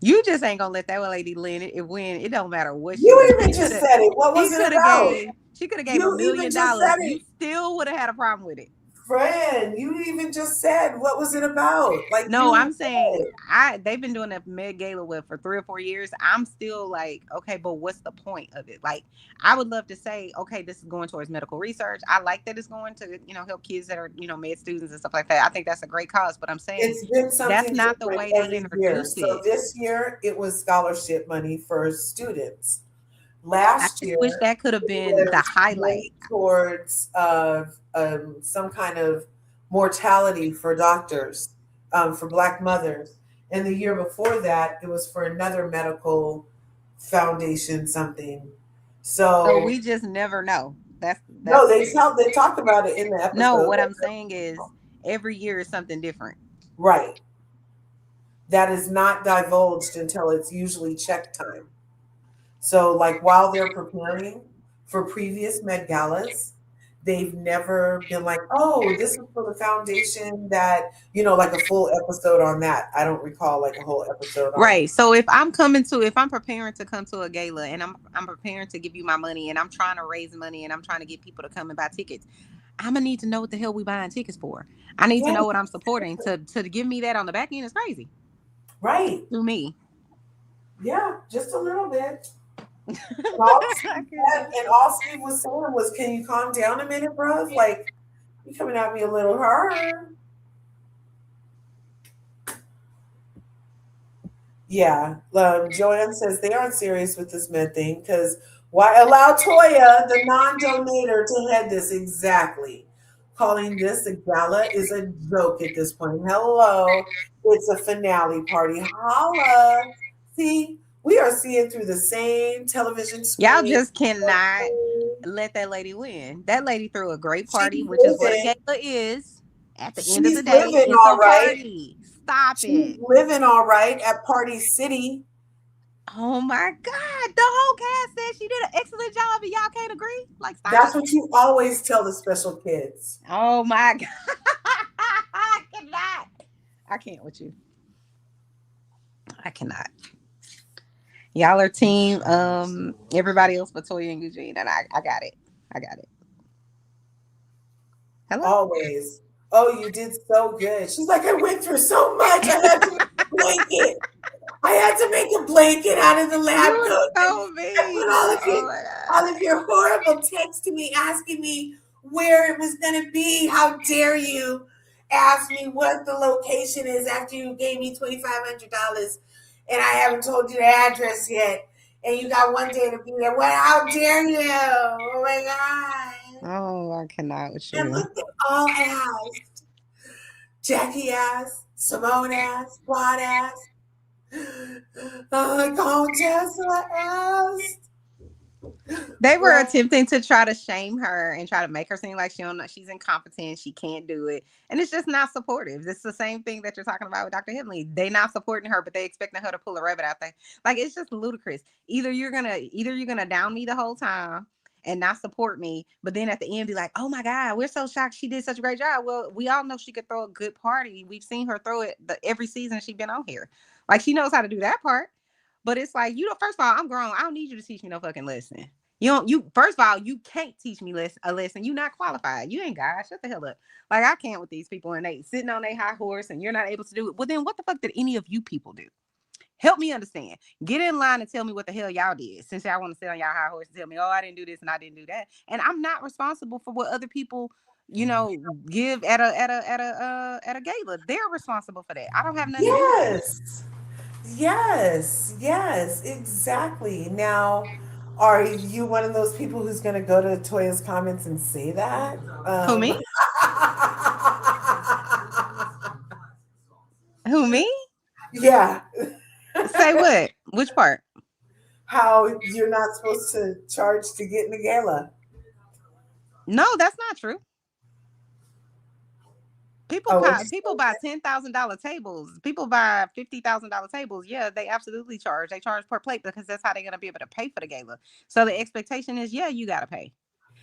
You just ain't gonna let that lady win it. It don't matter what she You does. even just said it. What was it about? She could have gave You $1 even million. just said You it. still would have had a problem with it. Friend, you even just said what was it about? Like, No, you I'm saying said. they've been doing that Met Gala for 3 or 4 years. I'm still like, okay, but what's the point of it? Like, I would love to say, okay, this is going towards medical research. I like that it's going to, help kids that are, med students and stuff like that. I think that's a great cause. But I'm saying It's been something that's not the different way they every year. introduced So it. this year it was scholarship money for students. I Last just year wish that could have it been the was highlight. towards some kind of mortality for doctors, for Black mothers. And the year before that, it was for another medical foundation, something. So So we just never know. That's no, they talked about it in the episode. No, what I'm saying is every year is something different. Right. That is not divulged until it's usually check time. So, like, while they're preparing for previous Met Galas, they've never been like, oh, this is for the foundation that, like a full episode on that. I don't recall like a whole episode on Right. So if I'm preparing to come to a gala and I'm preparing to give you my money and I'm trying to raise money and I'm trying to get people to come and buy tickets, I'm gonna need to know what the hell we buying tickets for. I need to know what I'm supporting. To give me that on the back end is crazy. Right. To me. Yeah, just a little bit. And all Steve was saying was, can you calm down a minute, bro? Like, you coming at me a little hard. Yeah. Joanne says they aren't serious with this med thing because why allow Toya, the non-donator, to head this? Exactly. Calling this a gala is a joke at this point. Hello. It's a finale party. Holla. See, we are seeing through the same television screen. Y'all just cannot let that lady win. That lady threw a great party, which is what a gala is. At the end of the day, it's a party. Stop it. Living all right at Party City. Oh my God. The whole cast said she did an excellent job and y'all can't agree? Like, stop. That's what you always tell the special kids. Oh my God. I cannot. I can't with you. I cannot. Y'all are team everybody else but Toya and Eugene, and I got it. I got it. Hello? Always. Oh, you did so good. She's like, I went through so much. I had to make a blanket. I had to make a blanket out of the lab coat. So mean. I put all of your horrible texts to me asking me where it was going to be. How dare you ask me what the location is after you gave me $2,500 and I haven't told you the address yet. And you got one day to be there. Well, how dare you? Oh my God. Oh, I cannot with And you. look, they all asked. Jackie asked, Simone asked, Quad asked, Conetessa asked. They were Right. attempting to try to shame her and try to make her seem like she don't know, she's incompetent, she can't do it, and it's just not supportive. It's the same thing that you're talking about with Dr. Heavenly. They not supporting her, but they expecting her to pull a rabbit out there. Like it's just ludicrous. Either you're gonna down me the whole time and not support me, but then at the end be like, oh my God, we're so shocked she did such a great job. Well, we all know she could throw a good party. We've seen her throw it every season she's been on here. Like she knows how to do that part. But it's like, first of all, I'm grown. I don't need you to teach me no fucking lesson. You first of all, you can't teach me a lesson. You're not qualified. You ain't God. Shut the hell up. Like I can't with these people and they sitting on their high horse and you're not able to do it. Well, then what the fuck did any of you people do? Help me understand. Get in line and tell me what the hell y'all did. Since y'all want to sit on y'all high horse and tell me, oh, I didn't do this and I didn't do that. And I'm not responsible for what other people, give at a gala. They're responsible for that. I don't have nothing to do with that. Yes. Yes. Yes. Exactly. Now, are you one of those people who's going to go to Toya's comments and say that? Who me? Who me? Yeah. Say what? Which part? How you're not supposed to charge to get in the gala. No, that's not true. People Oh, buy people buy $10,000 tables. People buy $50,000 tables. Yeah, they absolutely charge. They charge per plate because that's how they're gonna be able to pay for the gala. So the expectation is, yeah, you gotta pay.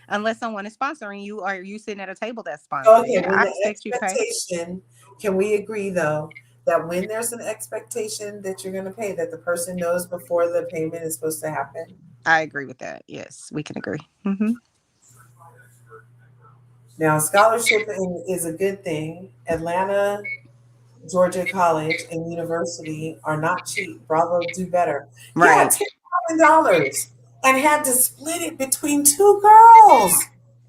Unless someone is sponsoring you or you sitting at a table that's sponsored. okay. Yeah, When I the expect you to pay. expectation, can we agree though that when there's an expectation that you're going to pay, that the person knows before the payment is supposed to happen? I agree with that. Yes, we can agree. Mm-hmm. Now, scholarship is a good thing. Atlanta, Georgia College and University are not cheap. Bravo, do better. Yeah, Right. $10,000 and had to split it between two girls.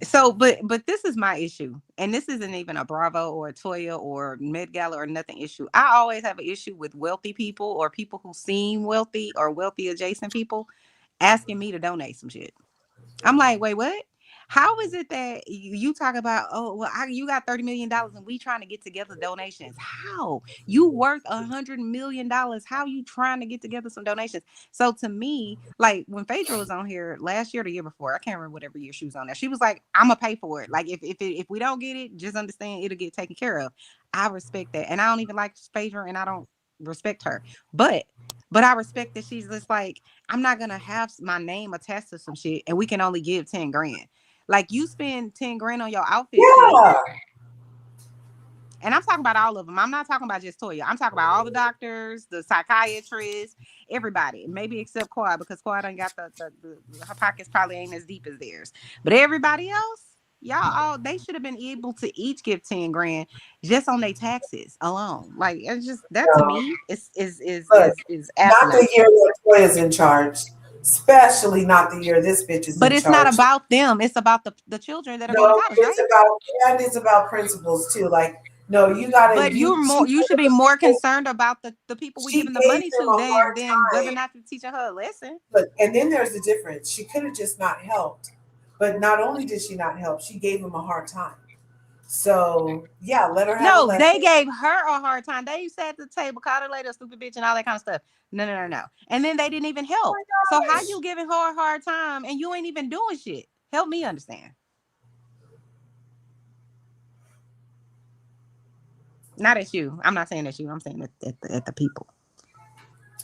So, but this is my issue, and this isn't even a Bravo or a Toya or Met Gala or nothing issue. I always have an issue with wealthy people or people who seem wealthy or wealthy adjacent people asking me to donate some shit. I'm like, wait, what? How is it that you talk about, oh, well, you got $30 million and we trying to get together donations? How? You worth $100 million? How you trying to get together some donations? So to me, like when Phaedra was on here last year, or the year before, I can't remember whatever year she was on there. She was like, I'm gonna pay for it. Like if we don't get it, just understand it'll get taken care of. I respect that, and I don't even like Phaedra, and I don't respect her, but I respect that she's just like, I'm not gonna have my name attached to some shit and we can only give 10 grand. Like you spend 10 grand on your outfit fee. Yeah. And I'm talking about all of them. I'm not talking about just Toya. I'm talking about all the doctors, the psychiatrists, everybody. Maybe except Quad, because Quad ain't got her pockets probably ain't as deep as theirs. But everybody else, y'all all they should have been able to each give 10 grand just on their taxes alone. Like it's just that to No. me Look, is not asinine. the year that Toya's in charge. Especially not the year this bitch is But in it's not charge. about them. It's about the children that are going to No, college, it's right? about and it's about principles too. Like, no, you gotta But you should be more concerned about the people we she giving the gave money them to a hard than whether or time. not you're teaching her a lesson. Look, and then there's the difference. She could have just not helped. But not only did she not help, she gave him a hard time. So yeah, let her have a No, they lesson. gave her a hard time. They sat at the table, called her later a stupid bitch and all that kind of stuff. No. And then they didn't even Oh help. So my how gosh. you giving her a hard time and you ain't even doing shit? Help me understand. Not at you. I'm not saying at you. I'm saying at the people.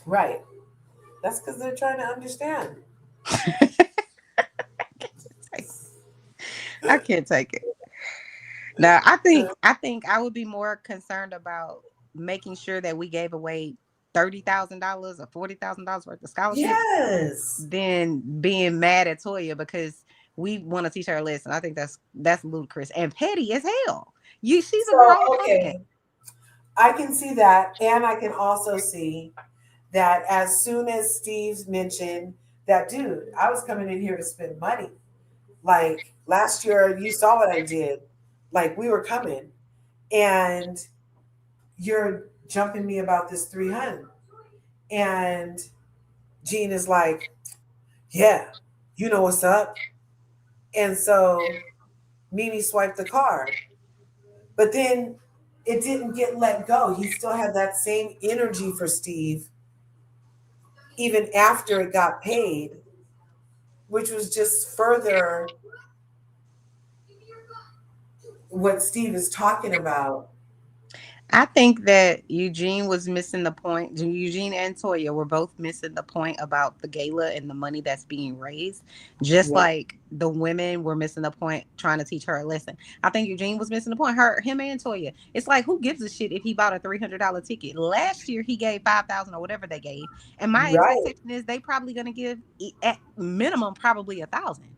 Right. That's because they're trying to understand. I can't take it. Now, I think I would be more concerned about making sure that we gave away $30,000 or $40,000 worth of scholarships Yes. than being mad at Toya because we want to teach her a lesson. I think that's ludicrous and petty as hell. She's a So grown woman. okay, I can see that, and I can also see that as soon as Steve's mentioned that, dude, I was coming in here to spend money. Like, last year you saw what I did. Like we were coming, and you're jumping me about this 300. And Gene is like, yeah, you know what's up. And so Mimi swiped the card. But then it didn't get let go. He still had that same energy for Steve, even after it got paid, which was just further what Steve is talking about. I think that Eugene was missing the point. Eugene and Toya were both missing the point about the gala and the money that's being raised. Just Yep. like the women were missing the point trying to teach her a lesson. I think Eugene was missing the point. Him and Toya. It's like who gives a shit if he bought a $300 ticket? Last year he gave 5,000 or whatever they gave, and my Right. expectation is they probably gonna give at minimum probably 1,000.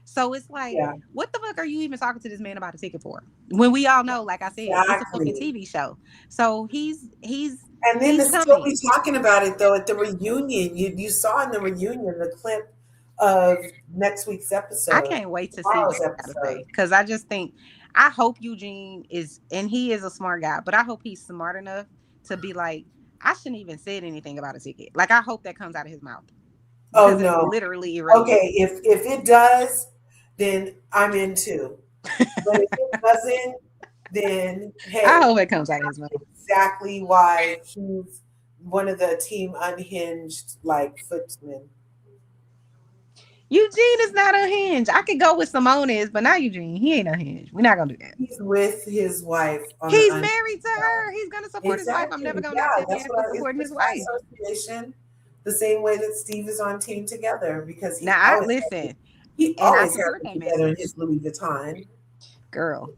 So it's like, Yeah. what the fuck are you even talking to this man about a ticket for? When we all know, like I said, it's a fucking Exactly. TV show. So he's And then to he's still coming. be talking about it though at the reunion, you saw in the reunion the clip of next week's I episode, can't wait to see what tomorrow's he got to episode. say because I just think I hope Eugene is, and he is a smart guy, but I hope he's smart enough to be like, I shouldn't even said anything about a ticket. Like I hope that comes out of his mouth Oh because it's no. literally irrelevant. Okay, if it does, then I'm in too. But if it doesn't, then I hey, hope it comes out of his mouth. exactly why he's one of the team unhinged like footmen. Eugene is not unhinged. I could go with Simone is, but not Eugene. He ain't unhinged. We're not gonna do that. He's with his wife on the He's unhinged married to side. her. He's gonna support his wife. I'm never Exactly. gonna knock Yeah, that that's man what for it's supporting his just by wife. association, the same way that Steve is on Team Together because Now I listen, he and I always has support it that together in message. his Louis Vuitton. Girl,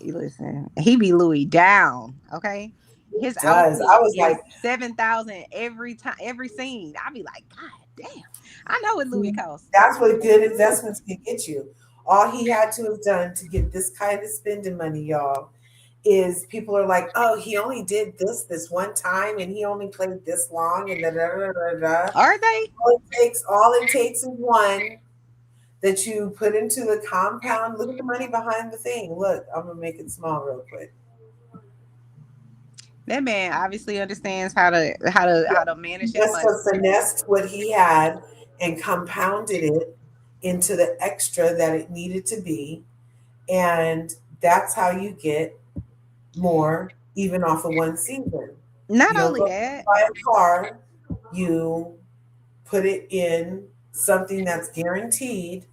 listen. He be Louis down, okay? He His does. I outfit was is like, 7,000 every time, every scene. I be like, God damn. I know what Louis see, costs. that's what good investments can get you. All he had to have done to get this kind of spending money, y'all, is people are like, oh, he only did this one time and he only played this long and da da da da da. Are they? All it takes is one that you put into the compound. Look at the money behind the thing. Look, I'm gonna make it small real quick. That man obviously understands how to manage He his must money. have finessed what he had and compounded it into the extra that it needed to be. And that's how you get more even off of one season. Not You don't only go that, buy a car, you put it in something that's guaranteed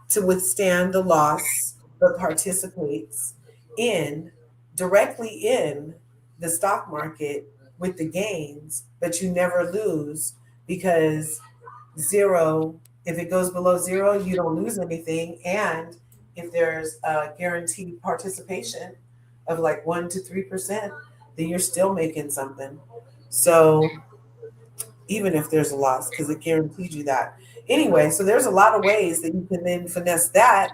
to withstand the loss, but participates in directly in the stock market with the gains, but you never lose because zero, if it goes below zero, you don't lose anything. And if there's a guaranteed participation of like 1 to 3%, then you're still making something. So even if there's a loss, because it guarantees you that. Anyway, so there's a lot of ways that you can then finesse that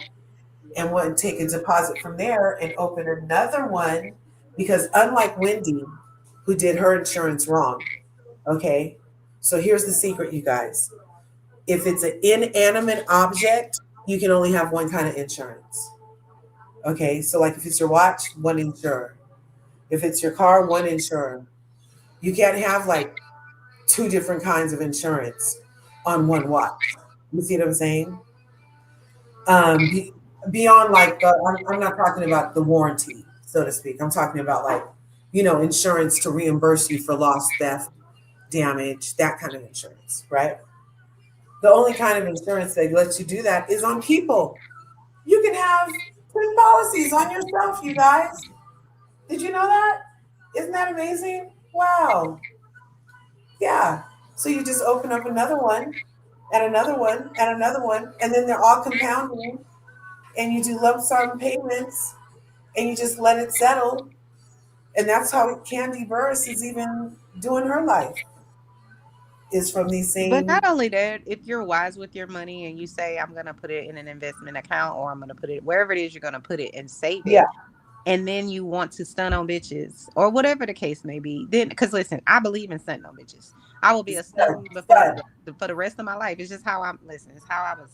and want to take a deposit from there and open another one. Because unlike Wendy, who did her insurance wrong, okay? So here's the secret, you guys. If it's an inanimate object, you can only have one kind of insurance. Okay, so like if it's your watch, one insurer. If it's your car, one insurer. You can't have like two different kinds of insurance on one watch. You see what I'm saying? Be, beyond like I'm not talking about the warranty, so to speak. I'm talking about like, insurance to reimburse you for loss, theft, damage, that kind of insurance, right? The only kind of insurance that lets you do that is on people. You can have 10 policies on yourself, you guys. Did you know that? Isn't that amazing? Wow. Yeah. So you just open up another one and another one and another one, and then they're all compounding, and you do lump sum payments and you just let it settle. And that's how Candy Burris is even doing her life, is from these but not same, only that, if you're wise with your money and you say, I'm gonna put it in an investment account or I'm gonna put it wherever it is you're gonna put it and save yeah, it, and then you want to stun on bitches or whatever the case may be, then because listen, I believe in stunting on bitches. I will be a stun before stud. for the rest of my life. It's just how I'm listen, it's how I was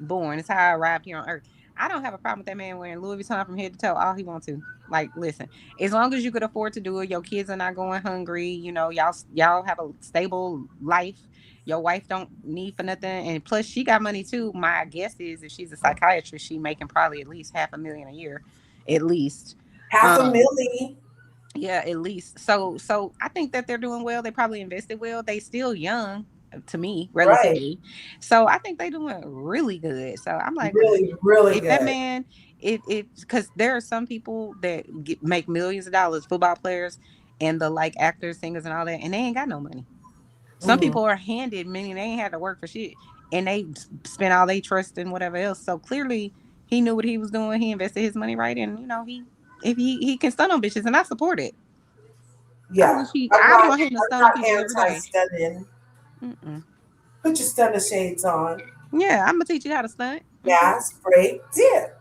born, it's how I arrived here on earth. I don't have a problem with that man wearing Louis Vuitton from head to toe all he wants to. Like, listen, as long as you could afford to do it, your kids are not going hungry. You know, y'all have a stable life. Your wife don't need for nothing, and plus she got money too. My guess is if she's a psychiatrist, she making probably at least 500,000 a year, at least. Half a Um, milli. yeah, at least. So I think that they're doing well. They probably invested well. They still young to me, Right. relatively. So I think they doing really good. So I'm like, listen, Really, really if that good. man, if because there are some people that make millions of dollars, football players and the like actors, singers, and all that, and they ain't got no money. Some Hmm. people are handed, meaning they ain't had to work for shit, and they spent all they trust and whatever else. So clearly, he knew what he was doing. He invested his money right, and you know he if he can stun on bitches, and I support it. I Yeah. wish he. I'm I not want him to I'm stun on not people every day. anti-stunning. Mm-mm. Put your stunner shades on. Yeah, I'm gonna teach you how to stunt. Mm-hmm. Gas, brake, dip.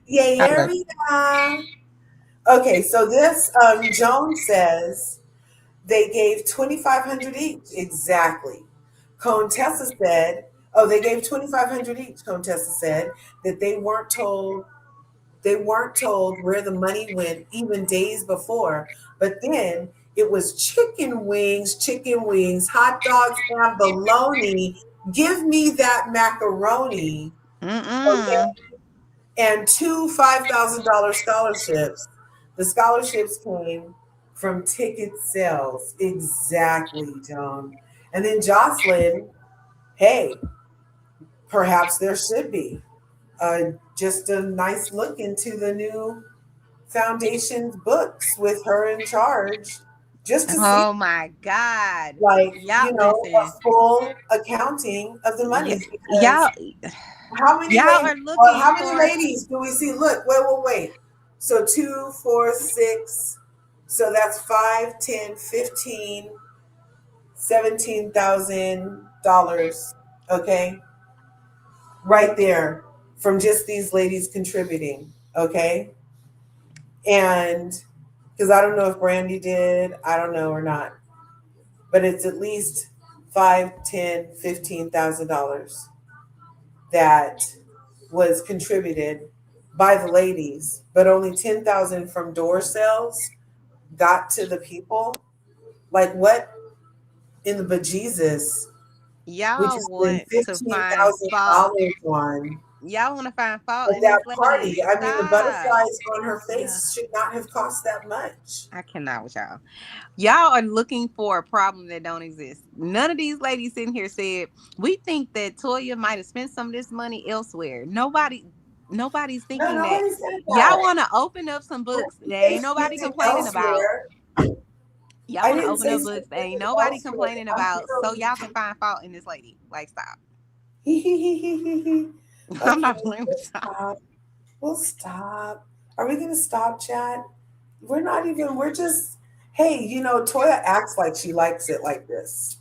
Yeah, I yeah, love. yeah. Okay, so this Joan says they gave 2,500 each. Exactly. Conetessa said, oh, they gave 2,500 each. Conetessa said that they weren't told where the money went even days before. But then it was chicken wings, hot dogs, and bologna. Give me that macaroni. Okay. Mm-mm. And two $5,000 scholarships. The scholarships came from ticket sales. Exactly, Joan. And then Jocelyn, hey, perhaps there should be just a nice look into the new foundation's books with her in charge, just to see, Oh my God. like, Y'all listen. a full accounting of the Y- monies. Because y'all how many y'all ladies? are looking How many for ladies do we see? Look, wait, wait, wait. So two, four, six. So that's 5, 10, 15, $17,000. Okay, right there from just these ladies contributing. Okay, and because I don't know if Brandy did, I don't know or not, but it's at least 5, 10, $15,000 that was contributed by the ladies, but only 10,000 from door sales got to the people. Like what in the bejesus would you y'all spend want to fifteen find thousand fault. dollars on Y'all want to find fault at in that this lady. party? I mean, the Stop. butterflies on her Yeah. face should not have cost that much. I cannot with y'all. Y'all are looking for a problem that don't exist. None of these ladies sitting here said we think that Toya might have spent some of this money elsewhere. Nobody's No, thinking that. nobody said Y'all that. want to open up some books that They ain't spent nobody it complaining about. elsewhere. Y'all I want to didn't open say up books that spend ain't it nobody elsewhere. complaining I'm about, so literally. y'all can find fault in this lady. Like, stop. I'm Okay, not playing we'll with y'all. stop. We'll stop. Are we gonna stop, chat? We're not even. We're just. Hey, Toya acts like she likes it like this.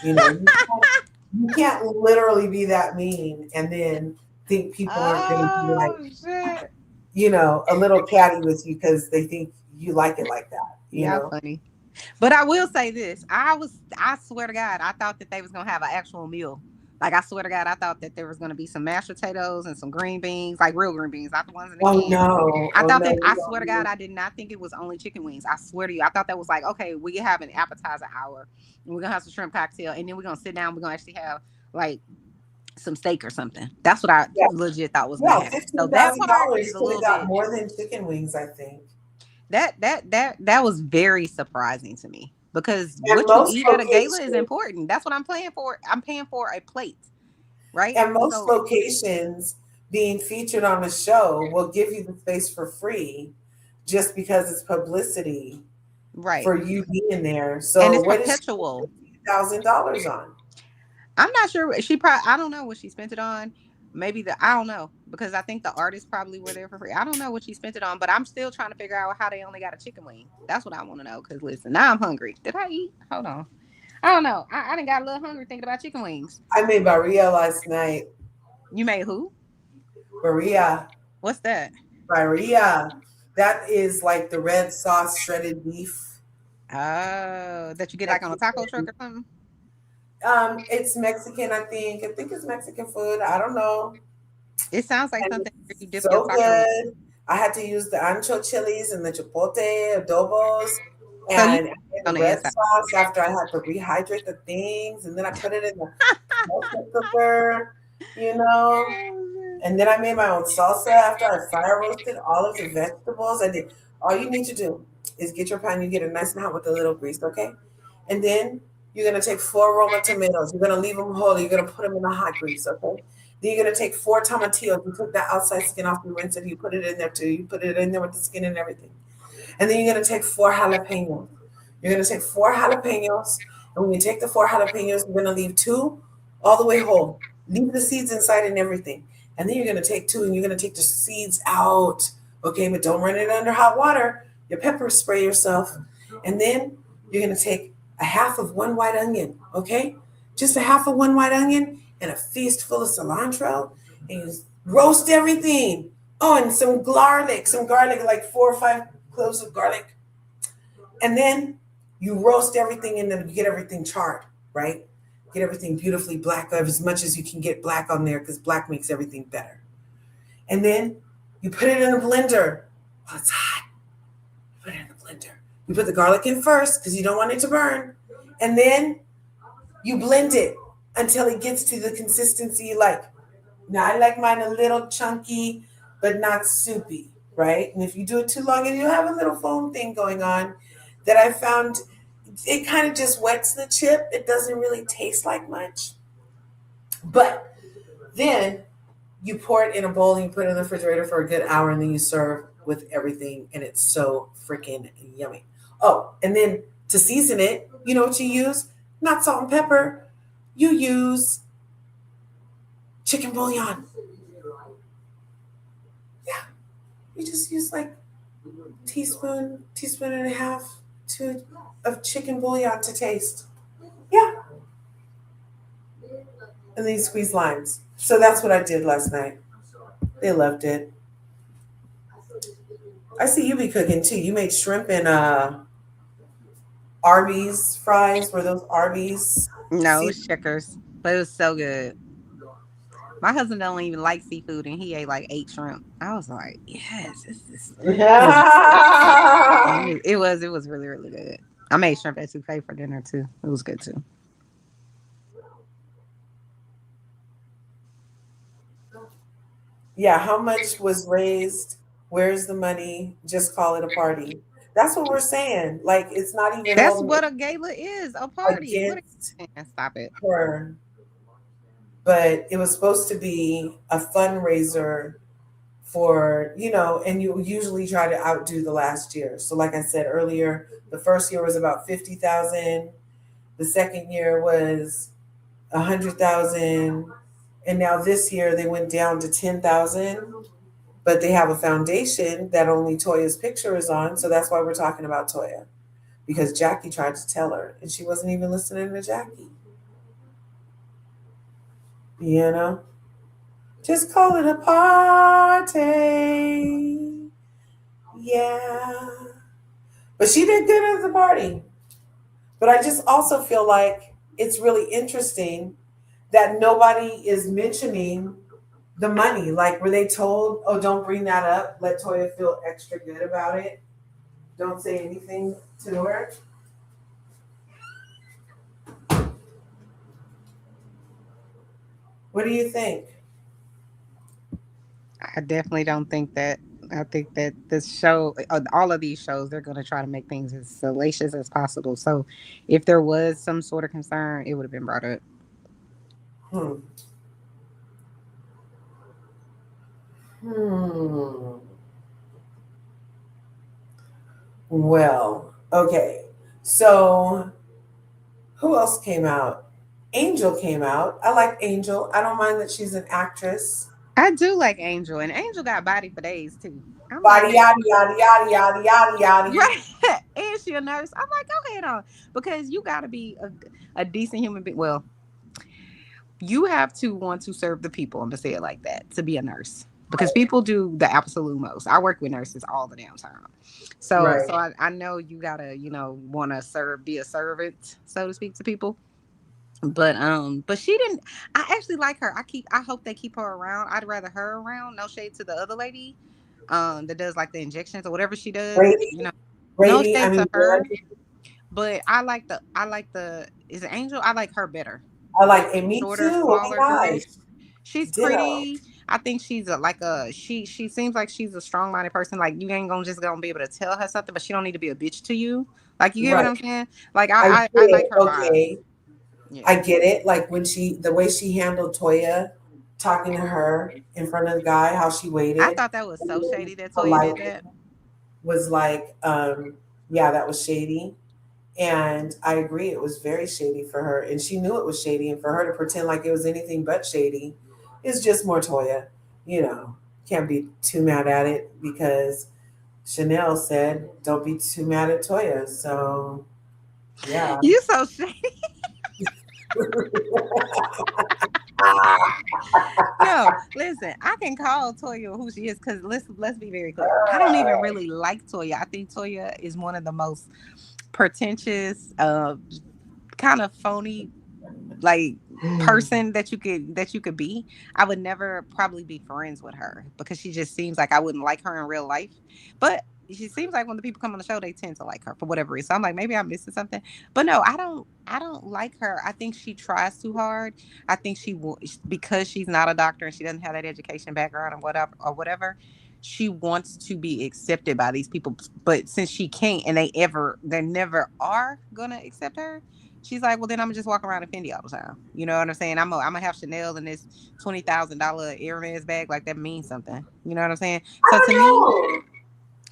You can't literally be that mean and then think people aren't gonna be like, Oh shit. a little catty with you because they think you like it like that. Y'all funny. But I will say this. I swear to God, I thought that they was gonna have an actual meal. Like I swear to God, I thought that there was gonna be some mashed potatoes and some green beans, like real green beans, not the ones in the Oh can. no! I Oh thought no! that We I swear to God, don't. I did not think it was only chicken wings. I swear to you. I thought that was like, okay, we have an appetizer hour and we're gonna have some shrimp cocktail and then we're gonna sit down, we're gonna actually have like some steak or something. That's what I Yeah, legit thought was gonna yeah. happen. So fifteen that thousand part dollars is a could have little got bit more than chicken wings. I think. that was very surprising to me because And what you most eat at a gala is locations, important. That's what I'm paying for. I'm paying for a plate, right? and most So locations being featured on a show will give you the space for free, just because it's publicity right, for you being there. and So it's what is she perpetual. $15,000 on? I'm not sure. She probably I don't know what she spent it on. Maybe I don't know because I think the artists probably were there for free. I don't know what she spent it on, but I'm still trying to figure out how they only got a chicken wing. That's what I want to know. Because listen, now I'm hungry. Did I eat? Hold on. I don't know. I didn't got a little hungry thinking about chicken wings. I made Barilla last night. You made who? Barilla. What's that? Barilla. That is like the red sauce shredded beef Oh, that you get that like on a you taco put truck in. or something? It's Mexican, I think. I think it's Mexican food. I don't know. It sounds like And something it's you dip your so taco. good. I had to use the ancho chilies and the chipotle adobos, So you and I made the on the red inside. sauce after I had to rehydrate the things, and then I put it in the pressure cooker, you know. And then I made my own salsa after I fire roasted all of the vegetables. I did. All you need to do is get your pan. You get it nice and hot with a little grease, okay? And then you're gonna take 4 Roma tomatoes. You're gonna leave them whole. You're gonna put them in the hot grease, okay? Then you're gonna take 4 tomatillos. You took the outside skin off. You rinse it. You put it in there too. You put it in there with the skin and everything. And then you're gonna take 4 jalapenos. You're gonna take 4 jalapenos, and when you take the 4 jalapenos, you're gonna leave two all the way whole. Leave the seeds inside and everything. And then you're gonna take two, and you're gonna take the seeds out. Okay, but don't run it under hot water. Your pepper spray yourself. And then you're gonna take a half of one white onion. Okay, just a half of one white onion and a fistful of cilantro, and you roast everything. Oh, and some garlic, like 4 or 5 cloves of garlic. And then you roast everything and then you get everything charred, right? Get everything beautifully black, as much as you can get black on there because black makes everything better. And then you put it in a blender while it's hot. You put it in the blender. You put the garlic in first because you don't want it to burn. And then you blend it until it gets to the consistency you like. Now, I like mine a little chunky, but not soupy, right? And if you do it too long and you have a little foam thing going on, that I found it kind of just wets the chip. It doesn't really taste like much. But then you pour it in a bowl and you put it in the refrigerator for a good hour and then you serve with everything and it's so freaking yummy. Oh, and then to season it, you know what you use? Not salt and pepper. You use chicken bouillon. Yeah, you just use like teaspoon and a half to of chicken bouillon to taste. Yeah, and then you squeeze limes. So that's what I did last night. They loved it. I see you be cooking too. You made shrimp and Arby's fries. Were those Arby's? No, it See, was Checkers, but it was so good. My husband don't even like seafood, and he ate like 8 shrimp. I was like, yes, it was, it was really really good. I made shrimp etouffee for dinner too. It was good too. yeah. How much was raised? Where's the money? Just call it a party. That's what we're saying. Like it's not even That's holding what it a gala is, a party. What? against Stop it. her, but it was supposed to be a fundraiser for, and you usually try to outdo the last year. So like I said earlier, the first year was about 50,000, the second year was 100,000, and now this year they went down to 10,000, but they have a foundation that only Toya's picture is on, so that's why we're talking about Toya, because Jackie tried to tell her and she wasn't even listening to Jackie, you know. Just call it a party. Yeah. But she did good at the party. But I just also feel like it's really interesting that nobody is mentioning the money. Like, were they told, oh, don't bring that up? Let Toya feel extra good about it. Don't say anything to her. What do you think? I definitely don't think that. I think that this show, all of these shows, they're going to try to make things as salacious as possible. So, if there was some sort of concern, it would have been brought up. Hmm. Hmm. Well, okay. So who else came out? Angel came out. I like Angel. I don't mind that she's an actress. I do like Angel, and Angel got body for days too. I'm like, Body yada yada yada yada yada yada. right? And she a nurse. I'm like, go ahead on, because you got to be a decent human being. Well, you have to want to serve the people. I'm gonna say it like that, to be a nurse, because people do the absolute most. I work with nurses all the damn time, so Right. so I know you gotta want to serve, be a servant, so to speak, to people. But she didn't. I actually like her. I hope they keep her around. I'd rather her around. No shade to the other lady, that does like the injections or whatever she does. Brady, You know, no Brady. I shade to mean, her. But I like the is it Angel? I like her better. I The like, and me too. shorter, Oh my smaller girl. gosh, She's ditto. pretty. I think she's she seems like she's a strong minded person. Like you ain't gonna be able to tell her something, but she don't need to be a bitch to you. Like you get what Right. I'm saying? Like I I get like it. her vibe. Okay, Yeah. I get it. Like when the way she handled Toya, talking to her in front of the guy, how she I waited, thought that was and so then shady that Toya did politely that. was like, yeah, that was shady. And I agree, it was very shady for her. And she knew it was shady. And for her to pretend like it was anything but shady is just more Toya. You know, can't be too mad at it because Chanel said, don't be too mad at Toya. So, yeah. You so shady. No, listen, I can call Toya who she is because let's be very clear. I don't even really like Toya. I think Toya is one of the most pretentious, kind of phony like person that you could be. I would never probably be friends with her because she just seems like I wouldn't like her in real life. But she seems like when the people come on the show, they tend to like her for whatever reason. So I'm like, maybe I'm missing something. But no, I don't like her. I think she tries too hard. I think because she's not a doctor and she doesn't have that education background or whatever. She wants to be accepted by these people, but since she can't, and they never are gonna accept her, she's like, well, then I'm gonna just walk around in Fendi all the time. You know what I'm saying? I'm gonna have Chanel in this $20,000 Hermes bag, like that means something. You know what I'm saying? I So don't to me, know.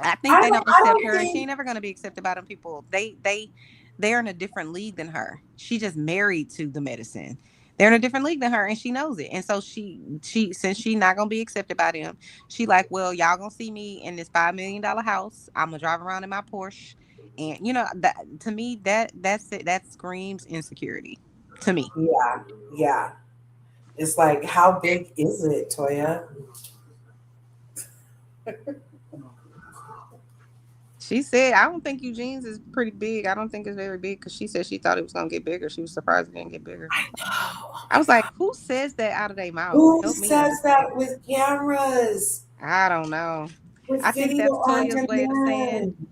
I think they don't I accept don't her, and she think. ain't never gonna be accepted by them people. They're in a different league than her. She just married to the medicine. They're in a different league than her, and she knows it. And so she since she not gonna be accepted by them, she like, well, y'all gonna see me in this $5 million house. I'm gonna drive around in my Porsche, and that to me that's it. That screams insecurity to me. Yeah, yeah. It's like, how big is it, Toya? She said, I don't think Eugene's is pretty big. I don't think it's very big because she said she thought it was gonna get bigger. She was surprised it didn't get bigger. Oh I my was like, God. who says that out of their mouth? Who Help me says understand. that with cameras? I don't know. I With think video that's on Toya's way of saying. demand?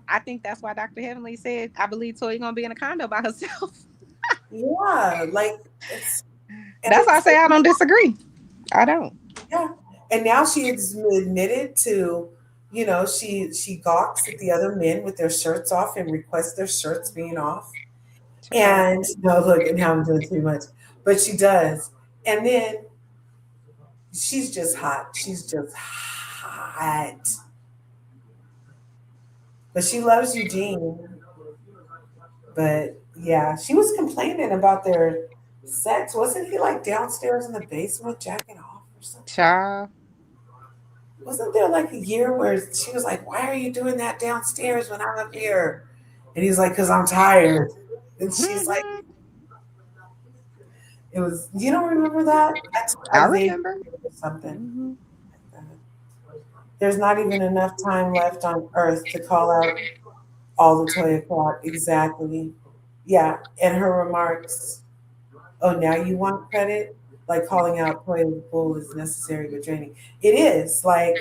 I think that's why Dr. Heavenly said, I believe Toya gonna be in a condo by herself. Yeah, like it's and That's why I say I don't disagree. I don't. yeah. And now she has admitted to, she gawks at the other men with their shirts off and requests their shirts being off. Child. And no, look, and now I'm doing too much. But she does. And then she's just hot. She's just hot. But she loves Eugene. But yeah, she was complaining about their sex. Wasn't he like downstairs in the basement jacking off or something? Child. Wasn't there like a year where she was like, "Why are you doing that downstairs when I'm up here?" And he's like, "Cause I'm tired." And she's like, "It was." You don't remember that? I I vaguely remember. remember something Hmm. like that. There's not even enough time left on Earth to call out all the Toya Clark. Exactly. Yeah, and her remarks. Oh, now you want credit? Like calling out Toya Bull is necessary but draining. It is like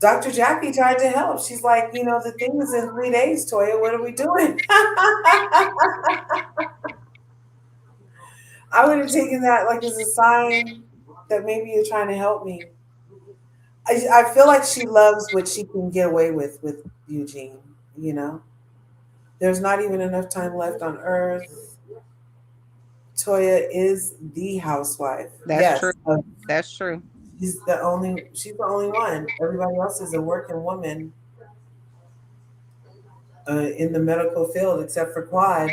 Dr. Jackie tried to help. She's like, the thing was in 3 days, Toya. What are we doing? I would have taken that like as a sign that maybe you're trying to help me. I feel like she loves what she can get away with Eugene. You know, there's not even enough time left on Earth. Toya is the housewife. That's true. Yes, That's true. She's the only one. Everybody else is a working woman in the medical field, except for Quad,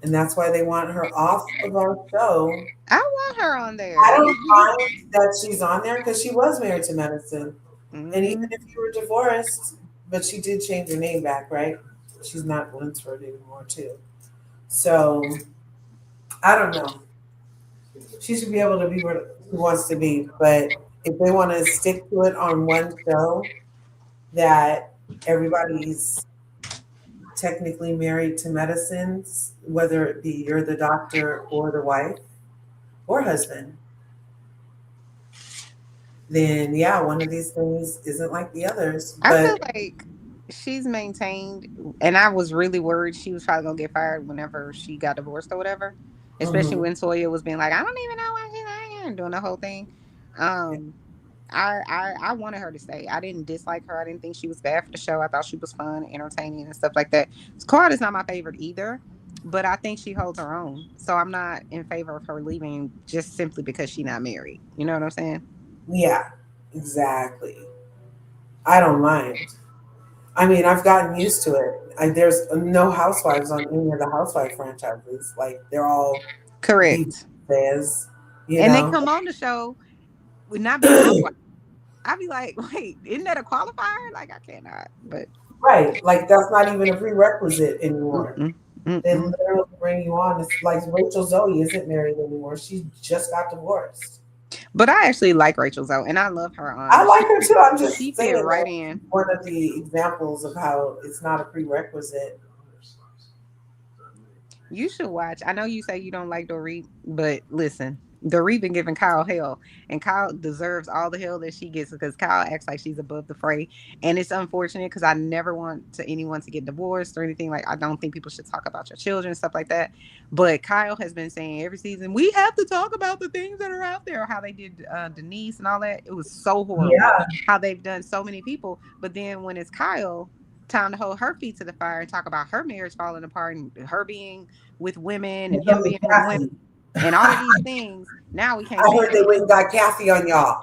and that's why they want her off of our show. I want her on I there. don't mind that she's on there because she was married to medicine. And even Hmm. if you were divorced, but she did change her name back, right? She's not Lunsford anymore, too. So I don't know. She should be able to be where she wants to be. But if they want to stick to it on one show that everybody's technically married to medicines, whether it be you're the doctor or the wife or husband, then yeah, one of these things isn't like the others. I feel But like she's maintained, and I was really worried she was probably gonna get fired whenever she got divorced or whatever. Especially mhm, when Toya was being like, I don't even know why she's not here, and doing the whole thing. Um, I wanted her to stay. I didn't dislike her. I didn't think she was bad for the show. I thought she was fun, entertaining, and stuff like that. Squad is not my favorite either, but I think she holds her own. So I'm not in favor of her leaving just simply because she's not married. You know what I'm saying? yeah, exactly. I don't mind. I mean, I've gotten used to it. There's no housewives on any of the housewife franchises. Like they're all Correct. divas, you And they know. come on the show with not being housewives. I'd be like, wait, isn't that a qualifier? Like, I cannot. But Right. Like that's not even a prerequisite anymore. mm-mm, They mm-mm. literally bring you on. It's like Rachel Zoe isn't married anymore. She just got divorced. But I actually like Rachel Zoe, and I love her I on. like her too. I'm She just fit saying right that in. one of the examples of how it's not a prerequisite. You should watch. I know you say you don't like Dorit, but listen, Dorit been giving Kyle hell, and Kyle deserves all the hell that she gets because Kyle acts like she's above the fray, and it's unfortunate because I never want to anyone to get divorced or anything. Like I don't think people should talk about your children and stuff like that. But Kyle has been saying every season we have to talk about the things that are out there, how they did Denise and all that. It was so horrible Yeah. how they've done so many people. But then when it's Kyle, time to hold her feet to the fire and talk about her marriage falling apart and her being with women Here and him comes being with women Kathy. and all of these things. Now we can't I say heard they anything. went and got Kathy on y'all.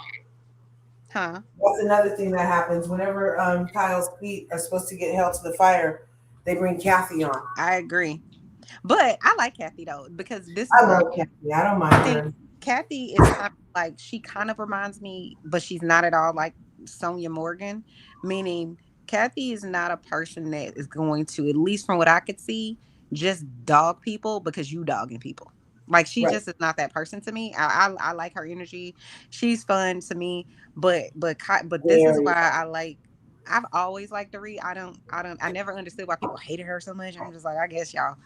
Huh? That's another thing that happens whenever Kyle's feet are supposed to get held to the fire. They bring Kathy on. I agree. But I like Kathy though, because this is I what love Kathy. I don't I mind think her. Kathy is kind of like she kind of reminds me, but she's not at all like Sonia Morgan. Meaning Kathy is not a person that is going to, at least from what I could see, just dog people because you dogging people. Like she Right. just is not that person to me. I like her energy. She's fun to me. But this is Very why fun. I like. I've always liked Dorit. I never understood why people hated her so much. I'm just like, I guess y'all.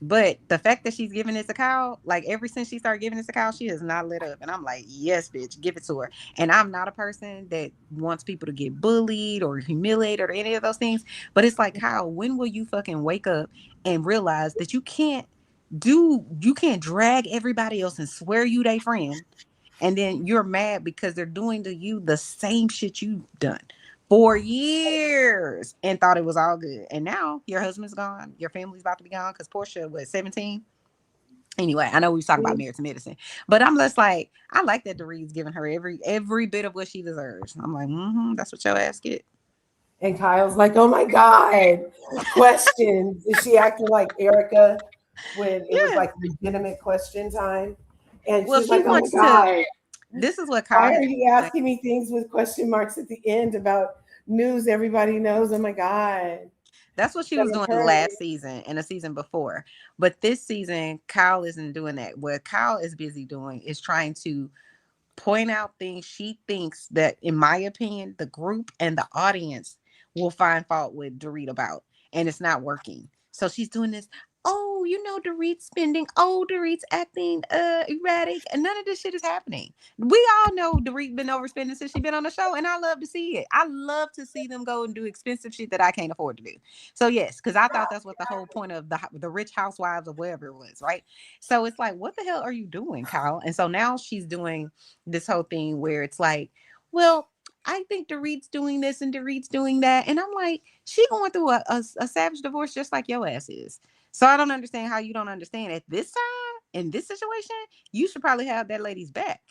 But the fact that she's giving it to Kyle, like ever since she started giving it to Kyle, she has not lit up. And I'm like, yes, bitch, give it to her. And I'm not a person that wants people to get bullied or humiliated or any of those things. But it's like, Kyle, when will you fucking wake up and realize that you can't drag everybody else and swear you they friend and then you're mad because they're doing to you the same shit you've done for years and thought it was all good. And now your husband's gone, your family's about to be gone because Portia was 17. Anyway, I know we was talking about married to medicine, but I'm just like, I like that Doree's giving her every bit of what she deserves. I'm like, that's what your ass get. And Kyle's like, oh my God. Questions. Is she acting like Erica when it was Yeah. like legitimate question time? And Well, she's she like, oh my wants to. God. This is what Why Kyle has are you been doing. asking me things with question marks at the end about news everybody knows? Oh my God. That's what she That was was doing her. last season and the season before. But this season, Kyle isn't doing that. What Kyle is busy doing is trying to point out things she thinks that, in my opinion, the group and the audience will find fault with Dorit about, and it's not working. So she's doing this. Oh, Dorit's spending. Oh, Dorit's acting erratic, and none of this shit is happening. We all know Dorit been overspending since she been on the show, and I love to see it. I love to see them go and do expensive shit that I can't afford to do. So yes, because I thought that's what the whole point of the Rich Housewives or whatever it was, right? So it's like, what the hell are you doing, Kyle? And so now she's doing this whole thing where it's like, well, I think Dorit's doing this and Dorit's doing that. And I'm like, she going through a savage divorce just like your ass is. So I don't understand how you don't understand at this time, in this situation, you should probably have that lady's back.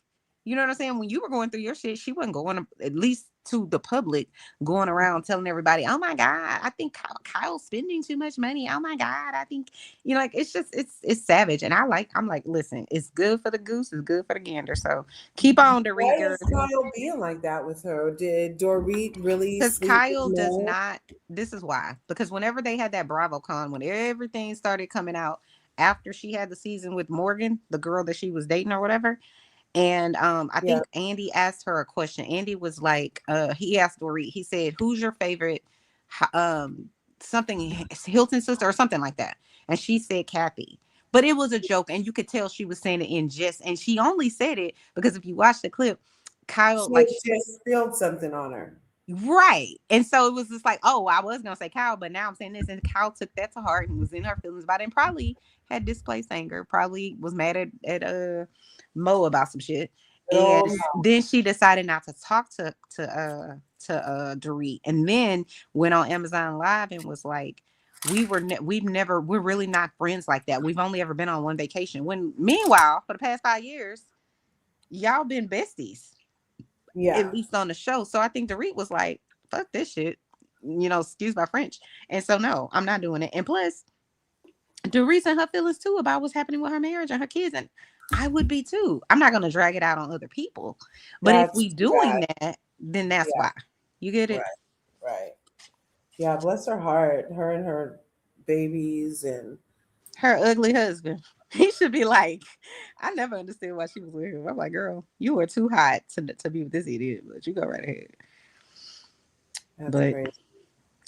You know what I'm saying? When you were going through your shit, she wasn't going to, at least to the public, going around telling everybody, oh my God, I think Kyle's spending too much money. Oh my God, I think, like, it's just, it's savage. And I'm like, listen, it's good for the goose, it's good for the gander. So keep on, Why Dorit, girl. is Kyle being like that with her? Did Dorit really Because sleep with Kyle does Mo? not, this is why. Because whenever they had that BravoCon, when everything started coming out after she had the season with Morgan, the girl that she was dating or whatever, and I Yeah. think Andy asked her a question. Andy was like, he asked Dorit, he said, who's your favorite something Hilton's sister or something like that. And she said Kathy. But it was a joke, and you could tell she was saying it in jest. And she only said it because if you watch the clip, Kyle, She like, just spilled something on her. right. And so it was just like, oh, I was gonna say Kyle, but now I'm saying this. And Kyle took that to heart and was in her feelings about it, and probably had displaced anger, probably was mad at Mo about some shit. And then she decided not to talk to Dorit, and then went on Amazon Live and was like, we're really not friends like that. We've only ever been on one vacation. When meanwhile, for the past 5 years, y'all been besties, Yeah. at least on the show. So I think Dorit was like, fuck this shit. Excuse my French. And so no, I'm not doing it. And plus, Dorit's in her feelings too about what's happening with her marriage and her kids. And I would be too. I'm not gonna drag it out on other people. But if we doing that, then that's why. You get it? Right. Yeah, bless her heart. Her and her babies and Her ugly husband. He should be like, I never understood why she was with him. I'm like, girl, you were too hot to be with this idiot, but you go right ahead. that's But crazy.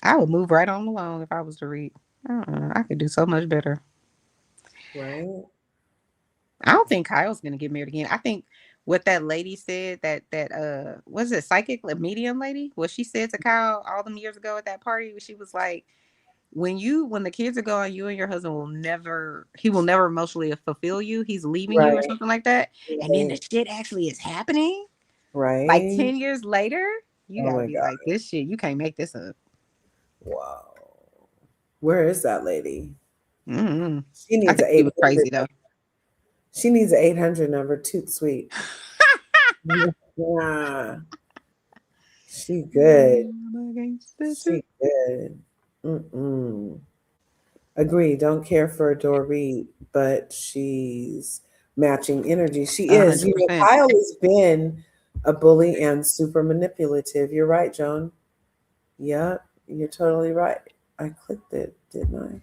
I would move right on along if I was to read. I could do so much better. Right? I don't think Kyle's gonna get married again. I think what that lady said, that was it psychic medium lady? What she said to Kyle all them years ago at that party, she was like, when the kids are gone, you and your husband he will never emotionally fulfill you. He's leaving you or something like that. And then the shit actually is happening. Right. Like 10 years later, you gotta be God. like, this shit, you can't make this up. Wow. Where is that lady? Mm-hmm. She needs an 800. Crazy though. She needs an 800 number. Too sweet. Yeah. She good. She good. Mm-mm. Agree. Don't care for Dorit, but she's matching energy. She is. 100%. Kyle has been a bully and super manipulative. You're right, Joan. Yep, you're totally right. I clicked it, didn't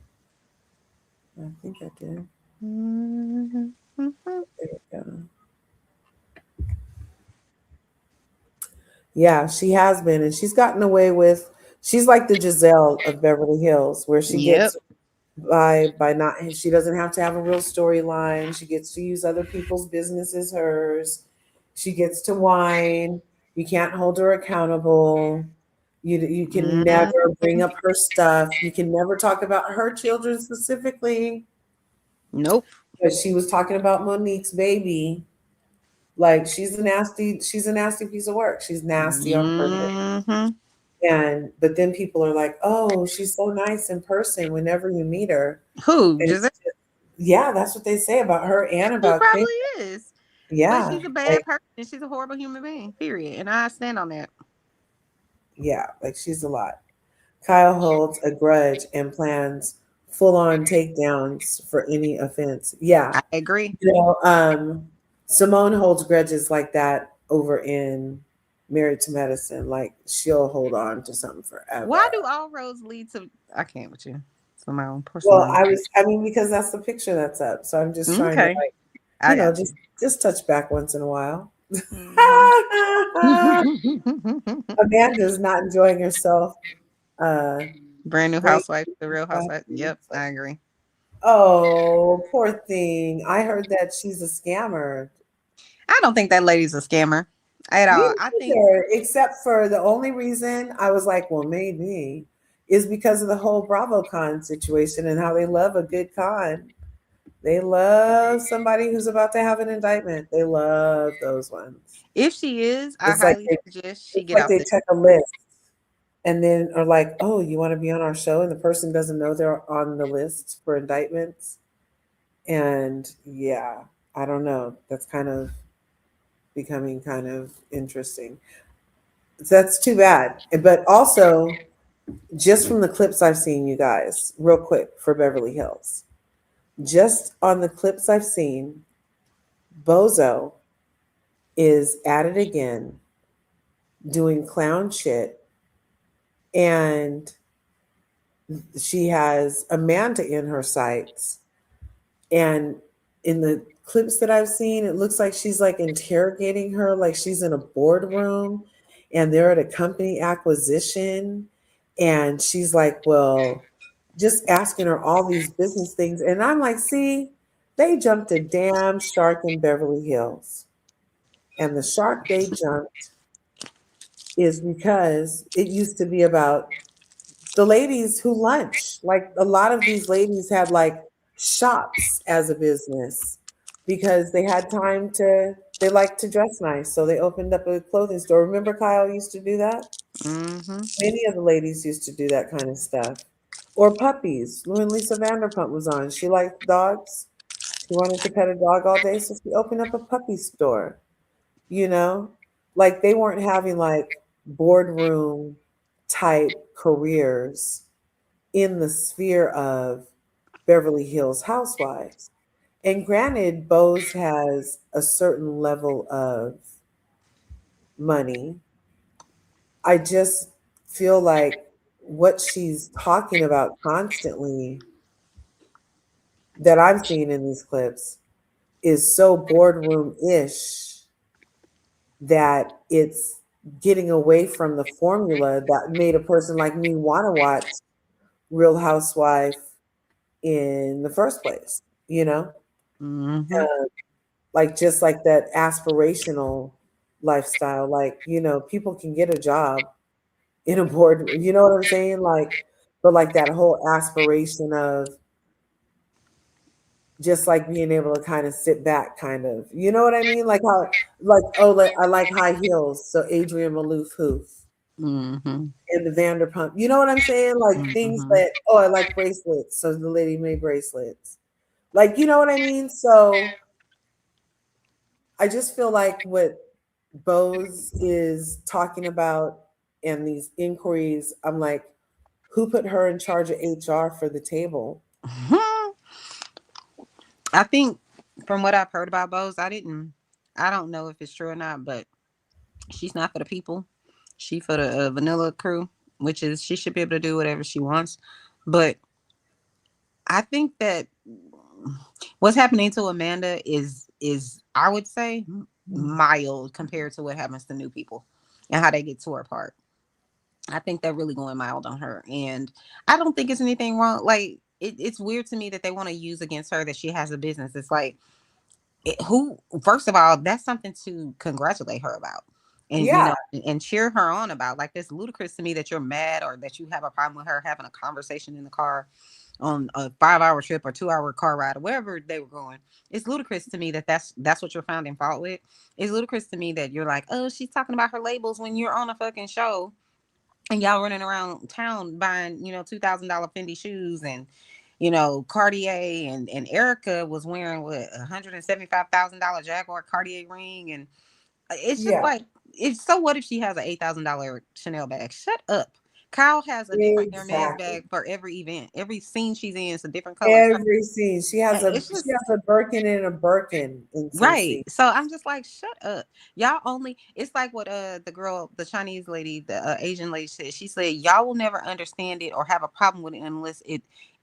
I? I think I did. There we go. Yeah, she has been, and she's gotten away with. She's like the Giselle of Beverly Hills, where she gets by not. She doesn't have to have a real storyline. She gets to use other people's business as hers. She gets to whine. You can't hold her accountable. You can never bring up her stuff. You can never talk about her children specifically. Nope. But she was talking about Monique's baby. Like she's a nasty piece of work. She's nasty on purpose. But then people are like, oh, she's so nice in person whenever you meet her. Who? Yeah, that's what they say about her and about She probably is. Yeah. But she's a bad person. She's a horrible human being, period. And I stand on that. Yeah, like she's a lot. Kyle holds a grudge and plans full-on takedowns for any offense. Yeah. I agree. Simone holds grudges like that over in Married to Medicine. Like she'll hold on to something forever. Why do all roads lead to? I can't with you. So my own personal. Well, because that's the picture that's up. So I'm just trying to just touch back once in a while. Amanda's not enjoying herself. Brand new housewife, the real housewife. Yep, I agree. Oh, poor thing. I heard that she's a scammer. I don't think that lady's a scammer at all. I think, except for the only reason I was like, well, maybe, is because of the whole BravoCon situation and how they love a good con. They love somebody who's about to have an indictment. They love those ones. If she is, I highly suggest she get out. They check a list and then are like, oh, you want to be on our show? And the person doesn't know they're on the list for indictments. And yeah, I don't know. That's kind of becoming kind of interesting. That's too bad. But also, just from the clips I've seen, you guys, real quick for Beverly Hills, just on the clips I've seen, Bozo is at it again, doing clown shit. And she has Amanda in her sights. And in the clips that I've seen, it looks like she's like interrogating her, like she's in a boardroom and they're at a company acquisition. And she's like, well, just asking her all these business things. And I'm like, see, they jumped a damn shark in Beverly Hills. And the shark they jumped is because it used to be about the ladies who lunch. Like a lot of these ladies had like shops as a business because they had time to, they like to dress nice. So they opened up a clothing store. Remember Kyle used to do that? Mm-hmm. Many of the ladies used to do that kind of stuff. Or puppies. When Lisa Vanderpump was on, she liked dogs. She wanted to pet a dog all day, so she opened up a puppy store. You know, like they weren't having like boardroom type careers in the sphere of Beverly Hills Housewives. And granted, Bose has a certain level of money. I just feel like what she's talking about constantly that I'm seeing in these clips is so boardroom ish that it's getting away from the formula that made a person like me want to watch Real Housewife in the first place, you know? Mm-hmm. Like just like that aspirational lifestyle. Like, you know, people can get a job in a board, you know what I'm saying? Like, but like that whole aspiration of just like being able to kind of sit back, kind of, you know what I mean? Like how, like, oh, like, I like high heels. So Adrian Malouf Hoof Mm-hmm. and the Vanderpump, you know what I'm saying? Like things Mm-hmm. that, oh, I like bracelets. So the lady made bracelets. Like, you know what I mean? So I just feel like what Bose is talking about and these inquiries, I'm like, who put her in charge of HR for the table? I think from what I've heard about Bose, I don't know if it's true or not, but she's not for the people. She for the vanilla crew, which is she should be able to do whatever she wants. But I think that what's happening to Amanda is I would say mild compared to what happens to new people and how they get tore apart. I think they're really going mild on her, and I don't think it's anything wrong. Like it's weird to me that they want to use against her that she has a business. It's like who first of all that's something to congratulate her about and Yeah, and cheer her on about. Like it's ludicrous to me that you're mad or that you have a problem with her having a conversation in the car on a 5-hour trip or 2-hour car ride or wherever they were going. It's ludicrous to me that that's what you're finding fault with. It's ludicrous to me that you're like, oh, she's talking about her labels when you're on a fucking show and y'all running around town buying, $2,000 Fendi shoes and, Cartier and Erica was wearing what $175,000 Jaguar Cartier ring. And it's just yeah, like, it's so what if she has an $8,000 Chanel bag? Shut up. Kyle has a different Hermes exactly. bag for every event. Every scene she's in is a different color. So Every scene, it's she just has a Birkin and a Birkin in some right. scene. So I'm just like, shut up. Y'all only it's like what the girl, the Chinese lady, the Asian lady said. She said, y'all will never understand it or have a problem with it unless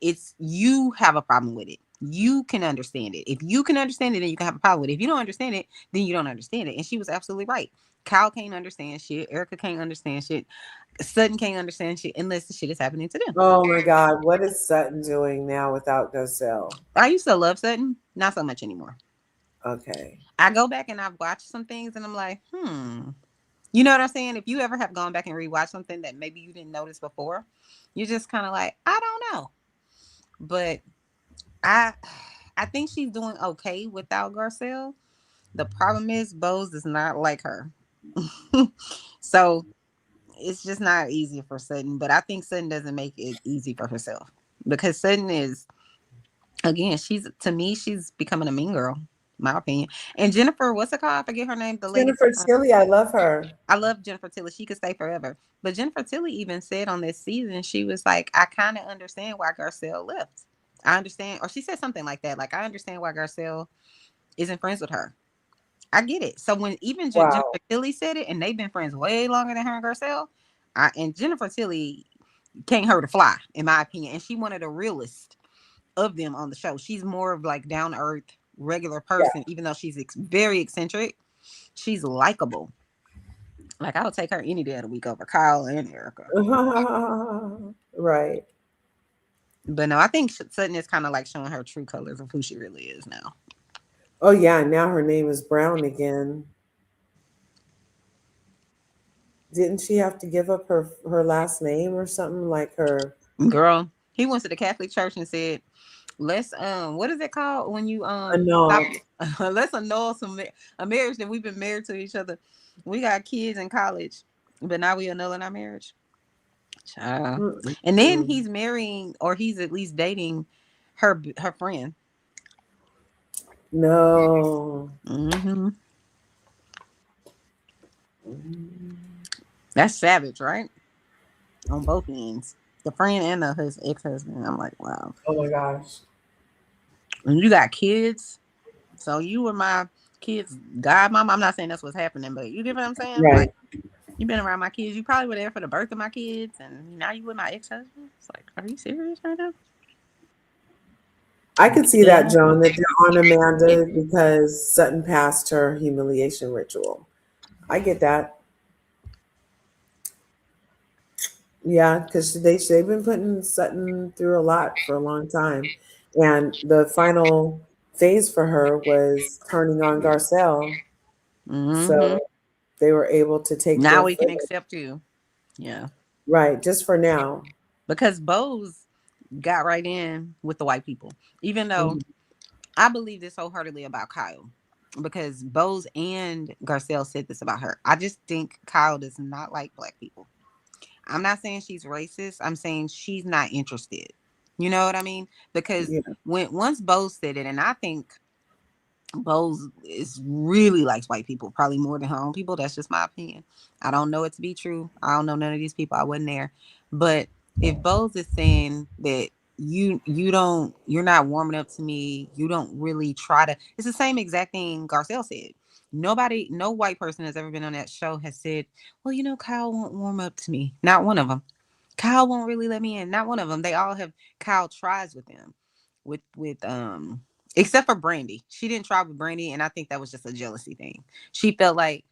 it's you have a problem with it. You can understand it. If you can understand it, then you can have a problem with it. If you don't understand it, then you don't understand it. And she was absolutely right. Kyle can't understand shit. Erica can't understand shit. Sutton can't understand shit unless the shit is happening to them. Oh my God, what is Sutton doing now without Goselle? I used to love Sutton, not so much anymore. Okay. I go back and I've watched some things and I'm like, You know what I'm saying? If you ever have gone back and rewatched something that maybe you didn't notice before, you're just kind of like, I don't know. But I I think she's doing okay without Garcelle. The problem is Bose does not like her. So it's just not easy for Sutton. But I think Sutton doesn't make it easy for herself. Because Sutton is again, she's to me, she's becoming a mean girl, my opinion. And Jennifer, what's it called? I forget her name, the lady Jennifer from Tilly, I love her. I love Jennifer Tilly. She could stay forever. But Jennifer Tilly even said on this season, she was like, I kind of understand why Garcelle left. I understand, or she said something like that. Like, I understand why Garcelle isn't friends with her. I get it. So when even Jennifer Wow. Tilly said it, and they've been friends way longer than her and Garcelle, and Jennifer Tilly can't hurt a fly, in my opinion. And she one of the realest of them on the show. She's more of like down to earth, regular Yeah. person, even though she's very eccentric. She's likable. Like I would take her any day of the week over Kyle and Erica. Right. But no, I think Sutton is kind of like showing her true colors of who she really is now. Oh yeah, now her name is Brown again. Didn't she have to give up her last name or something like her Girl, he went to the Catholic Church and said, "Let's what is it called when you stop? annulled? Let's annul a marriage that we've been married to each other. We got kids in college, but now we annulling our marriage." Child. And then Mm-mm. he's marrying, or he's at least dating her friend. No. Hmm. That's savage, right? On both ends, the friend and his ex-husband. I'm like, wow. Oh my gosh. And you got kids, so you were my kids' godmama. I'm not saying that's what's happening, but you get what I'm saying? Right. Like, you've been around my kids. You probably were there for the birth of my kids, and now you with my ex-husband. It's like, are you serious right now? I could see that, Yeah. Joan, that they're on Amanda because Sutton passed her humiliation ritual. I get that. Yeah, because they've been putting Sutton through a lot for a long time, and the final phase for her was turning on Garcelle, Mm-hmm. so they were able to take Now their we can foot. accept you. Yeah. Right, just for now. Because Bose got right in with the white people, even though Mhm. I believe this wholeheartedly about Kyle, because Bose and Garcelle said this about her. I just think Kyle does not like black people. I'm not saying she's racist. I'm saying she's not interested. You know what I mean? Because Yeah, when once Bose said it, and I think Bose is really likes white people, probably more than her own people. That's just my opinion. I don't know it to be true. I don't know none of these people. I wasn't there. But if Bose is saying that you're not warming up to me, you don't really try to. It's the same exact thing Garcelle said. Nobody, no white person has ever been on that show has said, well, Kyle won't warm up to me. Not one of them. Kyle won't really let me in. Not one of them. They all have. Kyle tries with them, with except for Brandy. She didn't try with Brandy, and I think that was just a jealousy thing. She felt like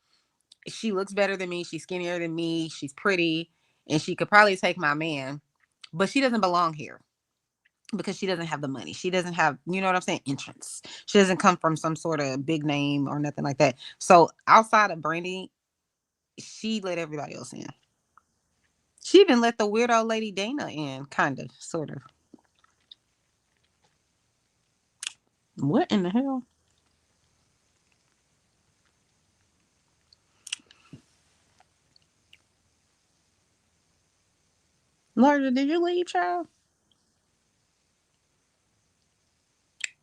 she looks better than me. She's skinnier than me. She's pretty, and she could probably take my man, but she doesn't belong here because she doesn't have the money. She doesn't have, you know what I'm saying, entrance. She doesn't come from some sort of big name or nothing like that. So outside of Brandy, she let everybody else in. She even let the weirdo lady Dana in, kind of, sort of. What in the hell? Larsa, did you leave, child?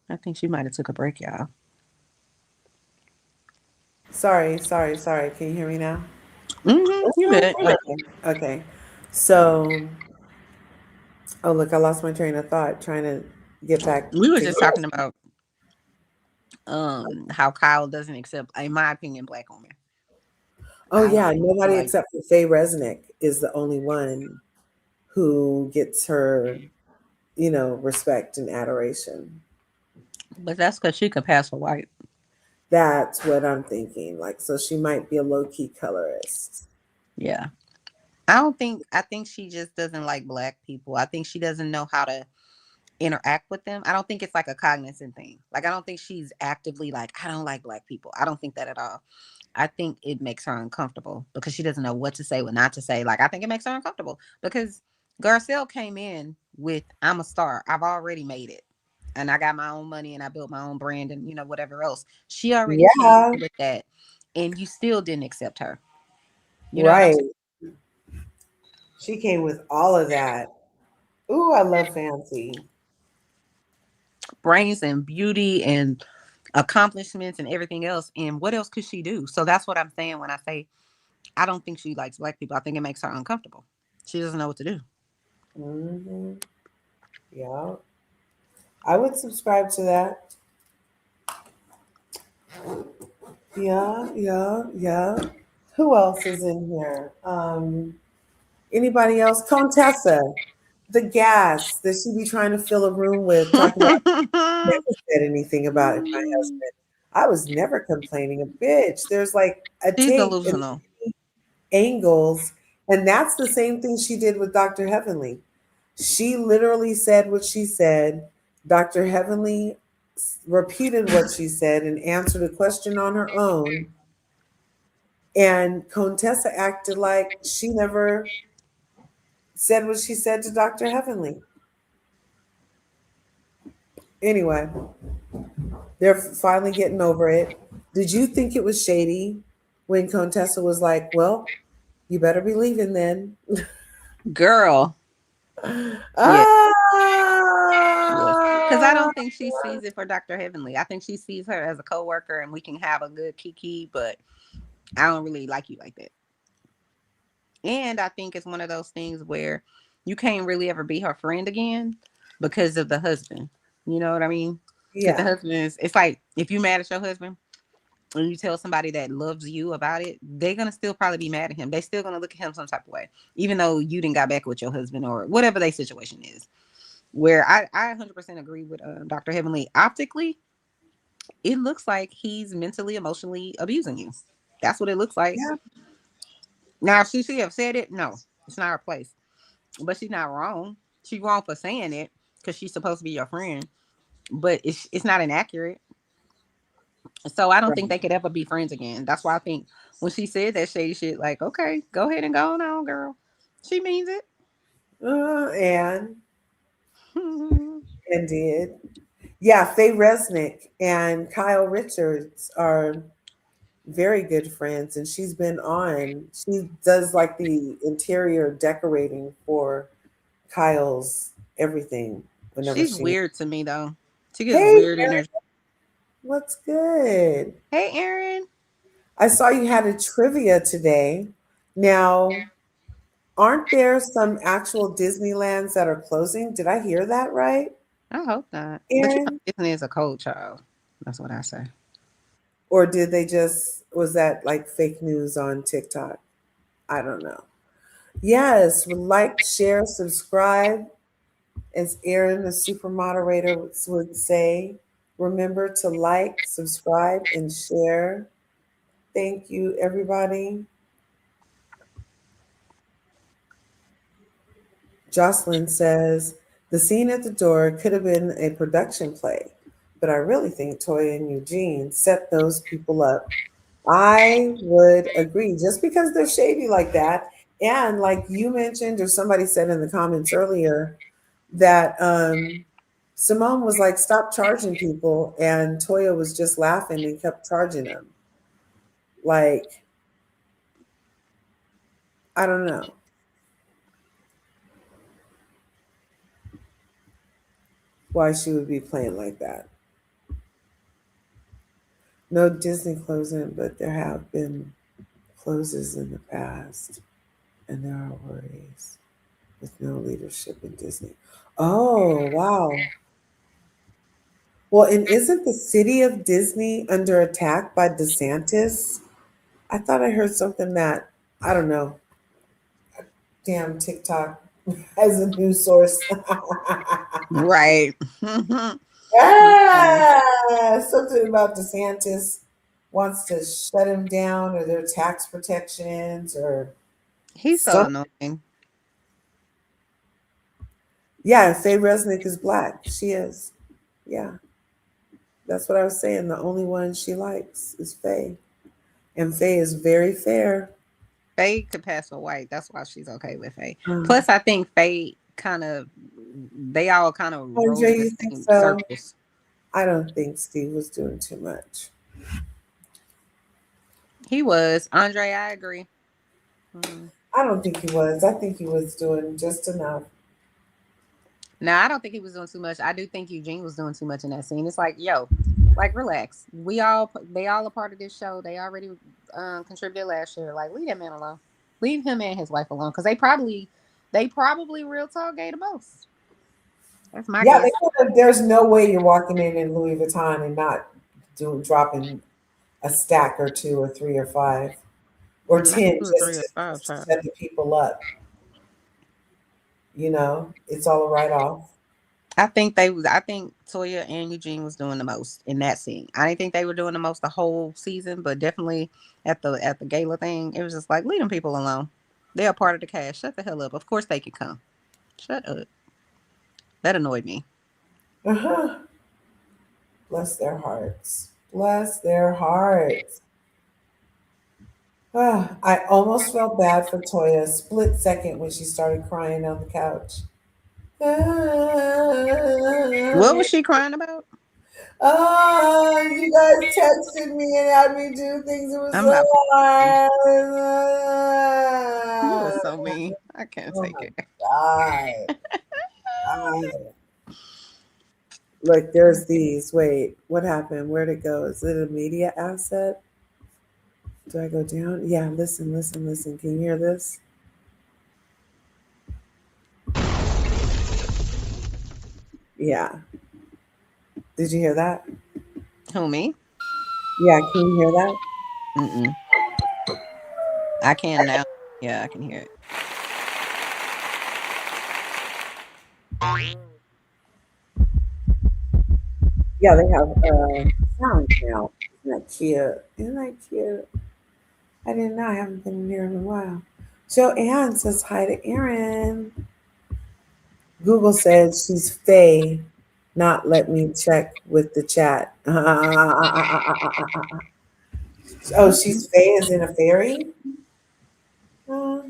I think she might have took a break, y'all. sorry. Can you hear me now? Mm-hmm. You good? Okay. Okay. So, oh look, I lost my train of thought trying to get back We were to. just talking about how Kyle doesn't accept, in my opinion, black women. Oh I don't yeah, think he nobody like, except for Faye Resnick is the only one who gets her, respect and adoration. but that's because she could pass for white. That's what I'm thinking. Like, so she might be a low key colorist. Yeah. I think she just doesn't like black people. I think she doesn't know how to interact with them. I don't think it's like a cognizant thing. Like I don't think she's actively like, I don't like black people. I don't think that at all. I think it makes her uncomfortable because she doesn't know what to say, what not to say. Like I think it makes her uncomfortable because Garcelle came in with I'm a star. I've already made it. And I got my own money and I built my own brand and whatever else. She already came Yeah, with that and you still didn't accept her. You know what I'm right. saying? She came with all of that. Ooh, I love Fancy. Brains and beauty and accomplishments and everything else. And what else could she do? So that's what I'm saying when I say I don't think she likes black people. I think it makes her uncomfortable. She doesn't know what to do. Hmm. Yeah, I would subscribe to that. Yeah. Who else is in here? Anybody else? Contessa, the gas that she be trying to fill a room with, talking about never said anything about my husband. I was never complaining a bitch. There's like a She's tape in delusional. angles. And that's the same thing she did with Dr. Heavenly. She literally said what she said. Dr. Heavenly repeated what she said and answered a question on her own. And Contessa acted like she never said what she said to Dr. Heavenly. Anyway, they're finally getting over it. Did you think it was shady when Contessa was like, well, you better be leaving then? Girl. Yeah. Yes. Because I Ah, don't think she sees it for Dr. Heavenly. I think she sees her as a coworker and we can have a good kiki, but I don't really like you like that. And I think it's one of those things where you can't really ever be her friend again because of the husband. You know what I mean? Because the yeah, husband is, it's like if you mad at your husband and you tell somebody that loves you about it, they're gonna still probably be mad at him. They still gonna look at him some type of way, even though you didn't got back with your husband or whatever their situation is. Where I 100% agree with Dr. Heavenly. Optically, it looks like he's mentally, emotionally abusing you. That's what it looks like. yeah. Now, if she should have said it, no, it's not her place. But she's not wrong. She's wrong for saying it because she's supposed to be your friend. But it's not inaccurate. So I don't think Right. they could ever be friends again. That's why I think when she said that shady shit, like, okay, go ahead and go on, girl. She means it. And did. Yeah, Faye Resnick and Kyle Richards are very good friends, and she's been on. She does like the interior decorating for Kyle's everything whenever She's she. weird to me though. She gives Hey, weird energy. what's good? Hey, Aaron. I saw you had a trivia today. Now, aren't there some actual Disneylands that are closing? Did I hear that right, I hope not. But you know, Aaron? Disney is a cold child. That's what I say. Or did they just, was that like fake news on TikTok? I don't know. Yes, like, share, subscribe. As Aaron, the super moderator, would say, remember to like, subscribe, and share. Thank you, everybody. Jocelyn says, the scene at the door could have been a production play, but I really think Toya and Eugene set those people up. I would agree, just because they're shady like that. And like you mentioned, or somebody said in the comments earlier, that Simone was like, stop charging people. And Toya was just laughing and kept charging them. Like, I don't know why she would be playing like that. No Disney closing, but there have been closes in the past. And there are worries with no leadership in Disney. Oh, wow. Well, and isn't the city of Disney under attack by DeSantis? I thought I heard something that, I don't know. Damn, TikTok as a news source. Right. Something about DeSantis wants to shut him down, or their tax protections, or He's so something. annoying. Yeah, Faye Resnick is black. She is. Yeah, that's what I was saying. The only one she likes is Faye. And Faye is very fair. Faye could pass for white. That's why she's okay with Faye. Um, Plus, I think Faye kind of, they all kind of roll Andre, in the you think same so? circles. I don't think Steve was doing too much. He was. Andre, I agree. Mm. I don't think he was. I think he was doing just enough. Now, I don't think he was doing too much. I do think Eugene was doing too much in that scene. It's like, yo, like, relax. They all a part of this show. They already contributed last year. Like, leave that man alone. Leave him and his wife alone. Because they probably real talk gay the most. That's my Yeah, guess. there's no way you're walking in Louis Vuitton and not dropping a stack or two or three or five or Not 10 2 or 3 just or to, 5 just to times. set the people up. It's all a write off. I think Toya and Eugene was doing the most in that scene. I didn't think they were doing the most the whole season, but definitely at the gala thing, it was just like leave them people alone. They're a part of the cast. Shut the hell up. Of course they could come. Shut up. That annoyed me. Uh-huh. Bless their hearts. Bless their hearts. Ah, I almost felt bad for Toya a split second when she started crying on the couch. What Ah, was she crying about? oh, you guys texted me and had me do things. It was I'm so not. You are hard. so mean. I can't Oh take my it. God. Look, there's these. Wait, what happened? Where'd it go? Is it a media asset? Do I go down? Yeah, listen, listen, listen. Can you hear this? Yeah. Did you hear that? Who, me? Yeah, can you hear that? Mm-mm. I can now. Yeah, I can hear it. Yeah, they have sound now. Isn't that cute? Isn't that cute? I didn't know. I haven't been in here in a while. Joanne says hi to Aaron. Google says she's Faye, not let me check with the chat. Oh, she's Faye as in a fairy? Uh,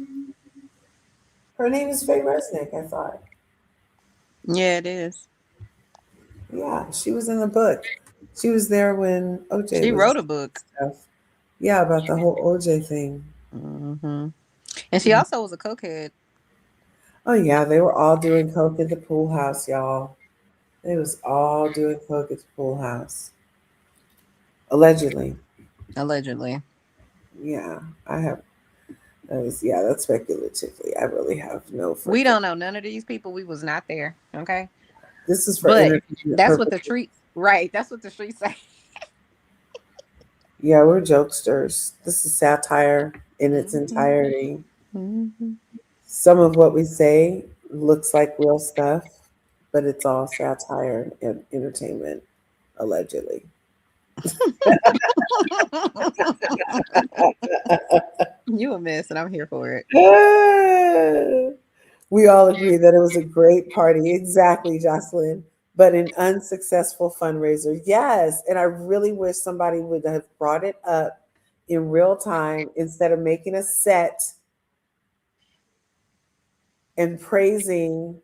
her name is Faye Resnick, I thought. Yeah, it is. Yeah, she was in the book. She was there when OJ She was wrote a book. stuff. Yeah, about the whole OJ thing. Hmm. And she also was a cokehead. Oh yeah, they were all doing coke at the pool house, y'all. They was all doing coke at the pool house. Allegedly. Allegedly. Yeah, I have yeah, that's speculatively. I really have no We freaking. don't know none of these people. We was not there. Okay. This is for But entertainment that's what the purposes. treat right. That's what the streets say. Yeah, we're jokesters. This is satire in its Hmm. entirety. Hmm. Some of what we say looks like real stuff, but it's all satire and entertainment, allegedly. You a mess, and I'm here for it. We all agree that it was a great party. Exactly, Jocelyn. But an unsuccessful fundraiser. Yes. And I really wish somebody would have brought it up in real time instead of making a set and praising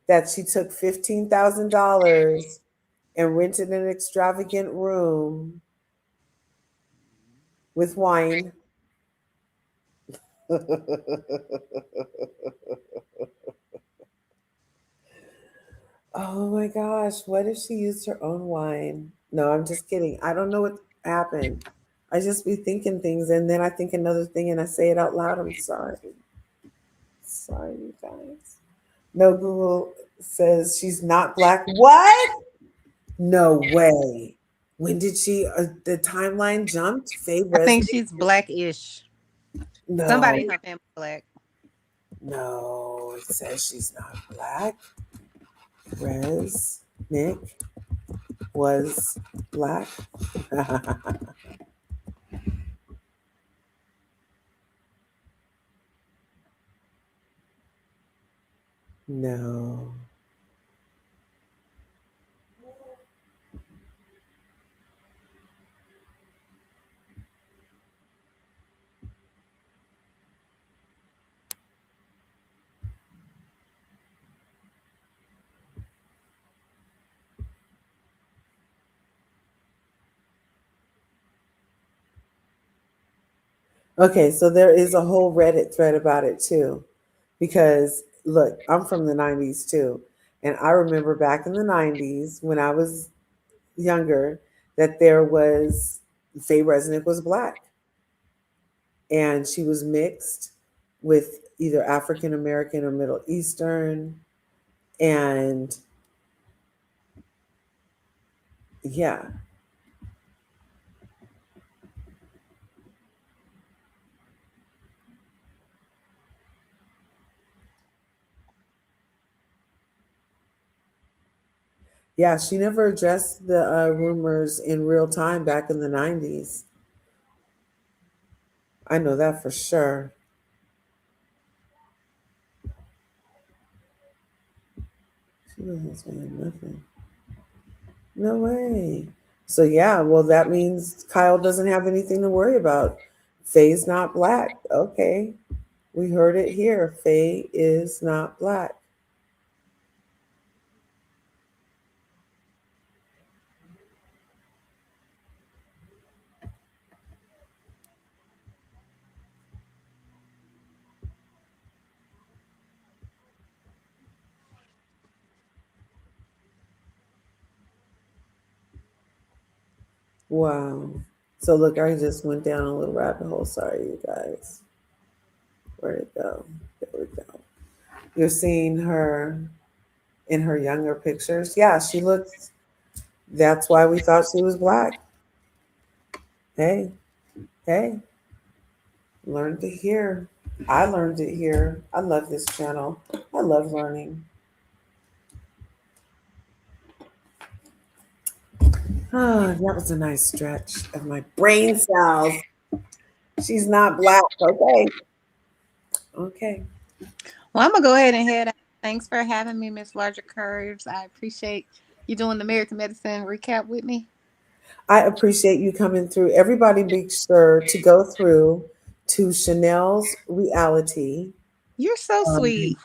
that she took $15,000 and rented an extravagant room with wine. Oh my gosh, what if she used her own wine? No, I'm just kidding. I don't know what happened. I just be thinking things and then I think another thing and I say it out loud. I'm sorry. Sorry, you guys. No, Google says she's not black. What? No way. When did she, the timeline jumped? Faye I think Resnick? she's blackish. Somebody No, in her family black. no, it says she's not black. Resnick was black. No. Okay, so there is a whole Reddit thread about it too. Because look, I'm from the 90s too. And I remember back in the 90s when I was younger that there was Faye Resnick was black and she was mixed with either African American or Middle Eastern. And yeah, Yeah, she never addressed the rumors in real time back in the 90s. I know that for sure. She wasn't saying nothing. No way. So yeah, well that means Kyle doesn't have anything to worry about. Faye's not black. Okay. We heard it here. Faye is not black. Wow. So look, I just went down a little rabbit hole. Sorry, you guys. Where'd it go? There we go. You're seeing her in her younger pictures. Yeah, she looks. That's why we thought she was black. Hey, hey, learn to hear. I learned it here. I love this channel. I love learning. Ah, that was a nice stretch of my brain cells. She's not black. Okay. Okay. Well, I'm gonna go ahead and head out. Thanks for having me, Miss Larger Curves. I appreciate you doing the Married to Medicine recap with me. I appreciate you coming through. Everybody be sure to go through to Chanel's reality, You're so um, sweet.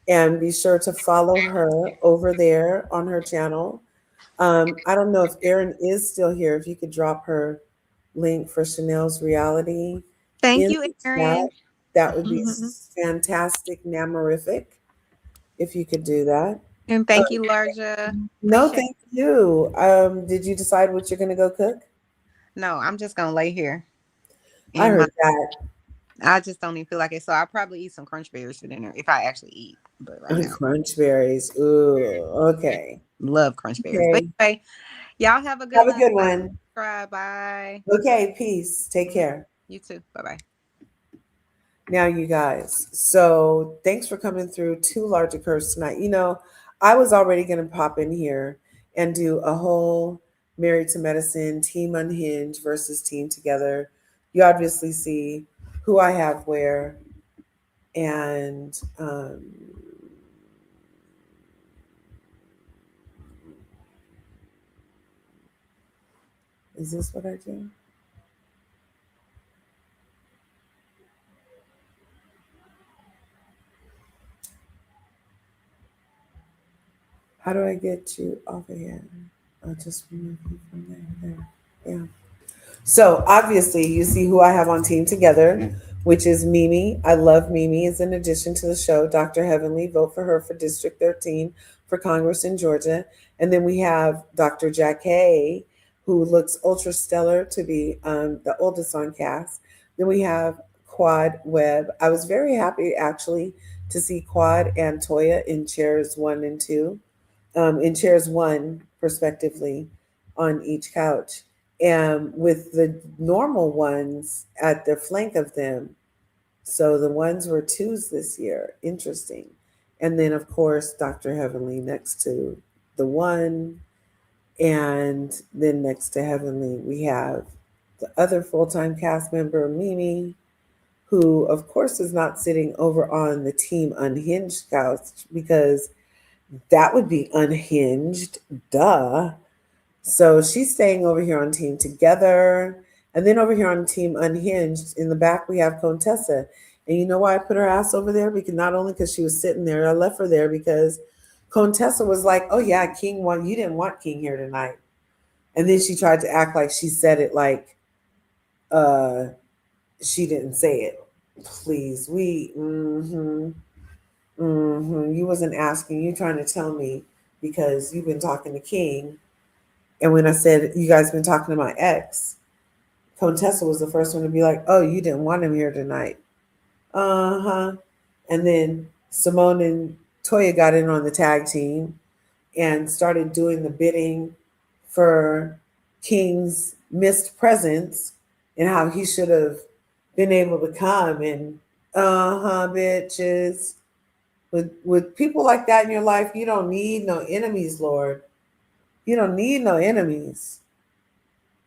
and be sure to follow her over there on her channel. I don't know if Erin is still here. If you could drop her link for Chanel's reality Thank in you, the chat, Erin. that would be fantastic, namorific, if you could do that. And Uh, thank you, Larger. no, Appreciate thank you. Did you decide what you're going to go cook? No, I'm just gonna lay here. I And my heard that. I just don't even feel like it. So I'll probably eat some crunch berries for dinner if I actually eat. But right now, Crunch berries. Ooh, okay. love crunch berries. But Okay. anyway, y'all have a good Have a one. good one. Bye. Okay, peace. Take care. You too. Bye. Now, you guys, so thanks for coming through Two Larger Curves tonight. I was already going to pop in here and do a whole Married to Medicine, Team Unhinged versus Team Together. You obviously see who I have where. And is this what I do? How do I get you off of here? I'll just remove you from there. Yeah. So obviously, you see who I have on Team Together, which is Mimi. I love Mimi as an addition to the show. Dr. Heavenly, vote for her for District 13 for Congress in Georgia. And then we have Dr. Jack Hay, who looks ultra stellar to be the oldest on cast. Then we have Quad Webb. I was very happy actually to see Quad and Toya in chairs 1 and 2, in chairs 1, respectively, on each couch, and with the normal ones at the flank of them. So the ones were 2s this year. Interesting. And then, of course, Dr. Heavenly next to the 1. And then next to Heavenly, we have the other full time cast member, Mimi, who, of course, is not sitting over on the Team Unhinged couch because that would be unhinged. Duh. So she's staying over here on Team Together. And then over here on Team Unhinged, in the back, we have Conetessa. And you know why I put her ass over there? Because not only because she was sitting there, I left her there because Conetessa was like, oh yeah, you didn't want King here tonight. And then she tried to act like she said it like uh she didn't say it. Please, you wasn't asking, you trying to tell me because you've been talking to King. And when I said you guys been talking to my ex, Contessa was the first one to be like, "Oh, you didn't want him here tonight." Uh-huh. And then Simone and Toya got in on the tag team and started doing the bidding for King's missed presence and how he should have been able to come, and bitches. With people like that in your life, you don't need no enemies, Lord. You don't need no enemies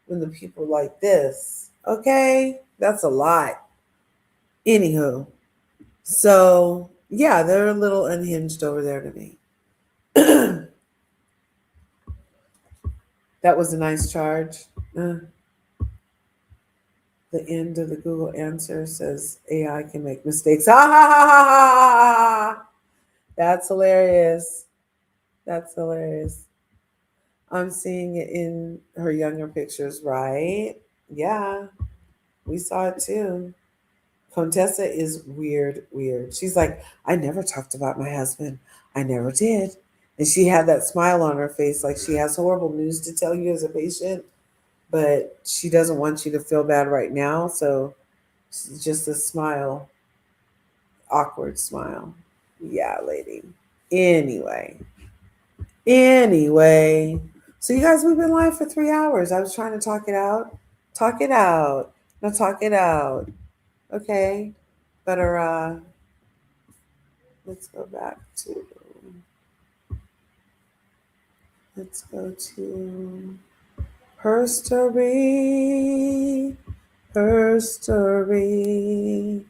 when the people like this. Okay? That's a lot. Anywho. So, yeah, they're a little unhinged over there to me. That was a nice charge. The end of the Google answer says AI can make mistakes. Ha ha ha ha ha ha! That's hilarious. That's hilarious. I'm seeing it in her younger pictures, right? Yeah, we saw it too. Conetessa is weird, weird. She's like, I never talked about my husband. I never did. And she had that smile on her face like she has horrible news to tell you as a patient, but she doesn't want you to feel bad right now. So it's just a smile, awkward smile. Yeah, lady. Anyway, anyway. So you guys, we've been live for 3 hours. I was trying to talk it out. Talk it out. Now talk it out. Okay. Better let's go back to let's go to her story. Her story.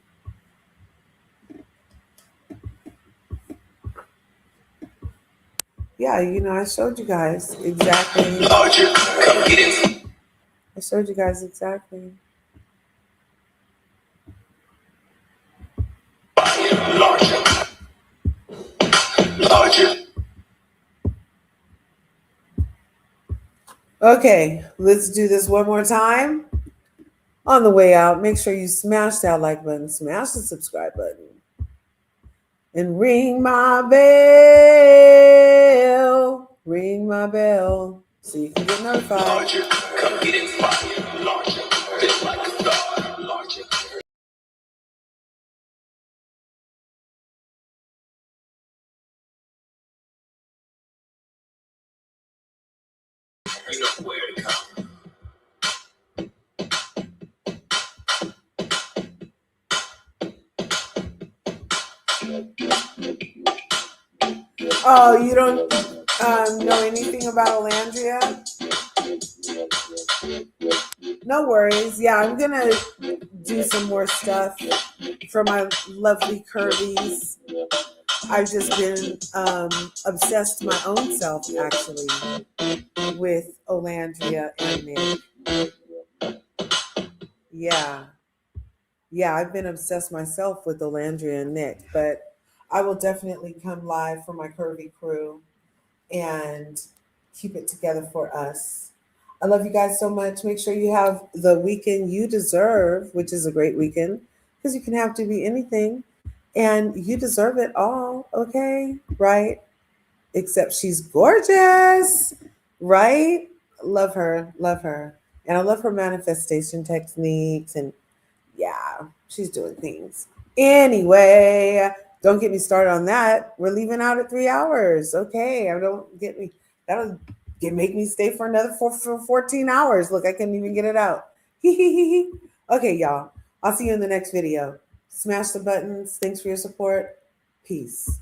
Yeah, I showed you guys exactly. I showed you guys exactly. Okay, let's do this one more time. On the way out, make sure you smash that like button, smash the subscribe button, and ring my bell. Ring my bell so you can get notified. You know where to come. Oh, you don't know anything about Olandria? No worries. Yeah, I'm gonna do some more stuff for my lovely curvies. I've just been obsessed my own self actually with Olandria and Nick. Yeah. Yeah, I've been obsessed myself with Olandria and Nick, but I will definitely come live for my curvy crew and keep it together for us. I love you guys so much. Make sure you have the weekend you deserve, which is a great weekend because you can have to be anything and you deserve it all, okay? Right? Except she's gorgeous, right? Love her, love her. And I love her manifestation techniques and yeah, she's doing things. Anyway, don't get me started on that. We're leaving out at 3 hours. Okay, I don't get me. That'll make me stay for another for 14 hours. Look, I couldn't even get it out. Okay, y'all. I'll see you in the next video. Smash the buttons. Thanks for your support. Peace.